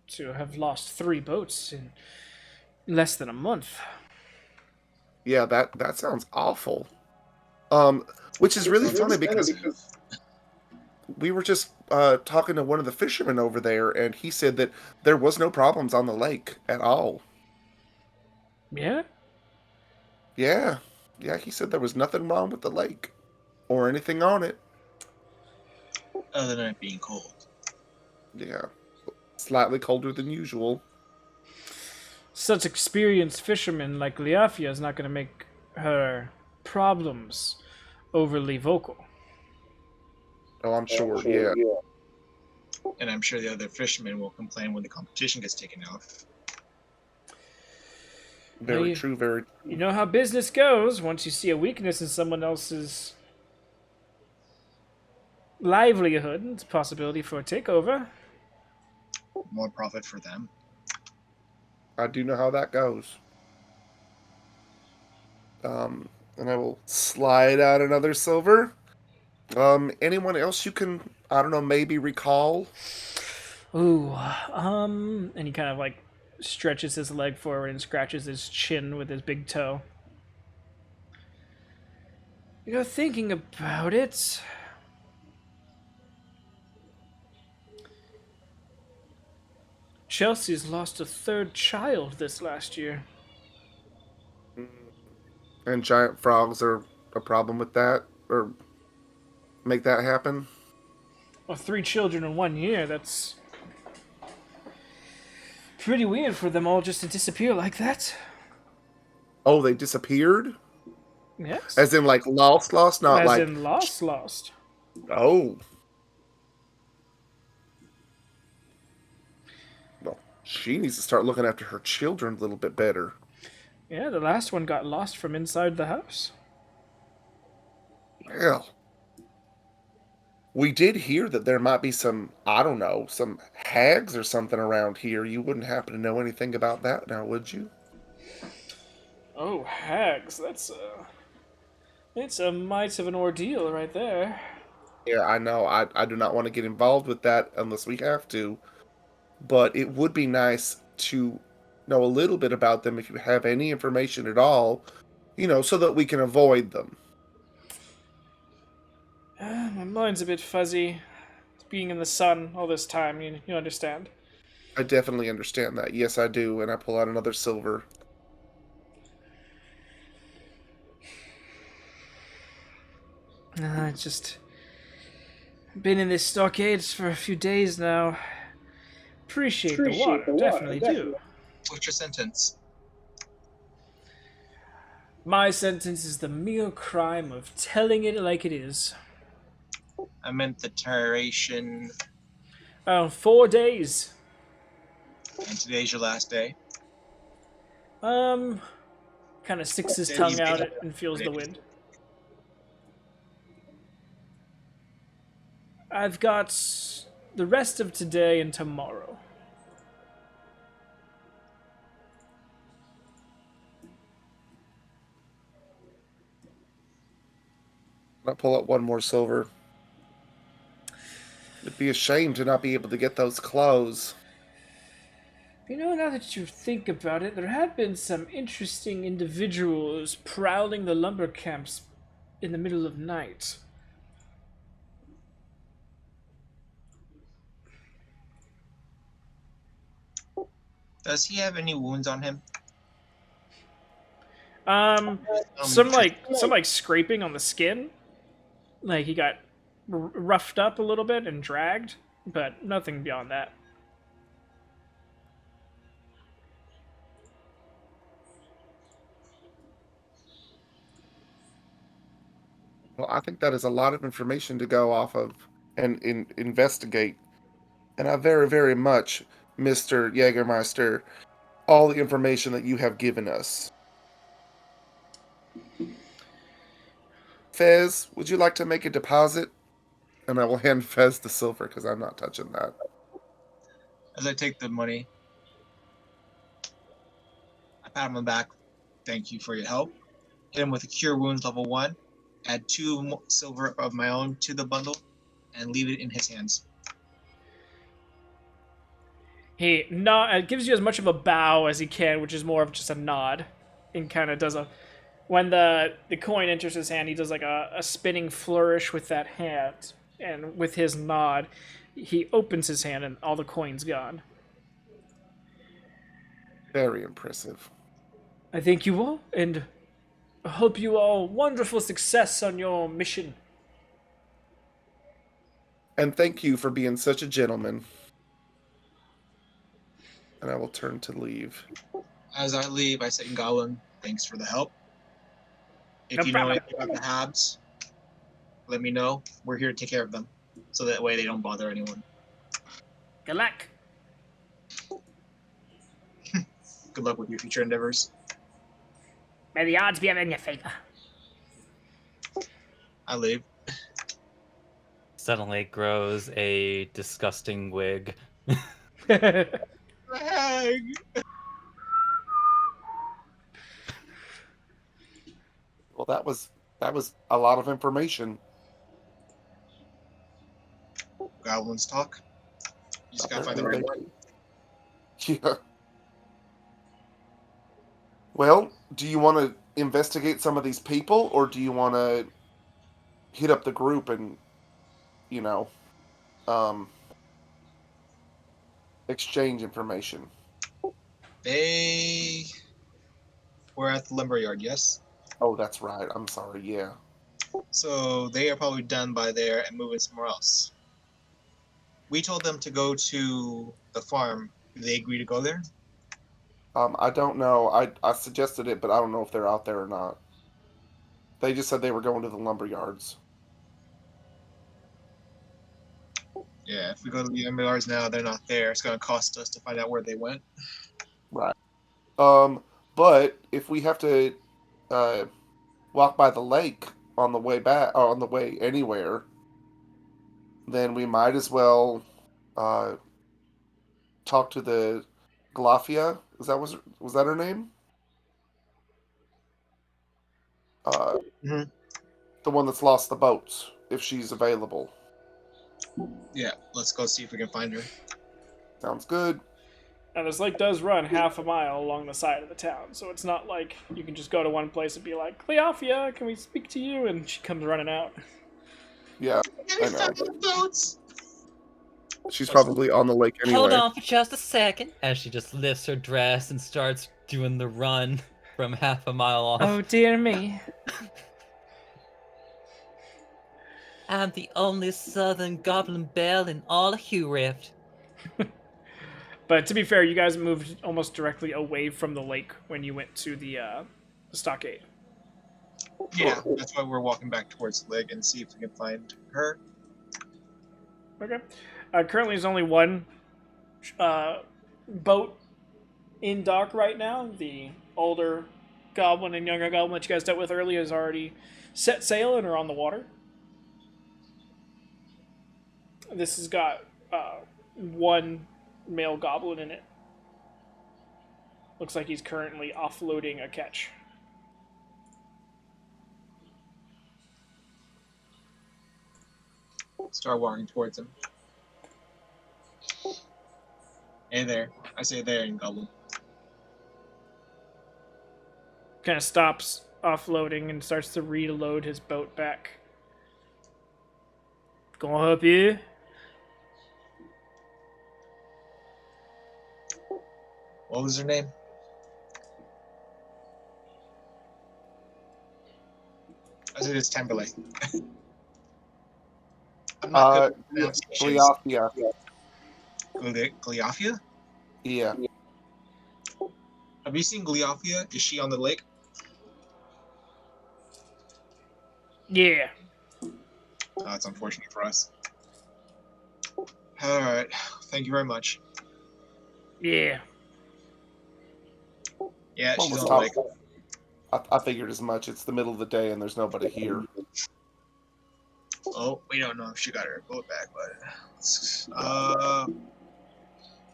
to have lost 3 boats in less than a month. Yeah, that sounds awful. Which is really funny because we were just talking to one of the fishermen over there, and he said that there was no problems on the lake at all. Yeah? Yeah, yeah, he said there was nothing wrong with the lake or anything on it. Other than it being cold. Yeah, slightly colder than usual. Such experienced fishermen like Liafia is not going to make her problems overly vocal. Oh, I'm sure. Yeah, And I'm sure the other fishermen will complain when the competition gets taken off. very you, true. Very you true. know how business goes. Once you see a weakness in someone else's livelihood, it's a possibility for a takeover. More profit for them. I do know how that goes. And I will slide out another silver. Anyone else you can, I don't know, maybe recall? Ooh, and he kind of like stretches his leg forward and scratches his chin with his big toe. You know, thinking about it, Chelsea's lost a third child this last year. And giant frogs are a problem with that, or make that happen. Well, 3 children in 1 year, that's pretty weird for them all just to disappear like that. Oh, they disappeared? Yes. As in, like, lost, not As like, in lost. oh. Well, she needs to start looking after her children a little bit better. Yeah, the last one got lost from inside the house. Well, we did hear that there might be some, I don't know, some hags or something around here. You wouldn't happen to know anything about that now, would you? Oh, hags, it's a mite of an ordeal right there. Yeah, I know. I do not want to get involved with that unless we have to. But it would be nice to know a little bit about them if you have any information at all, so that we can avoid them. My mind's a bit fuzzy. Being in the sun all this time, you understand. I definitely understand that. Yes, I do. And I pull out another silver. I just been in this stockade for a few days now. Appreciate the water, definitely do. What's your sentence? My sentence is the mere crime of telling it like it is. I meant the duration. 4 days. And today's your last day. Kind of sticks his tongue out and feels the wind. I've got the rest of today and tomorrow. I'll pull out one more silver. It'd be a shame to not be able to get those clothes. Now that you think about it, there have been some interesting individuals prowling the lumber camps in the middle of night. Does he have any wounds on him? Some scraping on the skin. Like he got roughed up a little bit and dragged, but nothing beyond that. Well, I think that is a lot of information to go off of and investigate. And I very, very much, Mr. Jägermeister, all the information that you have given us. Fez, would you like to make a deposit? And I will hand Fez the silver because I'm not touching that. As I take the money, I pat him on the back. Thank you for your help. Hit him with a Cure Wounds level 1. Add 2 silver of my own to the bundle, and leave it in his hands. He gives you as much of a bow as he can, which is more of just a nod, and kind of does when the coin enters his hand, he does like a spinning flourish with that hand, And with his nod, he opens his hand and all the coins gone. Very impressive. I thank you all, and I hope you all wonderful success on your mission. And thank you for being such a gentleman. And I will turn to leave. As I leave, I say, Goblin, thanks for the help. If No you know problem. anything about the Habs, let me know. We're here to take care of them, so that way they don't bother anyone. Good luck. Good luck with your future endeavors. May the odds be ever in your favor. I leave. Suddenly grows a disgusting wig. Hag! Well, that was a lot of information. Goblins talk. You just gotta find the Apparently right they one. do. Yeah. Well, do you want to investigate some of these people, or do you want to hit up the group and, you know, um, exchange information? They were at the lumberyard, yes? Oh, that's right. I'm sorry. Yeah. So they are probably done by there and moving somewhere else. We told them to go to the farm. Did they agree to go there? I don't know. I suggested it, but I don't know if they're out there or not. They just said they were going to the lumber yards. Yeah, if we go to the lumberyards now, they're not there. It's gonna cost us to find out where they went. Right. But if we have to uh, walk by the lake on the way back, or on the way anywhere, then we might as well uh, talk to the Glafia. Was that her name? Uh, Mhm. the one that's lost the boats, if she's available. Yeah, let's go see if we can find her. Sounds good. And this lake does run half a mile along the side of the town, so it's not like you can just go to one place and be like, Cleophia, can we speak to you? And she comes running out. Yeah, I know. Boats. She's probably on the lake Hold anyway. on for just a second. As she just lifts her dress and starts doing the run from half a mile off. Oh, dear me. I'm the only southern goblin belle in all of Hugh Rift. But to be fair, you guys moved almost directly away from the lake when you went to the stockade. Yeah, that's why we're walking back towards the lake and see if we can find her. Okay. Currently, there's only one boat in dock right now. The older goblin and younger goblin that you guys dealt with earlier is already set sail and are on the water. This has got one male goblin in it. Looks like he's currently offloading a catch. Start walking towards him. Hey there. I say there in Goblin. Kind of stops offloading and starts to reload his boat back. Gonna help you? What was her name? I said it's Timberlake. I'm not good with pronunciations. Gleafia. Gleafia? Yeah. Have you seen Gleafia? Is she on the lake? Yeah. Oh, that's unfortunate for us. Alright. Thank you very much. Yeah. Yeah, What she's was on the top? lake. I figured as much. It's the middle of the day and there's nobody here. Oh, we don't know if she got her boat back, but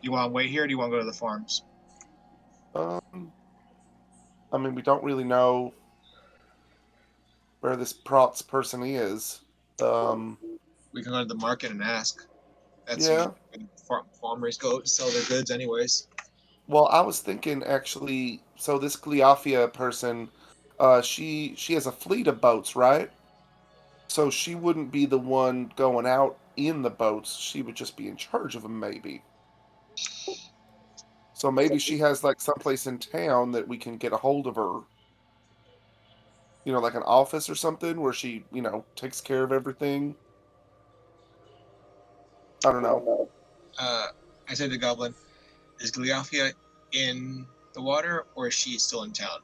you want to wait here or do you want to go to the farms? I mean, we don't really know where this Protz person is. We can go to the market and ask. That's Yeah. where farmers go to sell their goods anyways. Well, I was thinking actually. So this Gleafia person, she has a fleet of boats, right? So she wouldn't be the one going out in the boats. She would just be in charge of them, maybe. So maybe she has like someplace in town that we can get a hold of her. Like an office or something where she, takes care of everything. I don't know. I said to the goblin, is Gleophia in the water or is she still in town?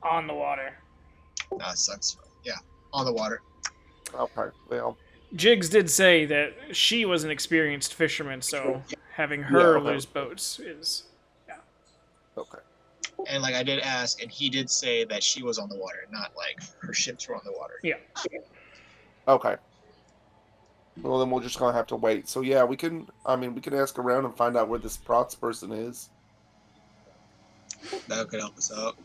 On the water. That sucks. Yeah, on the water. Okay, well, Jiggs did say that she was an experienced fisherman, so having yeah, her okay, lose boats is. okay. And like I did ask, and he did say that she was on the water, not like her ships were on the water. Yeah. Okay. Well, then we're just gonna have to wait. So yeah, we can. I mean, we can ask around and find out where this Prots person is. That could help us out.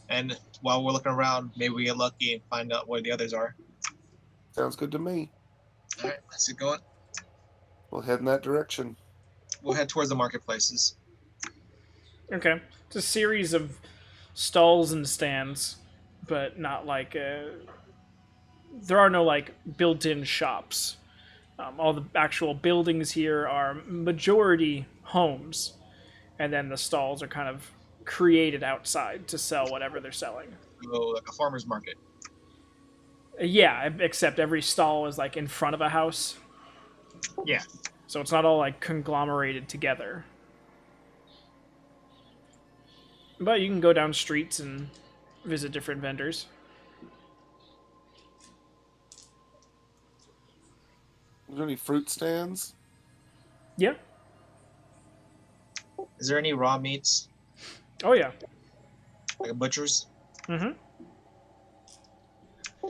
And while we're looking around, maybe we get lucky and find out where the others are. Sounds good to me. All right, let's get going. We'll head in that direction. We'll head towards the marketplaces. Okay. It's a series of stalls and stands, but not like. There are no like built-in shops. All the actual buildings here are majority homes, and then the stalls are kind of created outside to sell whatever they're selling. So like a farmer's market. Yeah, except every stall is like in front of a house. Yeah. So it's not all like conglomerated together. But you can go down streets and visit different vendors. Is there any fruit stands? Yeah. Is there any raw meats? Oh yeah. Like a butcher's? Mm-hmm.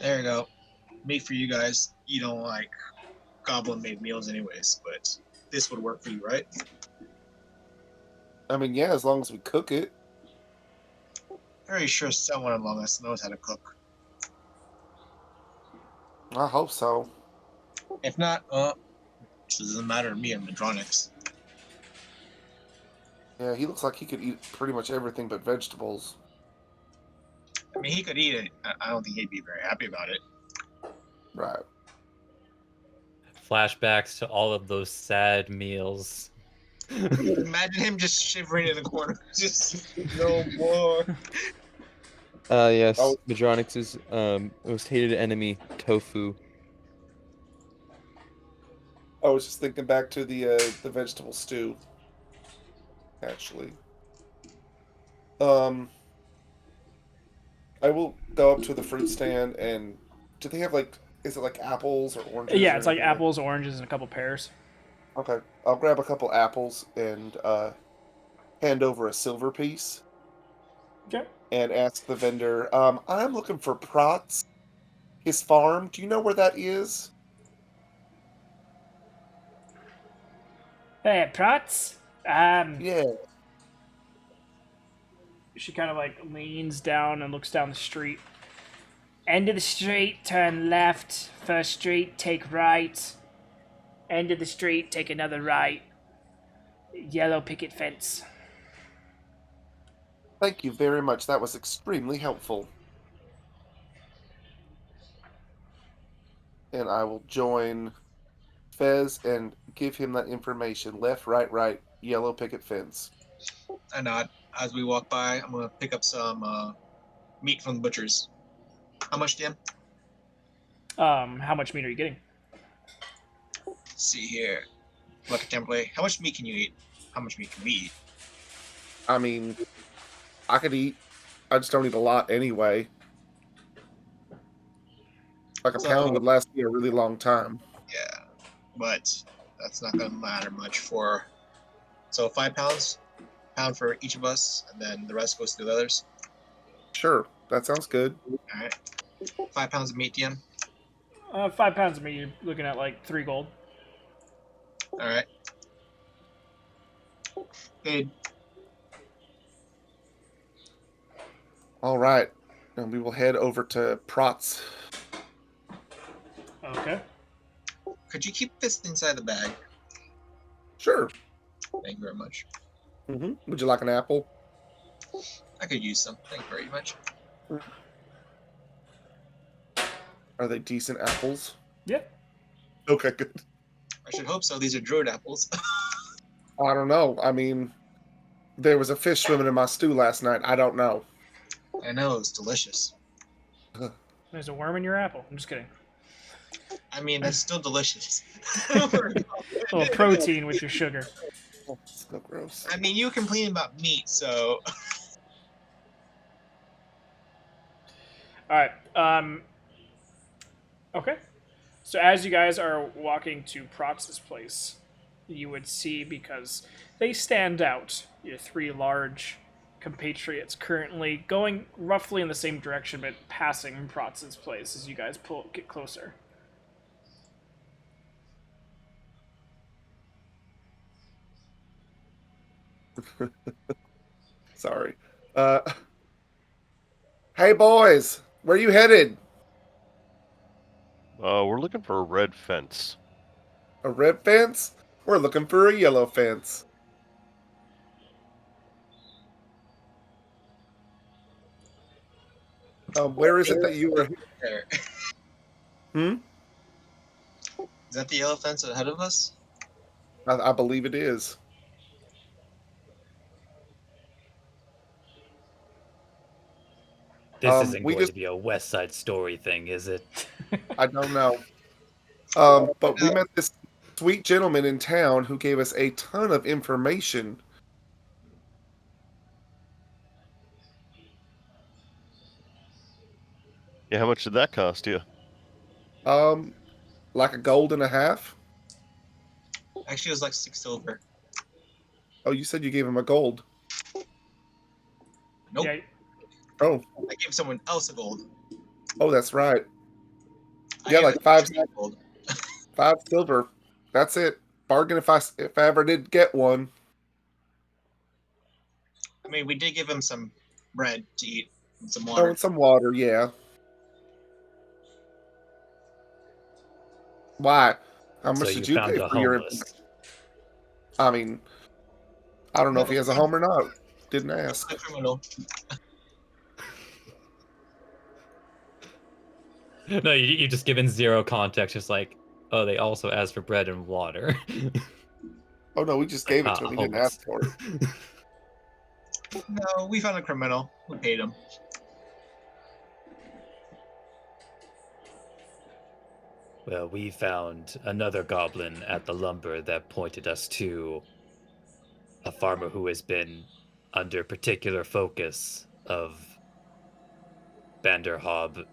There you go. Meat for you guys. You don't like goblin made meals anyways, but this would work for you, right? I mean, yeah, as long as we cook it. Very sure someone among us knows how to cook. I hope so. If not, it doesn't matter to me and Medronix. Yeah, he looks like he could eat pretty much everything but vegetables. I mean, he could eat it. I don't think he'd be very happy about it. Right. Flashbacks to all of those sad meals. Imagine him just shivering in the corner. Just no more. Yes, Oh. Medronix's most hated enemy, tofu. I was just thinking back to the vegetable stew. Actually. I will go up to the fruit stand and do they have like is it like apples or oranges? Yeah, or it's like anything apples, oranges, and a couple pears. Okay. I'll grab a couple apples and hand over a silver piece Okay. and ask the vendor, I'm looking for Prots, his farm. Do you know where that is? Hey, Prats. Yeah. She kind of like leans down and looks down the street. End of the street, turn left. First street, take right. End of the street, take another right. Yellow picket fence. Thank you very much. That was extremely helpful. And I will join Fez and give him that information. Left, right, yellow picket fence. I nod. As we walk by, I'm gonna pick up some meat from the butcher's. How much, DM? How much meat are you getting? Let's see here. Lucky template. How much meat can you eat? How much meat can we eat? I mean, I could eat. I just don't eat a lot anyway. Like a pound would last me a really long time. Yeah, but that's not gonna matter much for. So 5 pounds, pound for each of us, and then the rest goes to the others. Sure, that sounds good. All right. 5 pounds of meat, DM. 5 pounds of meat. You're looking at like 3 gold. All right. Paid. All right, and we will head over to Prots. Okay. Could you keep this inside the bag? Sure. Thank you very much. Would you like an apple? I could use some. Thank you very much. Are they decent apples? Yeah. Okay, good. I should hope so. These are druid apples. I don't know. I mean, there was a fish swimming in my stew last night. I don't know. I know, it's delicious. There's a worm in your apple. I'm just kidding. I mean, that's still delicious. A little protein with your sugar. Oh, so gross. I mean, you complain about meat, so All right. Okay. So as you guys are walking to Protz's place, you would see, because they stand out, your three large compatriots currently going roughly in the same direction, but passing Protz's place as you guys get closer. Sorry. Hey boys, where you headed? We're looking for a red fence. A red fence? We're looking for a yellow fence. Where is it that you were? there. Hmm. Is that the yellow fence ahead of us? I believe it is. This isn't We going just. to be a West Side Story thing, is it? I don't know. But we met this sweet gentleman in town who gave us a ton of information. Yeah, how much did that cost you? Like a gold and a half. Actually, it was like 6 silver. Oh, you said you gave him a gold. Nope. Yeah. Oh, I gave someone else a gold. oh, that's right. I Yeah, gave like the five tree gold. silver. That's it. Bargain if I ever did get one. I mean, we did give him some bread to eat and some Oh, water. and some water. Yeah. Why? How So much you did you found pay a for your? homeless. I mean, I don't know if No, he has a home or not. Didn't ask. a criminal. No, you just given zero context, just like, oh, they also asked for bread and water. Oh no, we just Like, gave it to him. He didn't homeless. ask for it. No, we found a criminal. We paid him. Well, we found another goblin at the lumber that pointed us to a farmer who has been under particular focus of Vanderhob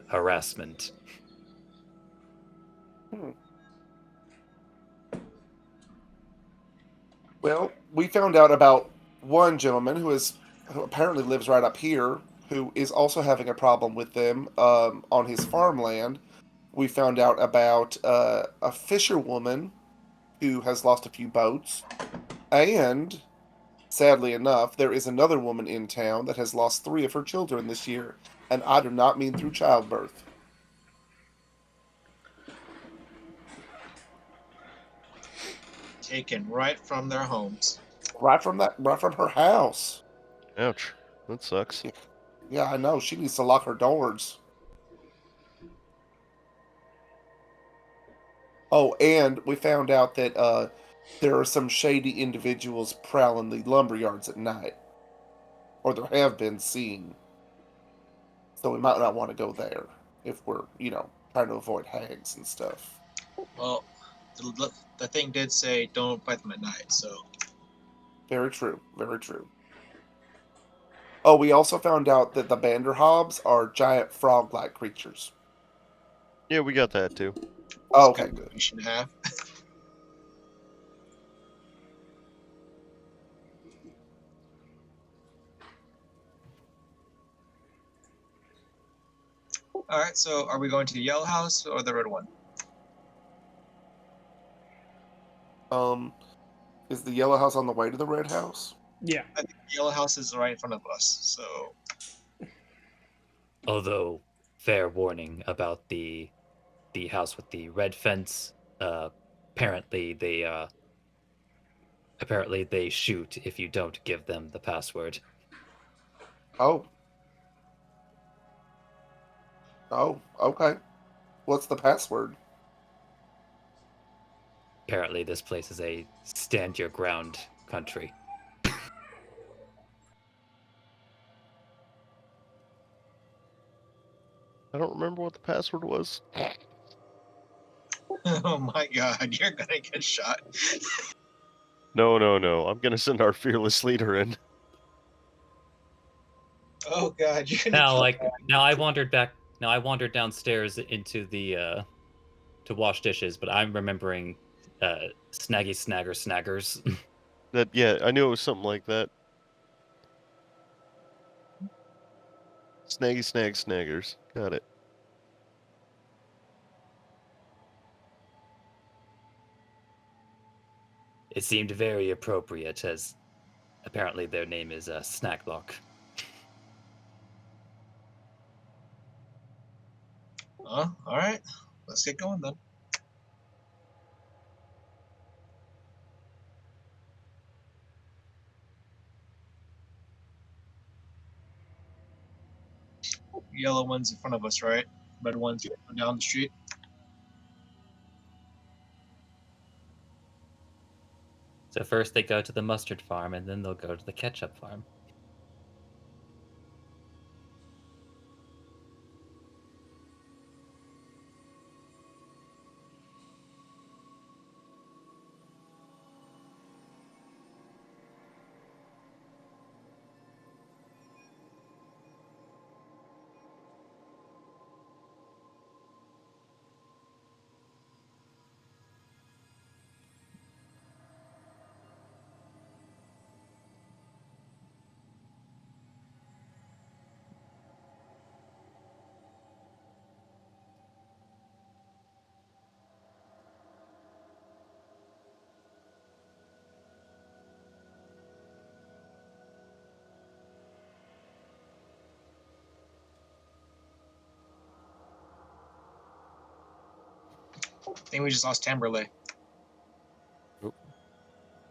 harassment. Hmm. Well, we found out about one gentleman who apparently lives right up here, who is also having a problem with them on his farmland. We found out about a fisherwoman who has lost a few boats, and sadly enough, there is another woman in town that has lost three of her children this year, and I do not mean through childbirth. Taken right from their homes. Right from her house. Ouch. That sucks. Yeah, I know. She needs to lock her doors. Oh, and we found out that there are some shady individuals prowling the lumber yards at night, or there have been seen. So we might not want to go there if we're, trying to avoid hags and stuff. Well, the thing did say don't fight them at night, so Very true. Very true. Oh, we also found out that the Banderhobs are giant frog-like creatures. Yeah, we got that too. Oh, it's okay, good good. you should have. All right, so are we going to the yellow house or the red one? Is the yellow house on the way to the red house? Yeah. I think the yellow house is right in front of us. So Although, fair warning about the house with the red fence. Apparently they shoot if you don't give them the password. Oh. Oh, okay. What's the password? Apparently, this place is a stand your ground country. I don't remember what the password was. Oh my god, you're gonna get shot. No. I'm gonna send our fearless leader in. Oh god, you're gonna Now, kill like, now I wandered back. Now I wandered downstairs into the to wash dishes, but I'm remembering Snaggy Snagger Snaggers. That yeah, I knew it was something like that. Snaggy snag snaggers. Got it. It seemed very appropriate, as apparently their name is Snacklock. Alright. Let's get going then. Yellow one's in front of us, right? Red one's down the street. So first they go to the mustard farm, and then they'll go to the ketchup farm. I think we just lost Tamberley.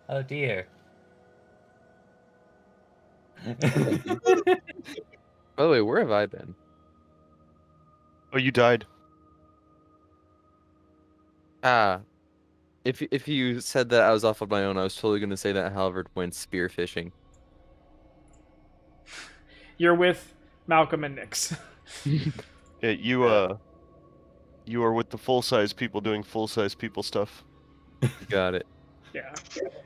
Oh dear. By the way, where have I been? Oh, you died. Ah, if you said that I was off on my own, I was totally gonna say that Halvard went spearfishing. You're with Malcolm and Nix. Yeah, you are with the full-size people doing full-size people stuff. Got it. Yeah.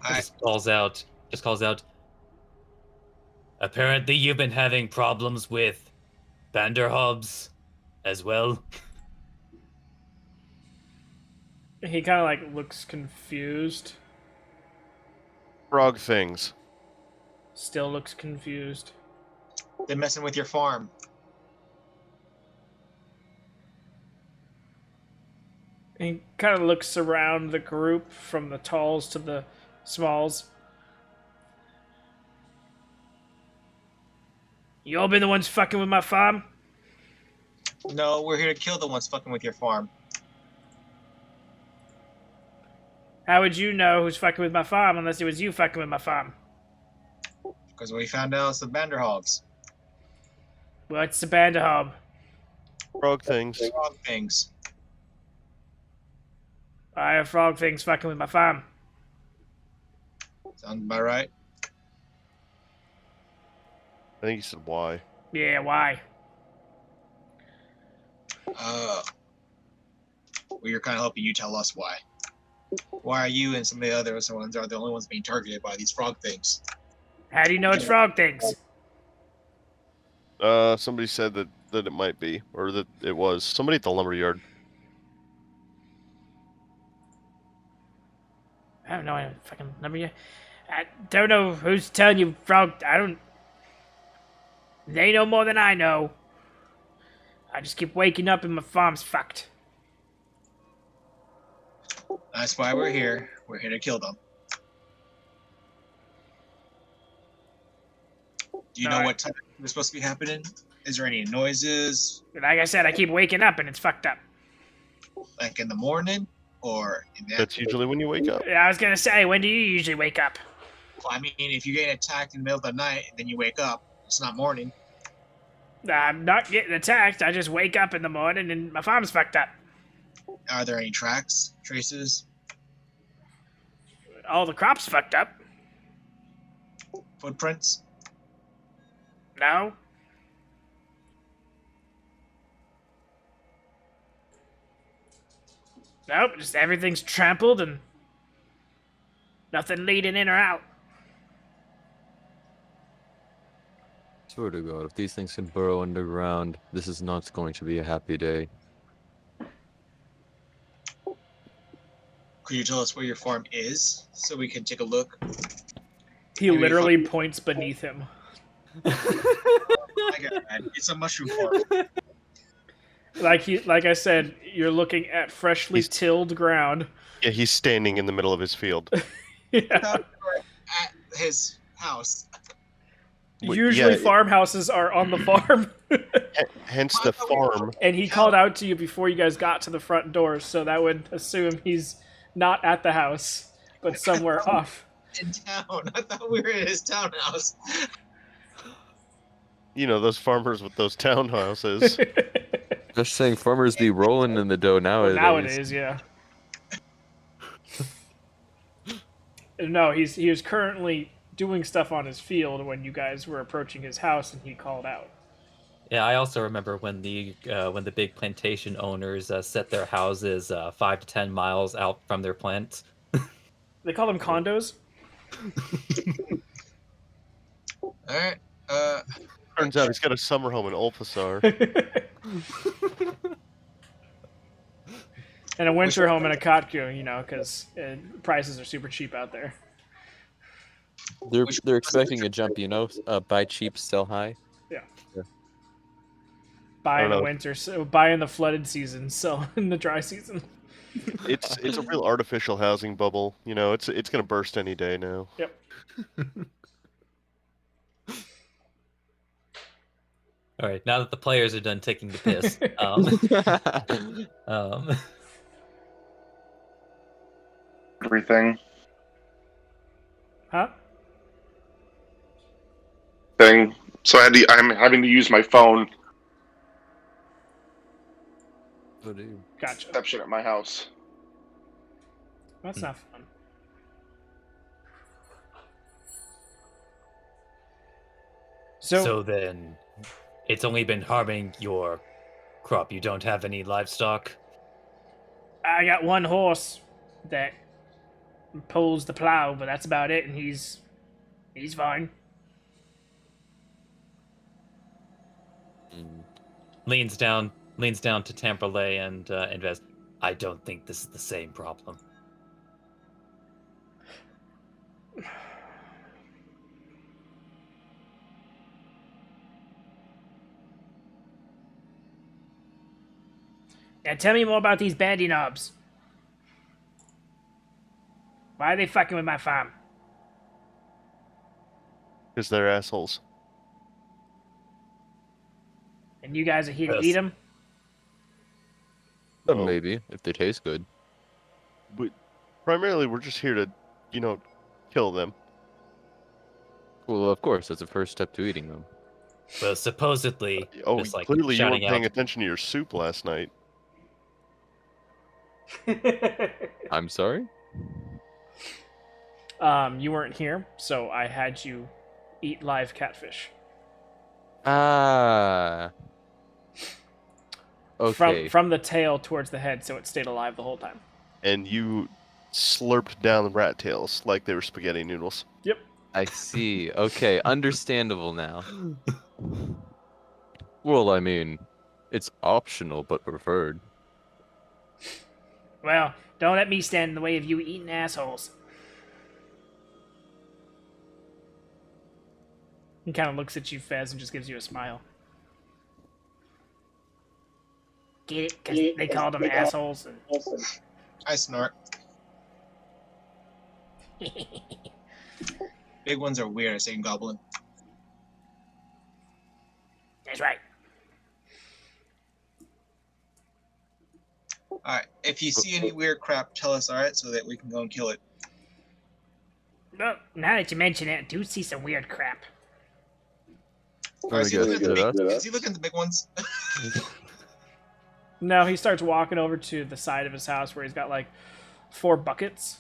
Just calls out. Apparently, you've been having problems with Vanderhobs as well. He kind of like looks confused. Frog things. Still looks confused. They're messing with your farm. He kind of looks around the group from the talls to the smalls. You all been the ones fucking with my farm? No, we're here to kill the ones fucking with your farm. How would you know who's fucking with my farm unless it was you fucking with my farm? Because we found out it's the Vanderhogs. What's the Banderhob? Frog things. Frog things. I have frog things fucking with my farm. Sounds about right. I think you said why. Yeah, why? Well, you're kind of helping you tell us why. Why are you and some of the other ones are the only ones being targeted by these frog things? How do you know it's frog things? Somebody said that it might be, or that it was. Somebody at the lumberyard. I don't know. I fucking number you. I don't know who's telling you frog. I don't. They know more than I know. I just keep waking up and my farm's fucked. That's why we're here. We're here to kill them. Do you know what time it's supposed to be happening? Is there any noises, Like I said, I keep waking up and it's fucked up. like in the morning or in the That's usually when you wake up. I was gonna say, when do you usually wake up? Well, I mean, if you get attacked in the middle of the night and then you wake up, it's not morning. I'm not getting attacked. I just wake up in the morning and my farm's fucked up. Are there any tracks, traces, All the crops fucked up. footprints? No. Nope, just everything's trampled and nothing leading in or out. Swear to God, if these things can burrow underground, this is not going to be a happy day. Could you tell us where your farm is so we can take a look? He Maybe literally points beneath him. I get that. It's a mushroom farm. Like I said, you're looking at freshly He's- tilled ground. Yeah, he's standing in the middle of his field. Yeah. At his house. Usually Yeah, farmhouses are on the farm. hence the farm. And he called out to you before you guys got to the front door, so that would assume he's not at the house, but somewhere off. In town. I thought we were in his townhouse. You know, those farmers with those townhouses. Just saying, farmers be rolling in the dough nowadays. Nowadays, yeah. No, he was currently doing stuff on his field when you guys were approaching his house, and he called out. Yeah, I also remember when the big plantation owners set their houses 5 to 10 miles out from their plants. They call them condos. All right. Turns out he's got a summer home in Ulfasar. And a winter home in a Kotku, you know, because prices are super cheap out there. They're expecting a jump, you know. Buy cheap, sell high. Buy in the know. winter, so buy in the flooded season, sell in the dry season. It's a real artificial housing bubble. You know, it's gonna burst any day now. Yep. All right, now that the players are done taking the piss, Everything. Huh? Thing. So I'm having to use my phone. Gotcha. Reception at my house. That's not fun. so then, it's only been harming your crop. You don't have any livestock. I got one horse that pulls the plow, but that's about it, and he's fine. Leans down to Tamperley and invest. I don't think this is the same problem. Now tell me more about these bandy knobs. Why are they fucking with my farm? Because they're assholes. And you guys are here to Yes. eat them? Oh. Maybe, if they taste good. Primarily, we're just here to, you know, kill them. Well, of course, that's the first step to eating them. Well, supposedly, Oh, just like clearly you weren't shouting paying out. attention to your soup last night. I'm sorry? You weren't here, so I had you eat live catfish. Ah. Okay. From the tail towards the head, so it stayed alive the whole time. And you slurped down the rat tails like they were spaghetti noodles. Yep. I see. Okay, understandable now. Well, I mean, it's optional but preferred. Well, don't let me stand in the way of you eating assholes. He kind of looks at you, Fez, and just gives you a smile. Get it? Because they called them assholes. I snort. Big ones are weird, saying goblin. That's right. Alright, if you see any weird crap, tell us, alright, so that we can go and kill it. Well, now that you mention it, I do see some weird crap. Or is he guess looking at the that big? us? Is he looking at the big ones? No, he starts walking over to the side of his house where he's got like 4 buckets.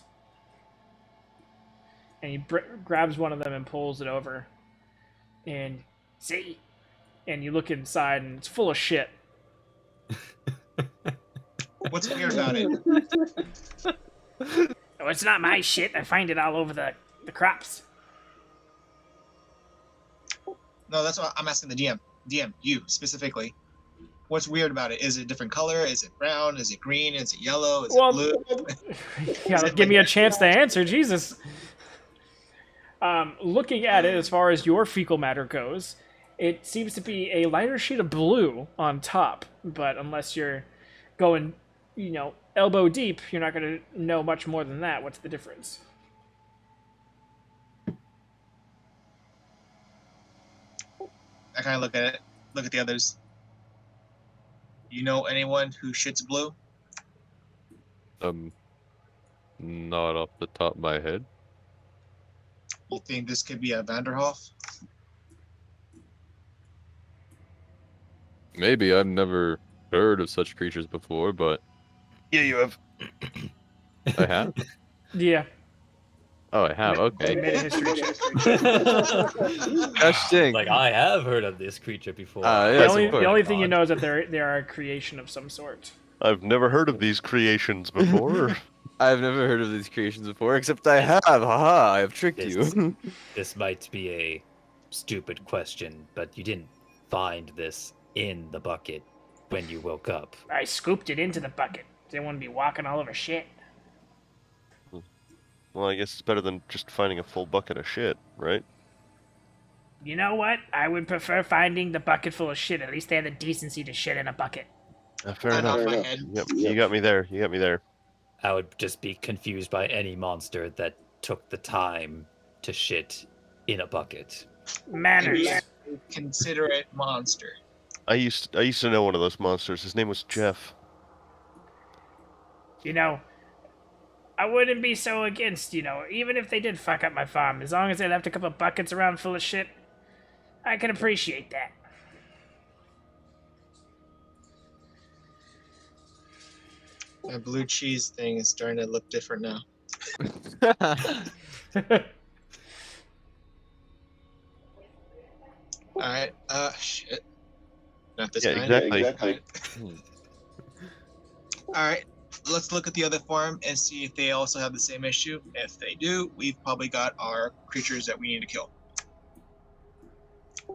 And he grabs one of them and pulls it over. And see? And you look inside and it's full of shit. What's weird about it? Oh, it's not my shit. I find it all over the crops. No, that's what I'm asking the DM. DM, you specifically. What's weird about it? Is it a different color? Is it brown? Is it green? Is it yellow? Is it blue? Yeah, give me a chance to answer, Jesus. Looking at it as far as your fecal matter goes, it seems to be a lighter shade of blue on top, but unless you're going, elbow deep, you're not going to know much more than that. What's the difference? I kind of look at it. Look at the others. You know anyone who shits blue? Not off the top of my head. You think this could be a Vanderhoff? Maybe I've never heard of such creatures before, but Yeah, you have. I have. Yeah. Oh, I have. Okay. Made a history check. Gosh dang. Like, I have heard of this creature before. Yes, of The course. only thing you know is that they are a creation of some sort. I've never heard of these creations before. I've never heard of these creations before, except I have. Haha, I have tricked This- you. This might be a stupid question, but you didn't find this in the bucket when you woke up. I scooped it into the bucket. Didn't want to be walking all over shit. Well, I guess it's better than just finding a full bucket of shit, right? You know what? I would prefer finding the bucket full of shit. At least they had the decency to shit in a bucket. Fair I enough. nod my head. Yep, you got me there. You got me there. I would just be confused by any monster that took the time to shit in a bucket. Manners. Considerate monster. I used to know one of those monsters. His name was Jeff. I wouldn't be so against, even if they did fuck up my farm. As long as they left a couple buckets around full of shit, I can appreciate that. My blue cheese thing is starting to look different now. Alright, shit. Not this Yeah, guy. exactly. Alright, let's look at the other farm and see if they also have the same issue. If they do, we've probably got our creatures that we need to kill.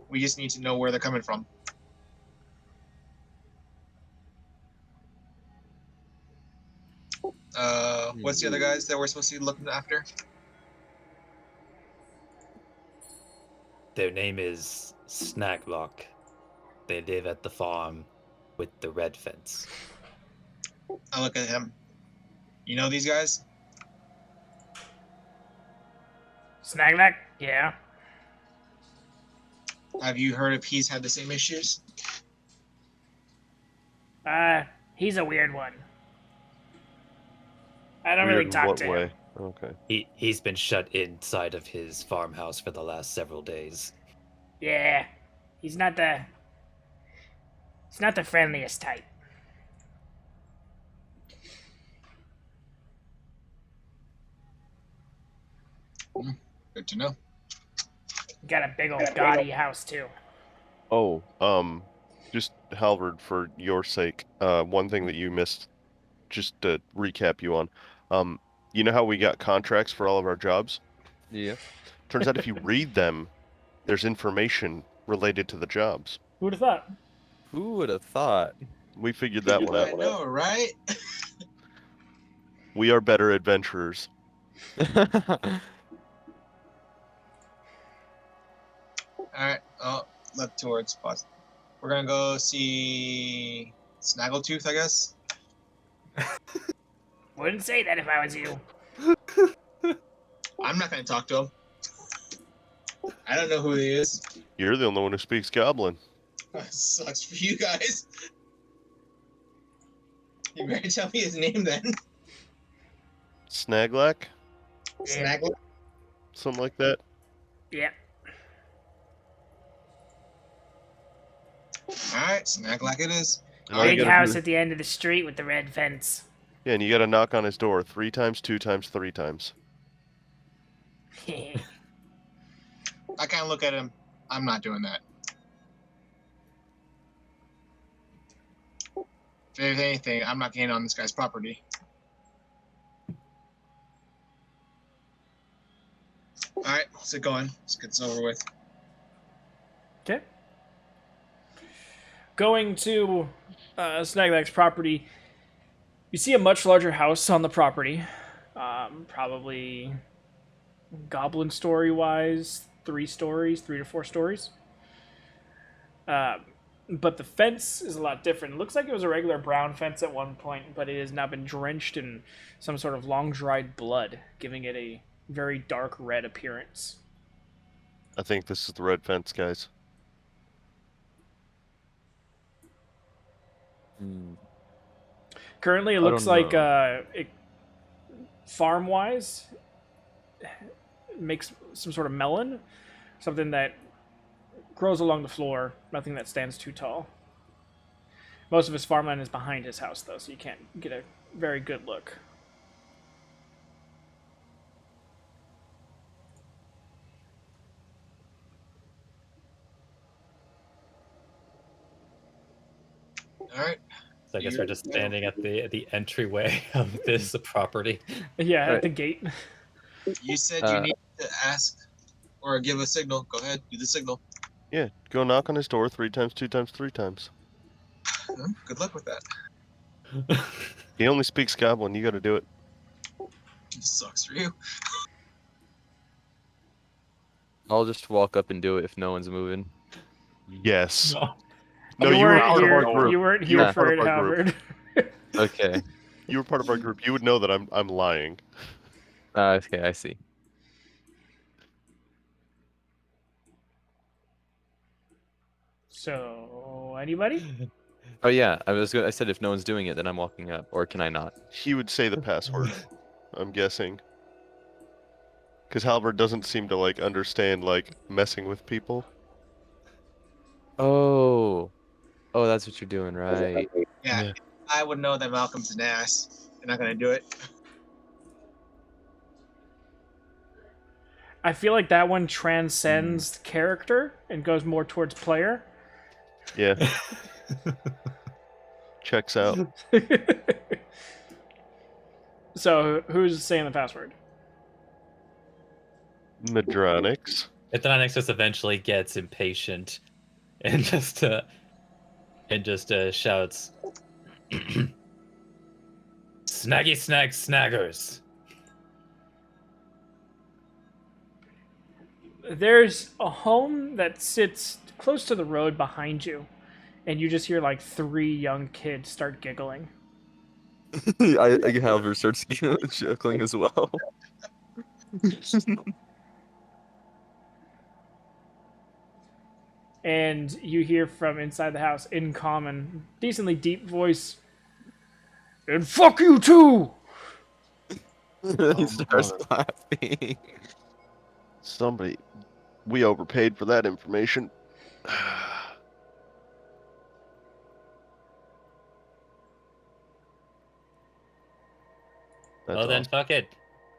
We just need to know where they're coming from. What's the other guys that we're supposed to be looking after? Their name is Snaglock. They live at the farm with the red fence. I look at him. You know these guys? Snaglack? Yeah. Have you heard if he's had the same issues? He's a weird one. I don't Weird really in talk what to way? him. Okay. He's been shut inside of his farmhouse for the last several days. Yeah. He's not the friendliest type. Good to know. Got a big old gaudy house too. Oh, just Halvard, for your sake, one thing that you missed, just to recap you on, you know how we got contracts for all of our jobs? Yeah. Turns out if you read them, there's information related to the jobs. Who'd have thought? Who would have thought? We figured that one I out. know, right? We are better adventurers. Alright, look towards spots. We're gonna go see Snaggletooth, I guess. Wouldn't say that if I was you. I'm not gonna talk to him. I don't know who he is. You're the only one who speaks Goblin. Sucks for you guys. You better tell me his name then. Snaglack? Snaggle. Something like that? Yeah. All right, snag like it is. And all you Big gotta house do, at the end of the street with the red fence. yeah, and you gotta knock on his door 3 times, 2 times, 3 times. I kind of look at him. I'm not doing that. If there's anything, I'm not getting on this guy's property. All right, let's get going. Let's get this over with. Okay. Going to Snaglag's property, you see a much larger house on the property. Probably goblin story wise, 3 stories, 3 to 4 stories. But the fence is a lot different. It looks like it was a regular brown fence at one point, but it has now been drenched in some sort of long dried blood, giving it a very dark red appearance. I think this is the red fence, guys. Hmm. Currently, it I looks don't like know. farm wise makes some sort of melon, something that grows along the floor, nothing that stands too tall. Most of his farmland is behind his house, though, so you can't get a very good look. All right. So I guess we're just standing at the entryway of this property. Yeah, at Right. the gate. You said you need to ask or give a signal. Go ahead, do the signal. Yeah, go knock on his door 3 times, 2 times, 3 times. Good luck with that. He only speaks goblin, you gotta do it. This sucks for you. I'll just walk up and do it if no one's moving. Yes. No. No, you you were weren't part of our here. group. You weren't You here were for part it, of our group. Halberd. Okay. You were part of our group. You would know that I'm lying. Okay, I see. So, anybody? Oh yeah, I said if no one's doing it, then I'm walking up. Or can I not? He would say the password, I'm guessing. Because Halvard doesn't seem to, like, understand, like, messing with people. Oh. Oh, that's what you're doing, right? Yeah, Yeah. I would know that Malcolm's an ass. They're not gonna do it. I feel like that one transcends character and goes more towards player. Yeah, checks out. So, who's saying the password? Madronix. Ithanix just eventually gets impatient and just shouts, "Snaggy snag snaggers!" There's a home that sits close to the road behind you, and you just hear like 3 young kids start giggling. Halvard starts chuckling as well. And you hear from inside the house, in common, decently deep voice, "And fuck you too!" He starts God. laughing. Somebody. We overpaid for that information. That's Well, then awesome. fuck it.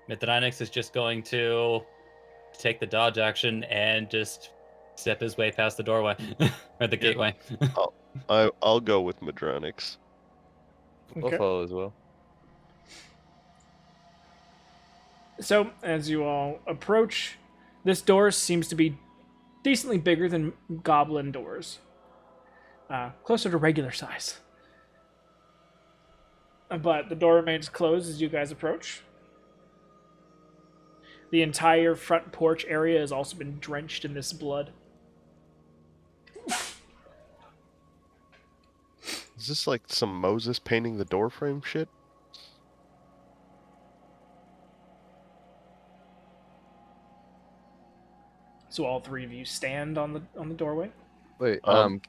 Mithranix is just going to take the dodge action and just step his way past the doorway or the gateway. I'll go with Madronix. I'll Okay. follow as well. So, as you all approach, this door seems to be decently bigger than goblin doors, closer to regular size. But the door remains closed as you guys approach. The entire front porch area has also been drenched in this blood. Is this like some Moses painting the door frame shit? So all 3 of you stand on the doorway. Wait, Um,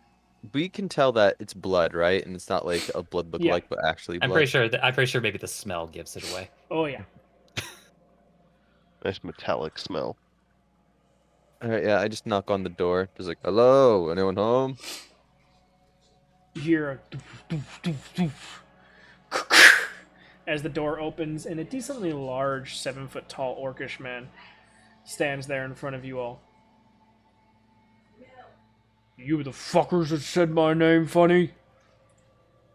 we can tell that it's blood, right? And it's not like a blood look Yeah. like, but actually I'm blood. pretty sure maybe the smell gives it away. Oh yeah. Nice metallic smell. All right, yeah, I just knock on the door. Just like, hello, anyone home? You hear a as the door opens, and a decently large, 7-foot tall orcish man stands there in front of you all. You the fuckers that said my name funny?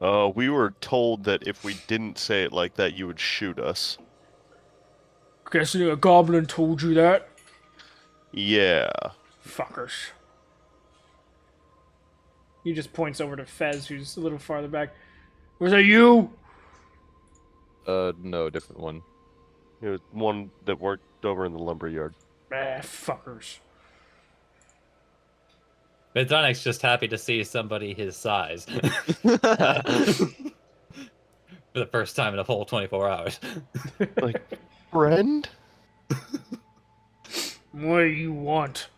We were told that if we didn't say it like that, you would shoot us. Guessing a goblin told you that? Yeah. Fuckers. He just points over to Fez, who's a little farther back. Was that you? No, different one. It was one that worked over in the lumberyard. Ah, fuckers. Midzonic's just happy to see somebody his size. For the first time in a whole 24 hours. Like, friend? What do you want?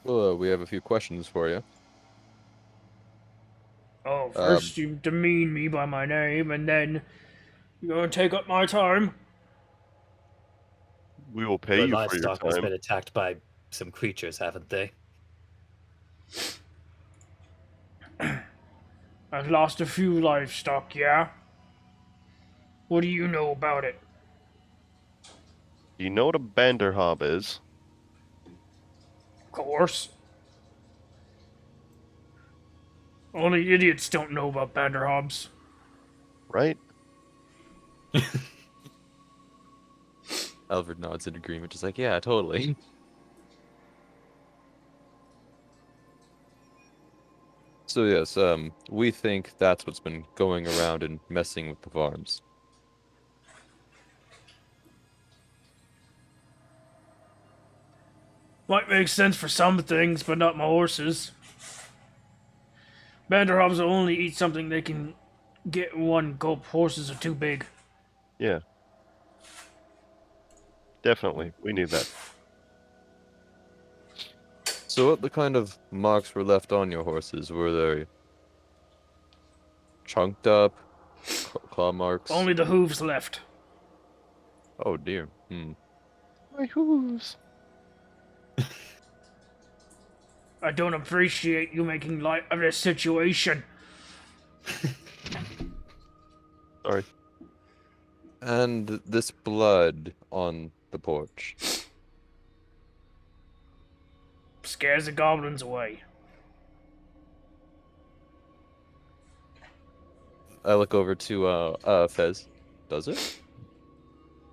Well, we have a few questions for you. Oh, first you demean me by my name, and then you're gonna take up my time? We will pay Your you for your livestock has time. been attacked by some creatures, haven't they? I've lost a few livestock, yeah? What do you know about it? Do you know what a banderhob is? Of course. Only idiots don't know about banderhobs. Right? Alfred nods in agreement, just like, yeah, totally. So yes, we think that's what's been going around and messing with the farms. Might make sense for some things, but not my horses. Banderhobs will only eat something they can get in one gulp. Horses are too big. Yeah. Definitely. We need that. So what the kind of marks were left on your horses? Were they chunked up? Claw marks? Only the hooves left. Oh dear. My hooves. I don't appreciate you making light of this situation. Sorry. And this blood on the porch. Scares the goblins away. I look over to Fez. Does it?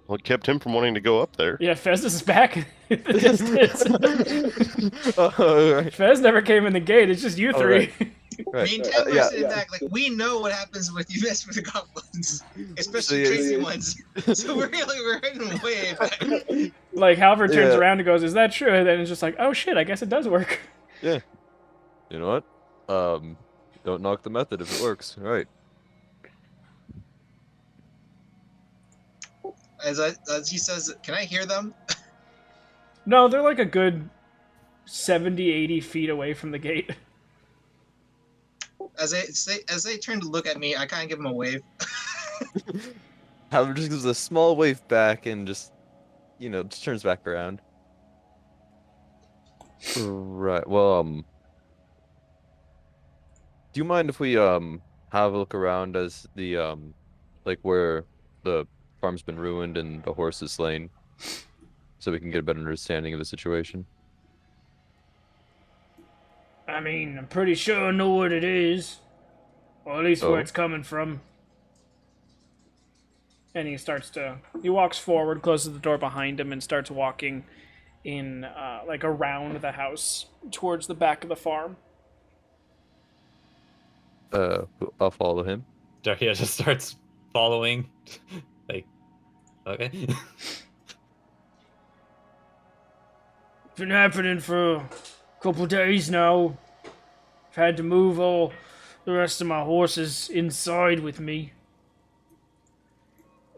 What kept him from wanting to go up there? Yeah, Fez is back in the distance. Alright. Fez never came in the gate. It's just you three. Right. Me and Ted were yeah. sitting back like, we know what happens with you mess with the goblins, especially yeah, crazy yeah. ones. So we're hidden way back. Like, Halvard turns Yeah. around and goes, "Is that true?" And then it's just like, "Oh shit, I guess it does work." Yeah. You know what? Don't knock the method if it works. Right. As he says, can I hear them? No, they're like a good 70, 80 feet away from the gate. As they turn to look at me, I kind of give them a wave. Howard just gives a small wave back and just, just turns back around. Right. Well, do you mind if we have a look around as the like where the farm's been ruined and the horse is slain, so we can get a better understanding of the situation? I mean, I'm pretty sure I know what it is. Or at least where Oh. it's coming from. And he walks forward, closes the door behind him, and starts walking in, like, around the house towards the back of the farm. I'll follow him. Daria just starts following. Like, okay. Been happening for a couple days now. I've had to move all the rest of my horses inside with me.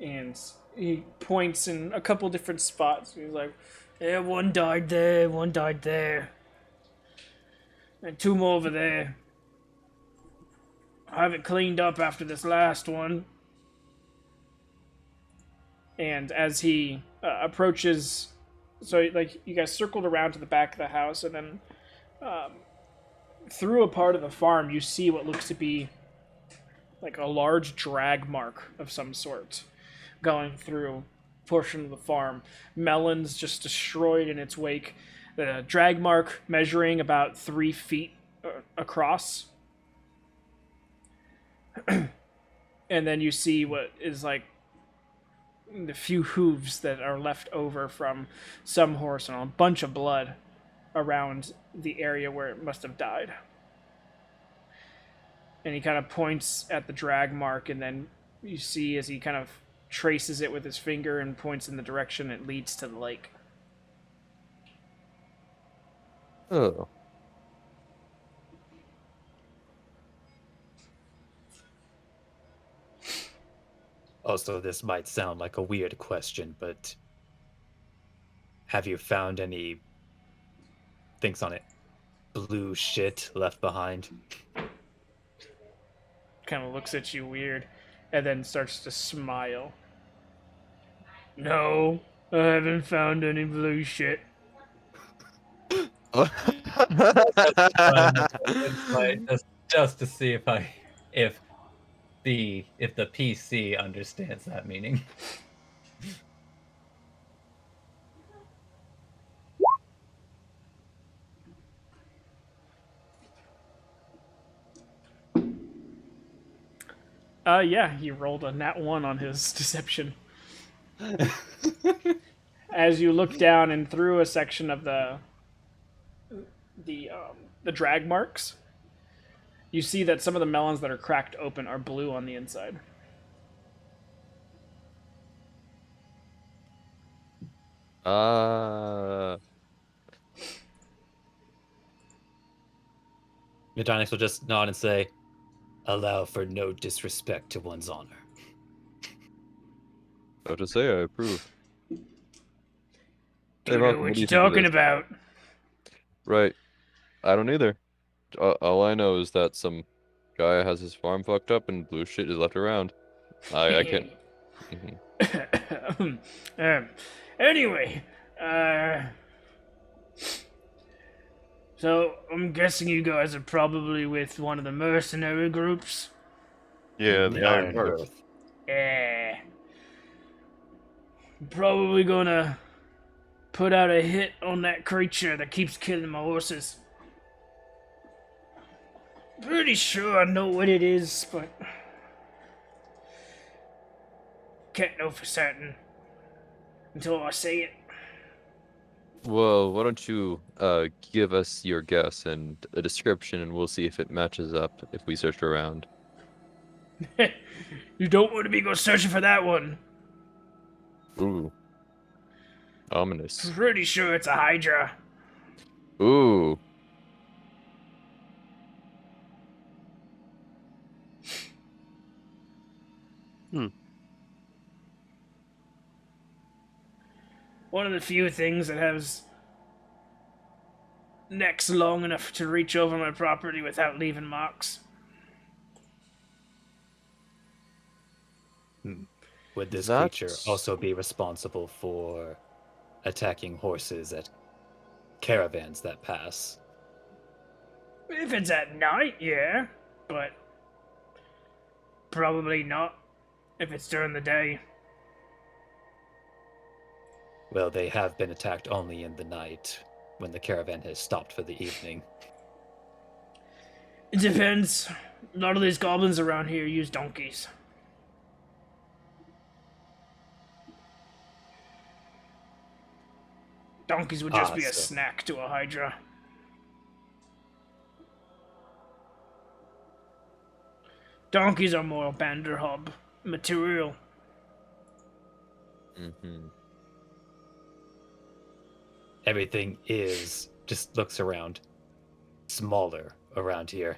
And he points in a couple different spots. He's like, yeah, one died there, one died there. And two more over there. I have it cleaned up after this last one. And as he approaches, so like you guys circled around to the back of the house, and then through a part of the farm, you see what looks to be like a large drag mark of some sort going through a portion of the farm. Melons just destroyed in its wake. The drag mark measuring about 3 feet across. And then you see what is like the few hooves that are left over from some horse and a bunch of blood around the area where it must have died. And he kind of points at the drag mark, and then you see as he kind of traces it with his finger and points in the direction it leads to the lake. Oh. Also, this might sound like a weird question, but have you found any things on it? Blue shit left behind? Kind of looks at you weird, and then starts to smile. No, I haven't found any blue shit. Just to see if the PC understands that meaning. Yeah, he rolled a nat 1 on his deception. As you look down and through a section of the drag marks, you see that some of the melons that are cracked open are blue on the inside. Medonix will just nod and say, allow for no disrespect to one's honor. What to say? I approve. Don't know Malcolm, what do you're think of talking this? about. Right. I don't either. All I know is that some guy has his farm fucked up and blue shit is left around. I can't. Mhm. Anyway, so I'm guessing you guys are probably with one of the mercenary groups. Yeah, the Iron Iron Birth. Yeah. Probably gonna put out a hit on that creature that keeps killing my horses. Pretty sure I know what it is, but can't know for certain until I see it. Well, why don't you give us your guess and a description, and we'll see if it matches up if we search around. You don't want to be go searching for that one. Ooh, ominous. Pretty sure it's a Hydra. Ooh, One of the few things that has necks long enough to reach over my property without leaving marks. Would this That's- creature also be responsible for attacking horses at caravans that pass? If it's at night, yeah, but probably not if it's during the day. Well, they have been attacked only in the night, when the caravan has stopped for the evening. It depends. A lot of these goblins around here use donkeys. Donkeys would just be a so- snack to a Hydra. Donkeys are more Banderhub material. mm-hmm. Everything is, just looks around, smaller around here.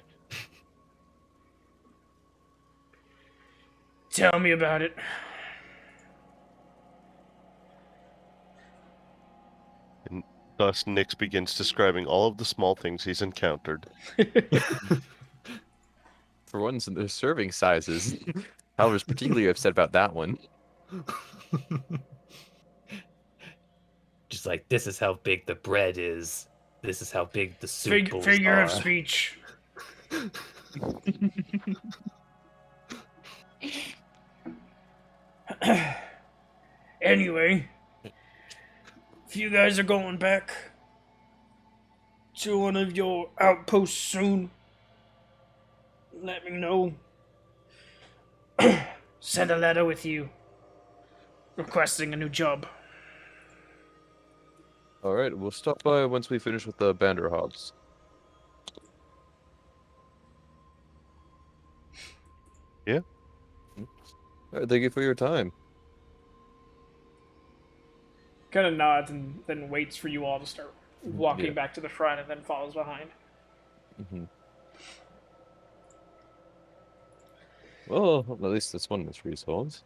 Tell me about it. And thus, Nyx begins describing all of the small things he's encountered. For ones, the serving sizes. I was particularly upset about that one. Just like, this is how big the bread is. This is how big the soup bowls Figure of are. speech. Anyway, if you guys are going back to one of your outposts soon, let me know. Send a letter with you requesting a new job. All right, we'll stop by once we finish with the Banderhobbs. Yeah. All right, thank you for your time. Kind of nods and then waits for you all to start walking Yeah. back to the front and then follows behind. Mm-hmm. Well, at least this one is resolved.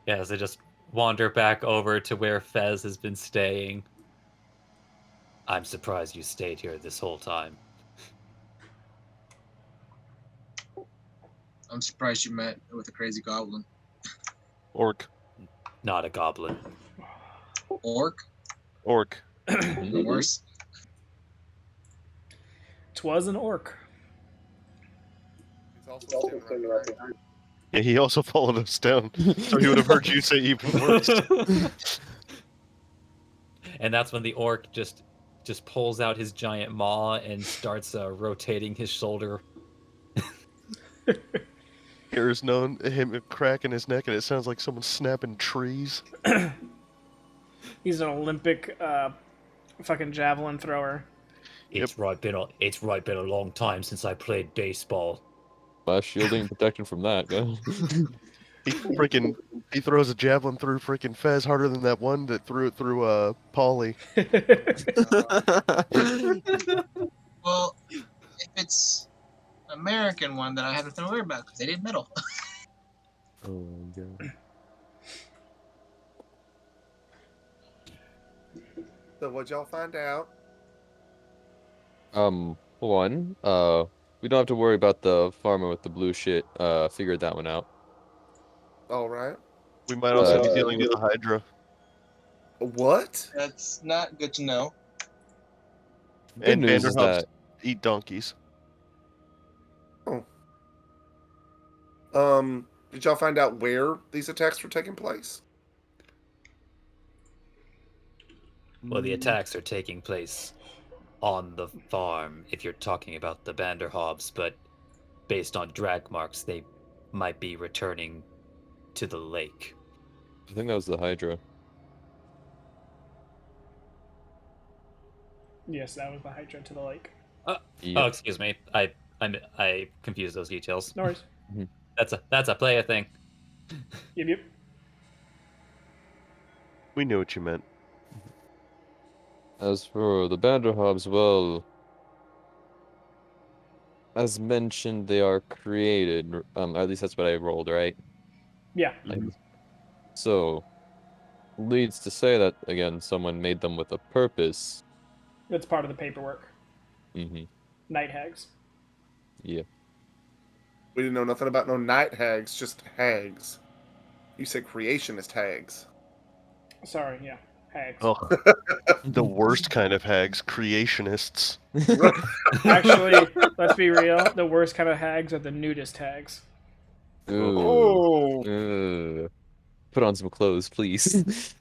Yeah, as I just wander back over to where Fez has been staying. I'm surprised you stayed here this whole time. I'm surprised you met with a crazy goblin. Orc. Not a goblin. Orc? Orc. Even worse. Twas an orc. He's also standing right behind. Yeah, he also followed us down, so he would have heard you say even worse. And that's when the orc just pulls out his giant maw and starts rotating his shoulder. Here's known him cracking his neck, and it sounds like someone snapping trees. He's an Olympic fucking javelin thrower. It's right been a long time since I played baseball. Blast shielding and protection from that, guys. He throws a javelin through freaking Fez harder than that one that threw it through Polly. Well, if it's American one, then I have nothing to worry about because they did metal. Oh my god. So what'd y'all find out? One, we don't have to worry about the farmer with the blue shit. Figured that one out. All right. We might also be Uh, dealing with a Hydra. What? That's not good to know. Good And news is Vanderhoofs that eat donkeys. Did y'all find out where these attacks were taking place? Well, the attacks are taking place on the farm, if you're talking about the Banderhobbs, but based on drag marks, they might be returning to the lake. I think that was the Hydra. Yes, that was the Hydra to the lake. Oh, Yep. excuse me. I confused those details. No worries. That's a player thing. Yep. We knew what you meant. As for the Banderhobbs, well, as mentioned, they are created. At least that's what I rolled, right? Yeah. So, leads to say that again, someone made them with a purpose. That's part of the paperwork. Mm-hmm. Night hags. Yeah. We didn't know nothing about no night hags, just hags. You said creationist hags. Sorry, yeah. Hags. Oh, the worst kind of hags, creationists. Actually, let's be real. The worst kind of hags are the nudist hags. Ooh. Oh. Put on some clothes, please.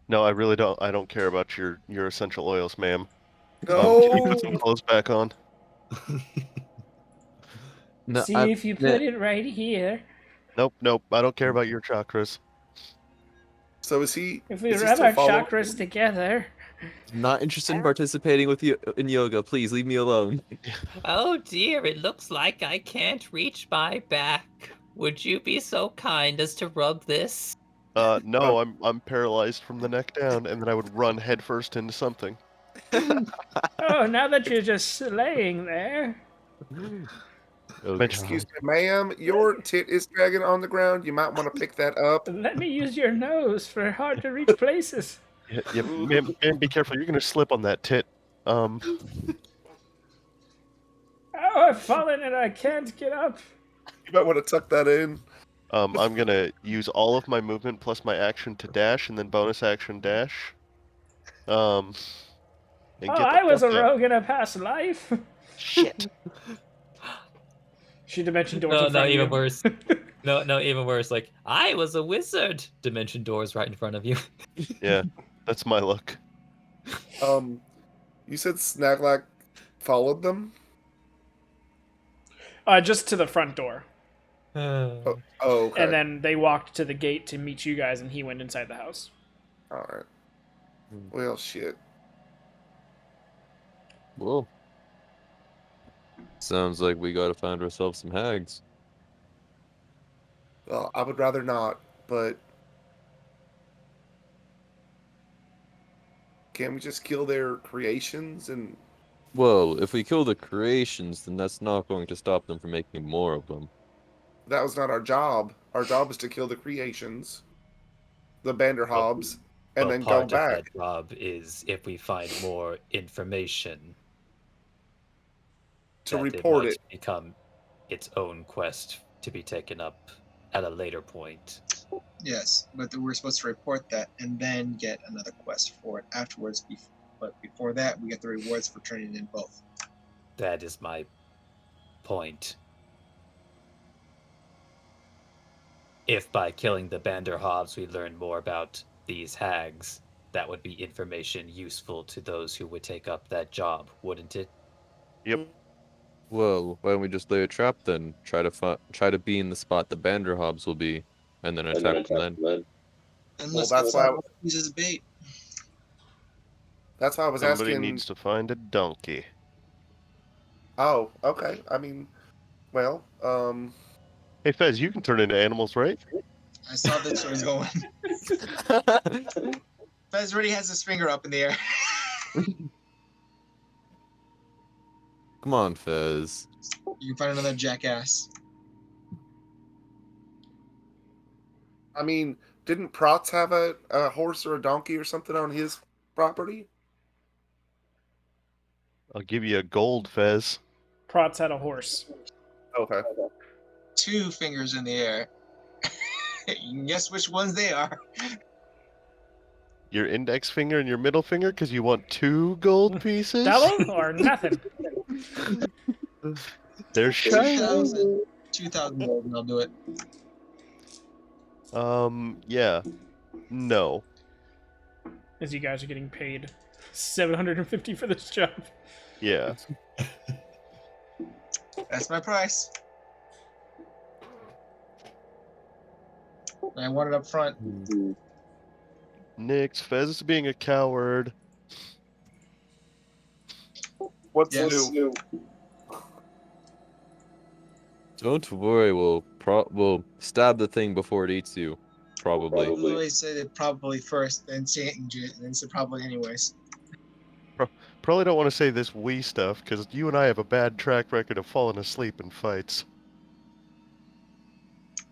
No, I really don't. I don't care about your essential oils, ma'am. No. Can you put some clothes back on? No, See if you put it right here. Nope. I don't care about your chakras. So is he? If we is he rub still our following- chakras together. not interested in participating with you in yoga. Please leave me alone. Oh dear, it looks like I can't reach my back. Would you be so kind as to rub this? No, I'm paralyzed from the neck down, and then I would run headfirst into something. Oh, now that you're just laying there. Oh, Excuse me, ma'am. Your tit is dragging on the ground. You might want to pick that up. Let me use your nose for hard to reach places. Yeah, ma'am, be careful. You're gonna slip on that tit. Oh, I've fallen and I can't get up. You might want to tuck that in. I'm gonna use all of my movement plus my action to dash, and then bonus action dash. And Oh, get the I was a fuck out. rogue in a past life. Shit. She dimension doors No, in front no, of even you. worse. No, even worse. Like, I was a wizard. Dimension doors right in front of you. Yeah, that's my luck. You said Snaglak followed them? Just to the front door. Oh, okay. And then they walked to the gate to meet you guys, and he went inside the house. Alright. Hmm. Well, shit. Well, sounds like we gotta find ourselves some hags. Well, I would rather not, but can't we just kill their creations? And Well, if we kill the creations, then that's not going to stop them from making more of them. that was not our job. Our job is to kill the creations, the Banderhobs, and Well, then go part of that back. job is if we find more information, To that it report might it. become its own quest to be taken up at a later point. Yes, but we're supposed to report that and then get another quest for it afterwards. But before that, we get the rewards for turning in both. That is my point. If by killing the Banderhovs we learn more about these hags, that would be information useful to those who would take up that job, wouldn't it? Yep. Well, why don't we just lay a trap then? Try to be in the spot the Banderhobs will be, and then attack them then. And Well, let's that's go why find these as bait. that's why I was Somebody asking. needs to find a donkey. Oh, okay. I mean, well, Hey, Fez, you can turn into animals, right? I saw this was going. Fez already has his finger up in the air. Come on, Fez. You can find another jackass. I mean, didn't Protz have a horse or a donkey or something on his property? I'll give you a gold, Fez. Protz had a horse. Okay. 2 fingers in the air. You can guess which ones they are. Your index finger and your middle finger, because you want 2 gold pieces? Double or nothing? They're shiny. 2,000 gold, and I'll do it. Yeah. No. As you guys are getting paid 750 for this job. Yeah. That's my price. I want it up front. Nix, Fez is being a coward. What's Yes. new? Don't worry, we'll stab the thing before it eats you. Probably. Literally said it probably first, then change it, and then said probably anyways. Probably don't want to say this we stuff, because you and I have a bad track record of falling asleep in fights.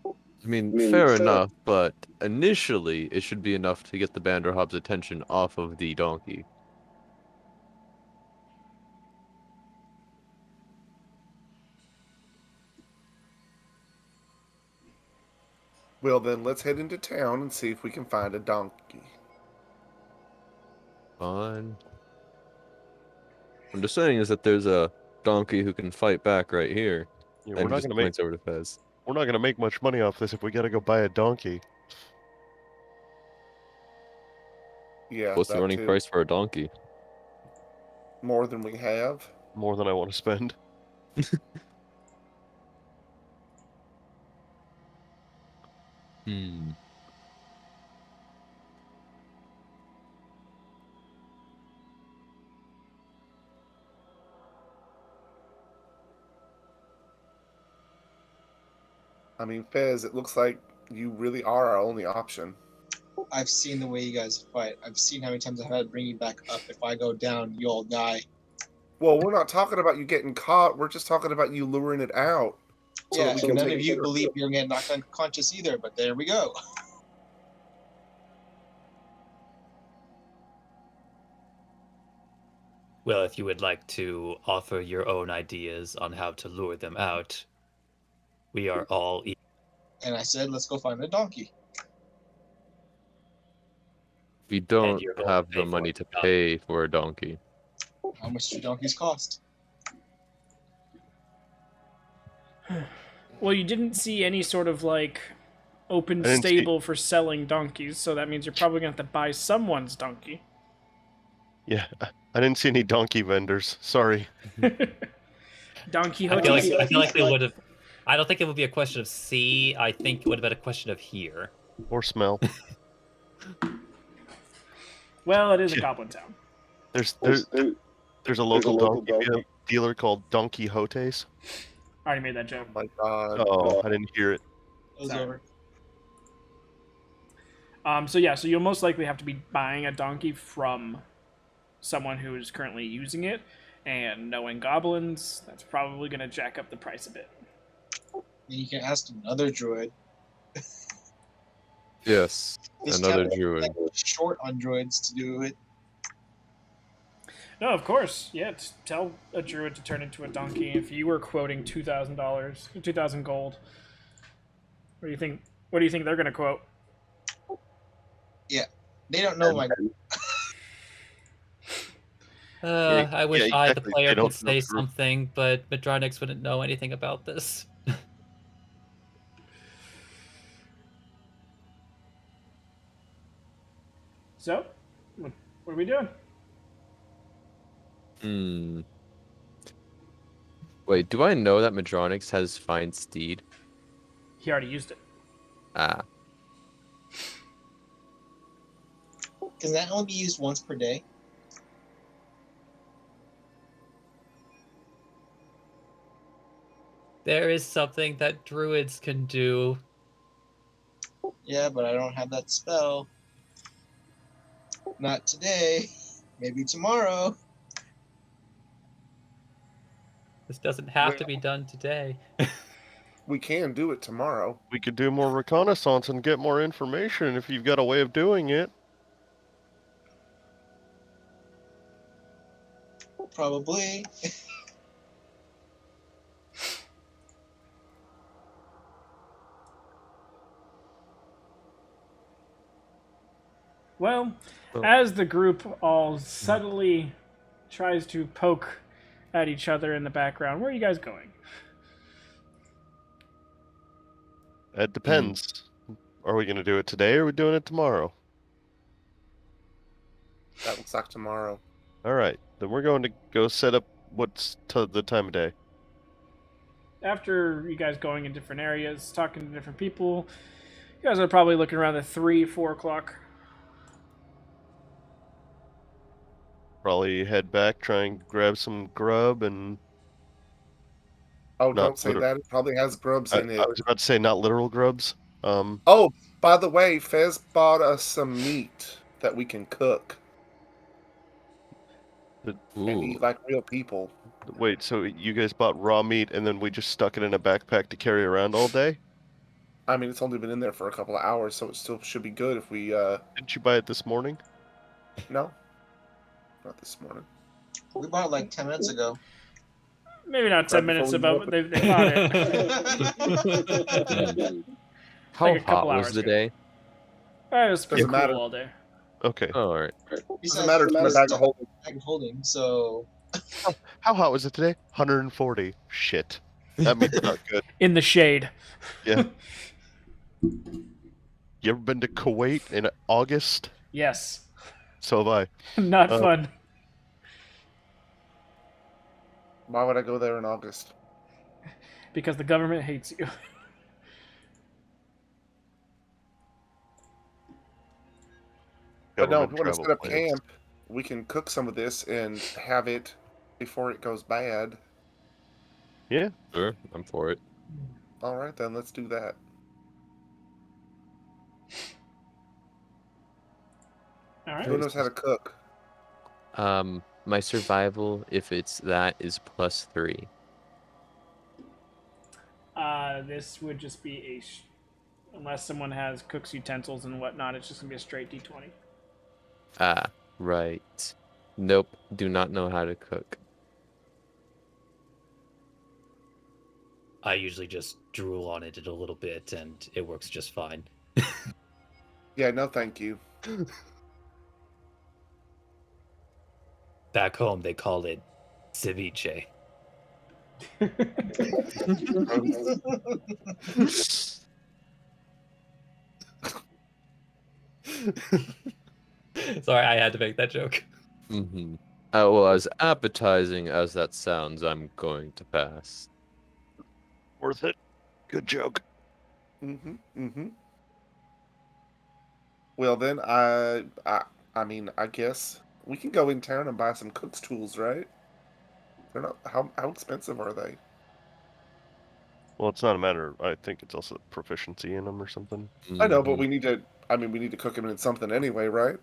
I mean, fair enough, but initially it should be enough to get the Banderhob's attention off of the donkey. Well, then let's head into town and see if we can find a donkey. Fine. I'm just saying is that there's a donkey who can fight back right here. Yeah, And he just points over to Fez. we're not gonna make much money off this if we gotta go buy a donkey. Yeah, What's the that running too. price for a donkey? More than we have. More than I want to spend. Hmm. I mean, Fez, it looks like you really are our only option. I've seen the way you guys fight. I've seen how many times I've had to bring you back up. If I go down, you all die. Well, we're not talking about you getting caught. We're just talking about you luring it out. So Yeah, that we can none take of you care believe you're gonna get knocked unconscious either, but there we go. Well, if you would like to offer your own ideas on how to lure them out, we are all And I said, let's go find a donkey. We don't you're going to have pay the for money it. to pay for a donkey. How much do donkeys cost? Well, you didn't see any sort of like open I didn't see- stable for selling donkeys, so that means you're probably going to have to buy someone's donkey. Yeah, I didn't see any donkey vendors. Sorry. Don I feel like Quixote. they would have. I don't think it would be a question of see. I think it would have been a question of hear. Or smell. Well, it is a Yeah. goblin town. There's a local donkey dealer called Don Quixote's. I already made that joke. Oh my god. Oh, I didn't hear it. It was Sorry. over. So yeah, so you'll most likely have to be buying a donkey from someone who is currently using it, and knowing goblins, that's probably going to jack up the price a bit. You can ask another druid. Yes, This another town is, druid. like, short on druids to do it. No, of course, yeah. Tell a druid to turn into a donkey. If you were quoting $2,000, 2,000 gold, what do you think? What do you think they're going to quote? They don't know my. I wish yeah, I, the exactly. player, They don't could know say the group. something, but Madronix wouldn't know anything about this. So, what are we doing? Hmm. Wait, do I know that Madronix has Find Steed? He already used it. Ah, Can that only be used once per day? There is something that druids can do. Yeah, but I don't have that spell. Not today. Maybe tomorrow. This doesn't have to be done today. We can do it tomorrow. We could do more reconnaissance and get more information if you've got a way of doing it. Probably. Well, Oh. as the group all subtly tries to poke at each other in the background, where are you guys going? It depends. Are we going to do it today or are we doing it tomorrow? That looks like tomorrow. All right, then we're going to go set up what's the time of day. After you guys going in different areas, talking to different people, you guys are probably looking around the 3, 4 o'clock. Probably head back, try and grab some grub, and Oh, Not don't say liter- that. It probably has grubs I in it. was about to say not literal grubs. Oh, by the way, Fez bought us some meat that we can cook and ooh. eat like real people. Wait, so you guys bought raw meat and then we just stuck it in a backpack to carry around all day? I mean, it's only been in there for a couple of hours, so it still should be good if we, Didn't you buy it this morning? no. Not this morning. We bought it like 10 minutes ago. Maybe not 10 Right minutes before we about they bought it. How Like a couple hot was hours the ago. day? It was pretty Doesn't cool matter. all day. Okay. Oh, all right. Doesn't matter. It's in a bag of holding. Bag of holding, so How hot was it today? 140. Shit. That means not good. In the shade. Yeah. You ever been to Kuwait in August? Yes. So have I. Not fun. Why would I go there in August? Because the government hates you. But no, if Government we want to travel set up plans. camp, we can cook some of this and have it before it goes bad. Yeah. Sure, I'm for it. All right, then let's do that. All right. Who knows how to cook? My survival, if it's that, is +3. This would just be unless someone has cooks utensils and whatnot, it's just gonna be a straight D20. Ah, right. Nope, do not know how to cook. I usually just drool on it a little bit, and it works just fine. Yeah, no, thank you. Back home, they call it ceviche. Sorry, I had to make that joke. Mm-hmm. Well, as appetizing as that sounds, I'm going to pass. Worth it. Good joke. Mm-hmm. Mm-hmm. Well then, I mean, I guess we can go in town and buy some cook's tools, right? They're not how expensive are they? Well, it's not a matter. I think it's also proficiency in them or something. I know, but Mhm. we need to. I mean, we need to cook them in something anyway, right?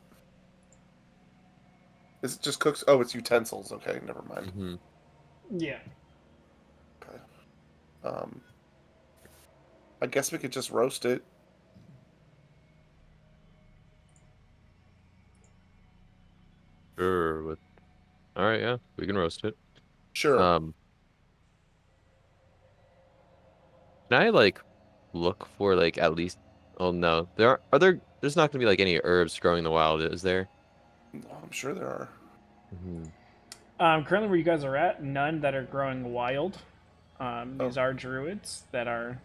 Is it just cooks? Oh, it's utensils. Okay, never mind. Mhm. Yeah. Okay. Um, I guess we could just roast it. Sure. All right, yeah, we can roast it. Sure. Um, can I like look for like at least? Oh no, are there. There's not gonna be like any herbs growing in the wild, is there? Oh, I'm sure there are. Hmm. Currently, where you guys are at, none that are growing wild. Oh, These are druids that are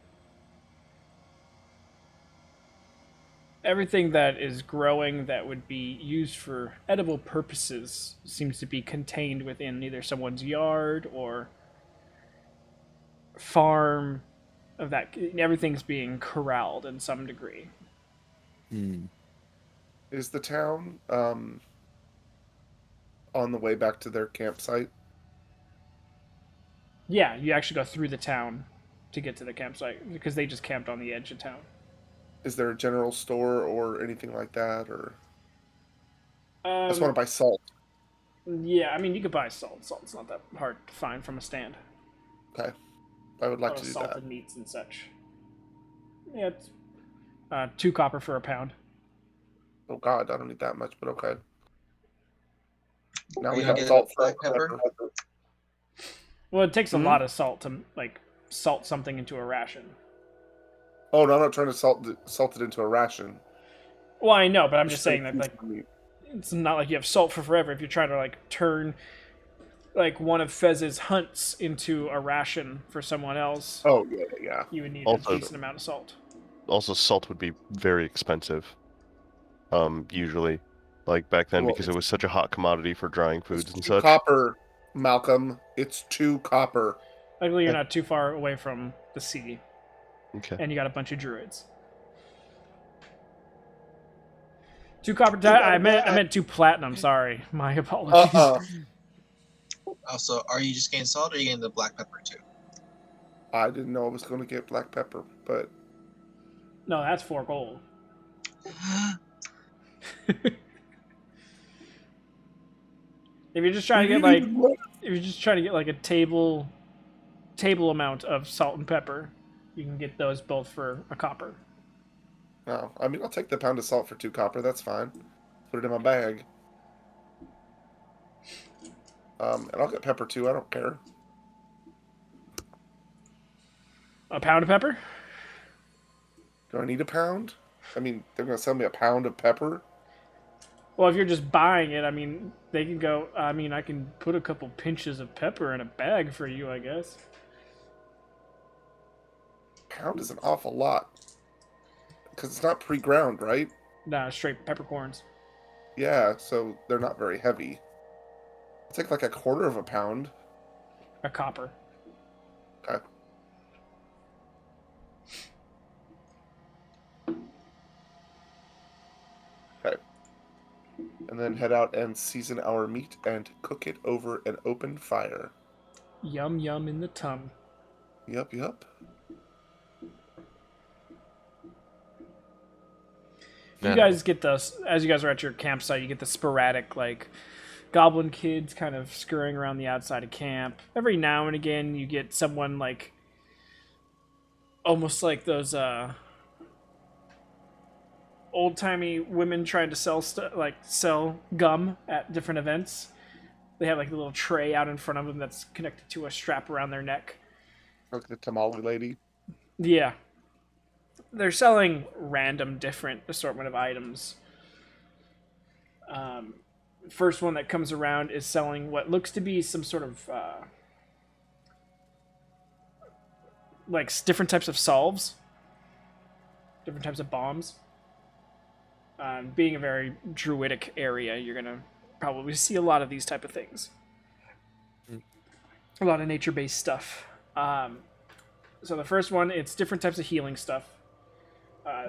everything that is growing that would be used for edible purposes seems to be contained within either someone's yard or farm of that. Everything's being corralled in some degree. Hmm. is the town on the way back to their campsite? Yeah, you actually go through the town to get to the campsite because they just camped on the edge of town. Is there a general store or anything like that? Or I just want Um, to buy salt. yeah, I mean you could buy salt. Salt's not that hard to find from a stand. Okay, I would A like lot to of do that. salted meats and such. Yeah, it's 2 copper for a pound. Oh God, I don't need that much, but okay. Now Are you we gonna have get salt for black pepper? Well, it takes a Hmm? lot of salt to like salt something into a ration. Oh no, I'm not trying to salt it into a ration. Well, I know, but I'm just Just trying saying to that like season the meat. it's not like you have salt for forever. If you're trying to like turn like one of Fez's hunts into a ration for someone else, Oh yeah, yeah. you would need a Also, decent amount of salt. salt would be very expensive. Usually, like back then, Well, because it was such a hot commodity for drying it's foods and 2 such. copper, Malcolm. It's 2 copper. Luckily, you're Okay. not too far away from the sea, Okay. and you got a bunch of druids. 2 copper. Too I bad. meant 2 platinum. Sorry, my apologies. Uh-uh. Also, are you just getting salt or are you getting the black pepper too? I didn't know I was going to get black pepper, but No, that's 4 gold. If you're just trying to get like, if you're just trying to get like a table amount of salt and pepper, you can get those both for a copper. no. I mean, I'll take the pound of salt for 2 copper. That's fine. Put it in my bag. And I'll get pepper too. I don't care. A pound of pepper? Do I need a pound? I mean, they're going to sell me a pound of pepper. Well, if you're just buying it, I mean, they can go. I mean, I can put a couple pinches of pepper in a bag for you, I guess. Pound is an awful lot because it's not pre-ground, right? Nah, straight peppercorns. Yeah, so they're not very heavy. I'll take like a quarter of a pound. A copper. Okay. Okay. And then head out and season our meat and cook it over an open fire. Yum yum in the tum. Yup, yup. If you guys get the, as you guys are at your campsite, you get the sporadic like goblin kids kind of scurrying around the outside of camp. Every now and again, you get someone like almost like those old timey women trying to sell like sell gum at different events. They have like a little tray out in front of them that's connected to a strap around their neck. Like the tamale lady. Yeah, they're selling random different assortment of items. first one that comes around is selling what looks to be some sort of like different types of salves, different types of bombs. Being a very druidic area, you're gonna probably see a lot of these type of things. A lot of nature-based stuff. So the first one, it's different types of healing stuff.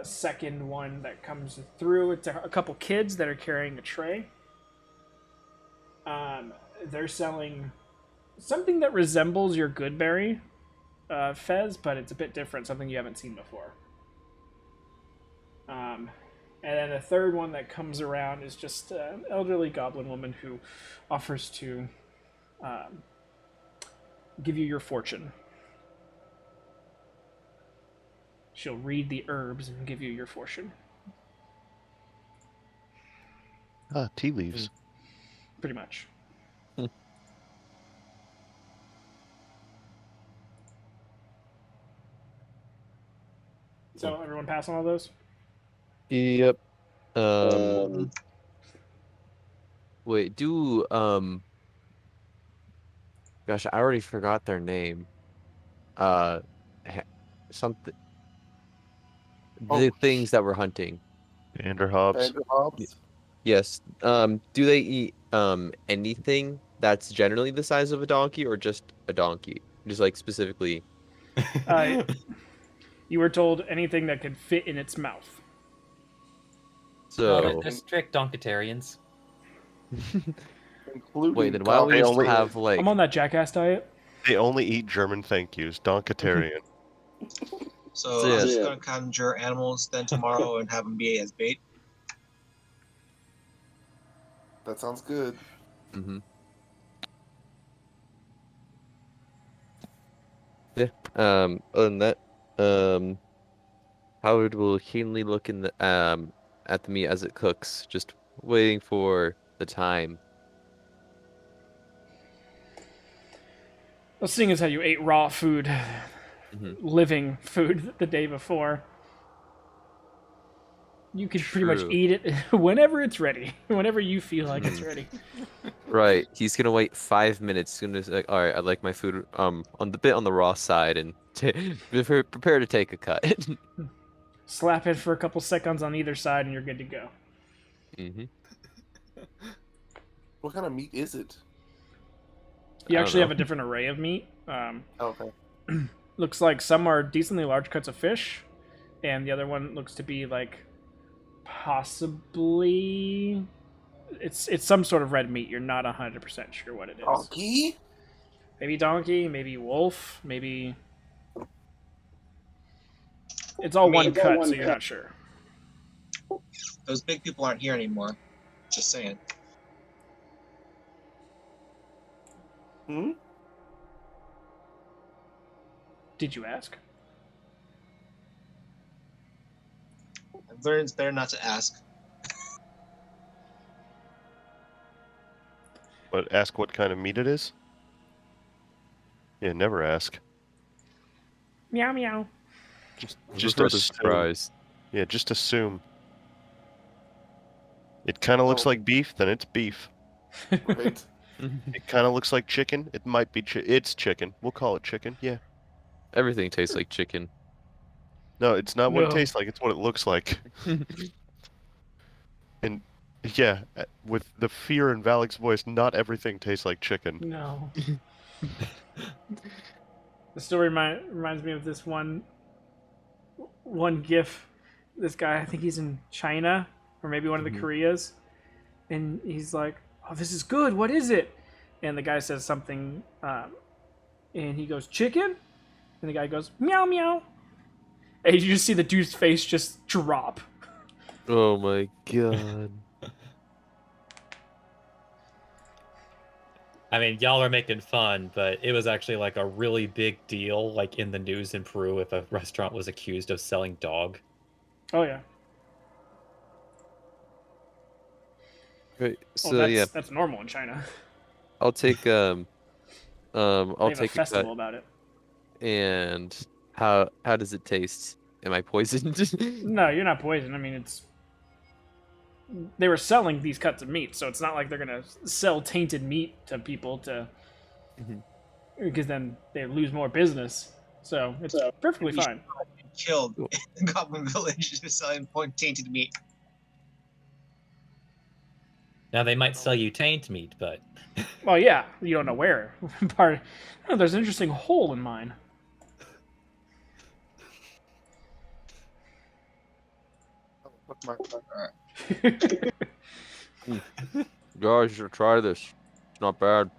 Second one that comes through, it's a couple kids that are carrying a tray. They're selling something that resembles your Goodberry Fez, but it's a bit different, something you haven't seen before. And then the third one that comes around is just an elderly goblin woman who offers to give you your fortune. She'll read the herbs and give you your fortune. Ah, tea leaves. Pretty much. So everyone pass on all those? Yep. Um, Wait, gosh, I already forgot their name. Uh, something. The things that we're hunting. Vanderhobbs. Vanderhobbs. Yes. Do they eat anything that's generally the size of a donkey or just a donkey? Just like specifically. You were told anything that could fit in its mouth. So They're strict Donkatarians. Including wait, then why don't we They just only- have like I'm on that jackass diet. They only eat German thank yous. Donkatarian. so So, yeah. I'm just gonna conjure animals then tomorrow and have them be as bait. That sounds good. Mm-hmm. Yeah. Other than that, Howard will keenly look in the at the meat as it cooks, just waiting for the time. Well, seeing as how you ate raw food, Mhm. living food the day before, you can pretty much True. eat it whenever it's ready, whenever you feel like it's ready. Right. He's gonna wait 5 minutes. As soon as like, all right, I'd like my food on the raw side and prepare to take a cut. Slap it for a couple seconds on either side, and you're good to go. Mm-hmm. What kind of meat is it? You I don't actually have know. a different array of meat. Okay. Looks like some are decently large cuts of fish, and the other one looks to be like possibly it's some sort of red meat. You're not 100% sure what it is. Donkey? Maybe donkey, maybe wolf, maybe it's all one cut, so you're not sure. Those big people aren't here anymore. Just saying. Hmm? Did you ask? I've learned it's better not to ask. But ask what kind of meat it is? Yeah, never ask. Meow meow. Just worth a assume. surprise. Yeah, just assume. It kind of looks Oh. like beef, then it's beef. Right. It kind of looks like chicken, it might be it's chicken. We'll call it chicken, yeah. Everything tastes like chicken. No, it's not what No. it tastes like, it's what it looks like. And yeah, with the fear in Valik's voice, not everything tastes like chicken. No. The story reminds me of this one gif. This guy, I think he's in China or maybe one of the Koreas, and he's like, "Oh, this is good. What is it?" And the guy says something, and he goes, "Chicken," and the guy goes, "Meow meow," and you just see the dude's face just drop. Oh my god. I mean, y'all are making fun, but it was actually like a really big deal, like in the news in Peru, if a restaurant was accused of selling dog. Oh yeah. Right. Oh, So yeah, that's normal in China. I'll take They I'll have a take a festival cut. about it. And how does it taste? Am I poisoned? No, you're not poisoned. I mean, it's they were selling these cuts of meat, so it's not like they're gonna sell tainted meat to people to Mhm. because then they lose more business. So it's perfectly we fine. killed in Goblin Village for selling point tainted meat. Now they might sell you taint meat, but Well, yeah, you don't know where. Part. Oh, there's an interesting hole in mine. Look, my Guys, you should try this. It's not bad.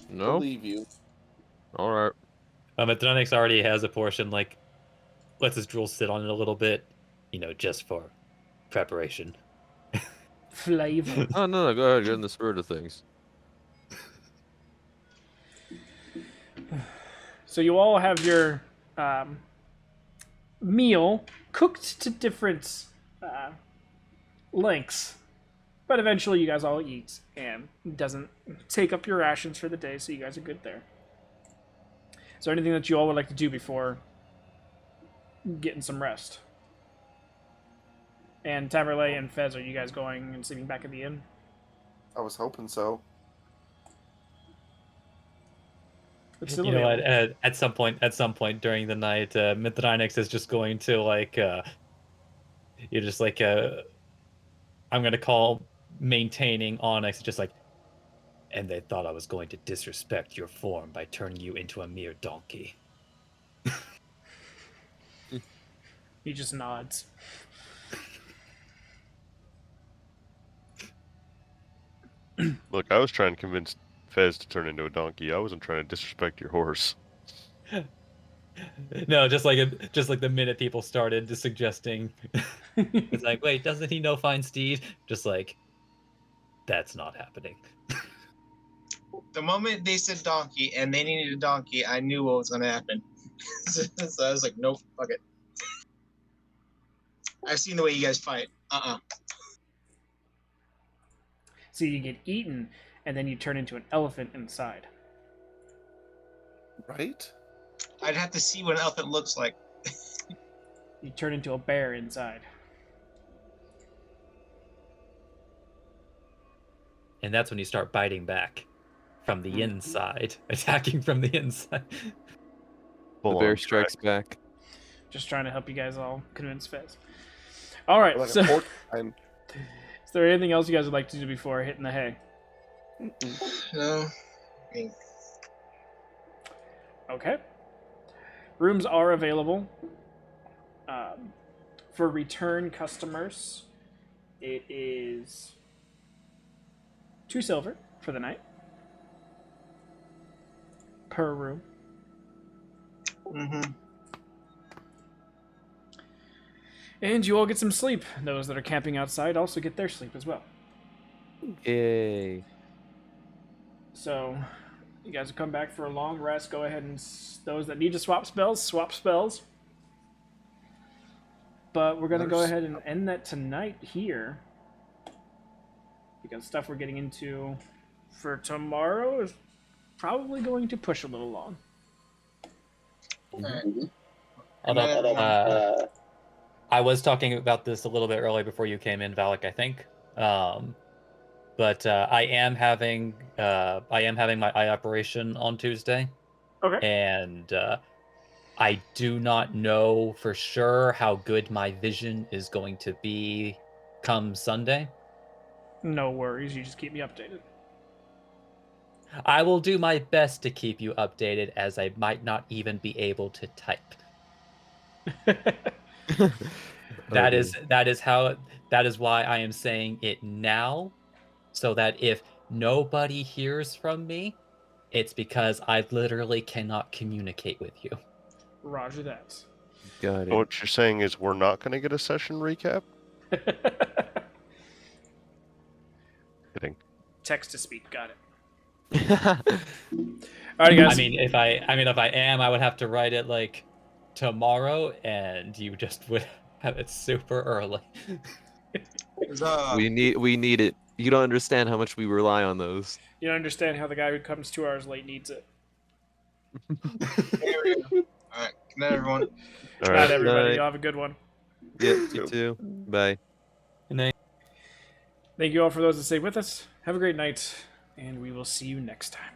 No? believe you. All right. Metronix already has a portion, like, lets his drool sit on it a little bit, just for preparation. Flavor. Oh, no, go ahead. Get in the spirit of things. So you all have your meal cooked to different lengths, but eventually you guys all eat, and it doesn't take up your rations for the day, so you guys are good there. Is there anything that you all would like to do before getting some rest? And Taverley and Fez, are you guys going and sleeping back at the inn? I was hoping so. It's still You know what? available. At some point during the night, Mithranix is just going to you're just like I'm gonna call maintaining Onyx, just like, and they thought I was going to disrespect your form by turning you into a mere donkey. He just nods. Look, I was trying to convince Fez to turn into a donkey. I wasn't trying to disrespect your horse. No, just like the minute people started suggesting, it's like, wait, doesn't he know fine steed? Just like, that's not happening. The moment they said donkey and they needed a donkey, I knew what was going to happen. So I was like, nope, fuck it. I've seen the way you guys fight. So you get eaten, and then you turn into an elephant inside. Right? I'd have to see what an elephant looks like. You turn into a bear inside. And that's when you start biting back from the inside, attacking from the inside. The bear strikes back. Just trying to help you guys all convince Fez. All right, Like so a porcupine. is there anything else you guys would like to do before hitting the hay? No. Okay. Rooms are available for return customers. It is 2 silver for the night per room. Mm-hmm. And you all get some sleep. Those that are camping outside also get their sleep as well. Yay. So, you guys will come back for a long rest. Go ahead and those that need to swap spells, swap spells. But we're going to go ahead and end that tonight here. Because stuff we're getting into for tomorrow is probably going to push a little long. Although, I was talking about this a little bit earlier before you came in, Valak, I think. But I am having my eye operation on Tuesday, Okay. and I do not know for sure how good my vision is going to be come Sunday. No worries. You just keep me updated. I will do my best to keep you updated, as I might not even be able to type. That is why I am saying it now, so that if nobody hears from me, it's because I literally cannot communicate with you. Roger that. Got So it. what you're saying is we're not going to get a session recap? Kidding. Text to speak. Got it. Alrighty, guys. I mean, if I am, I would have to write it like tomorrow, and you just would have it super early. We need it. You don't understand how much we rely on those. You don't understand how the guy who comes 2 hours late needs it. Alright. Good night, everyone. All Not right. everybody. Night. Y'all have a good one. Yeah, You you too. too. Bye. Good night. Thank you all for those that stay with us. Have a great night, and we will see you next time.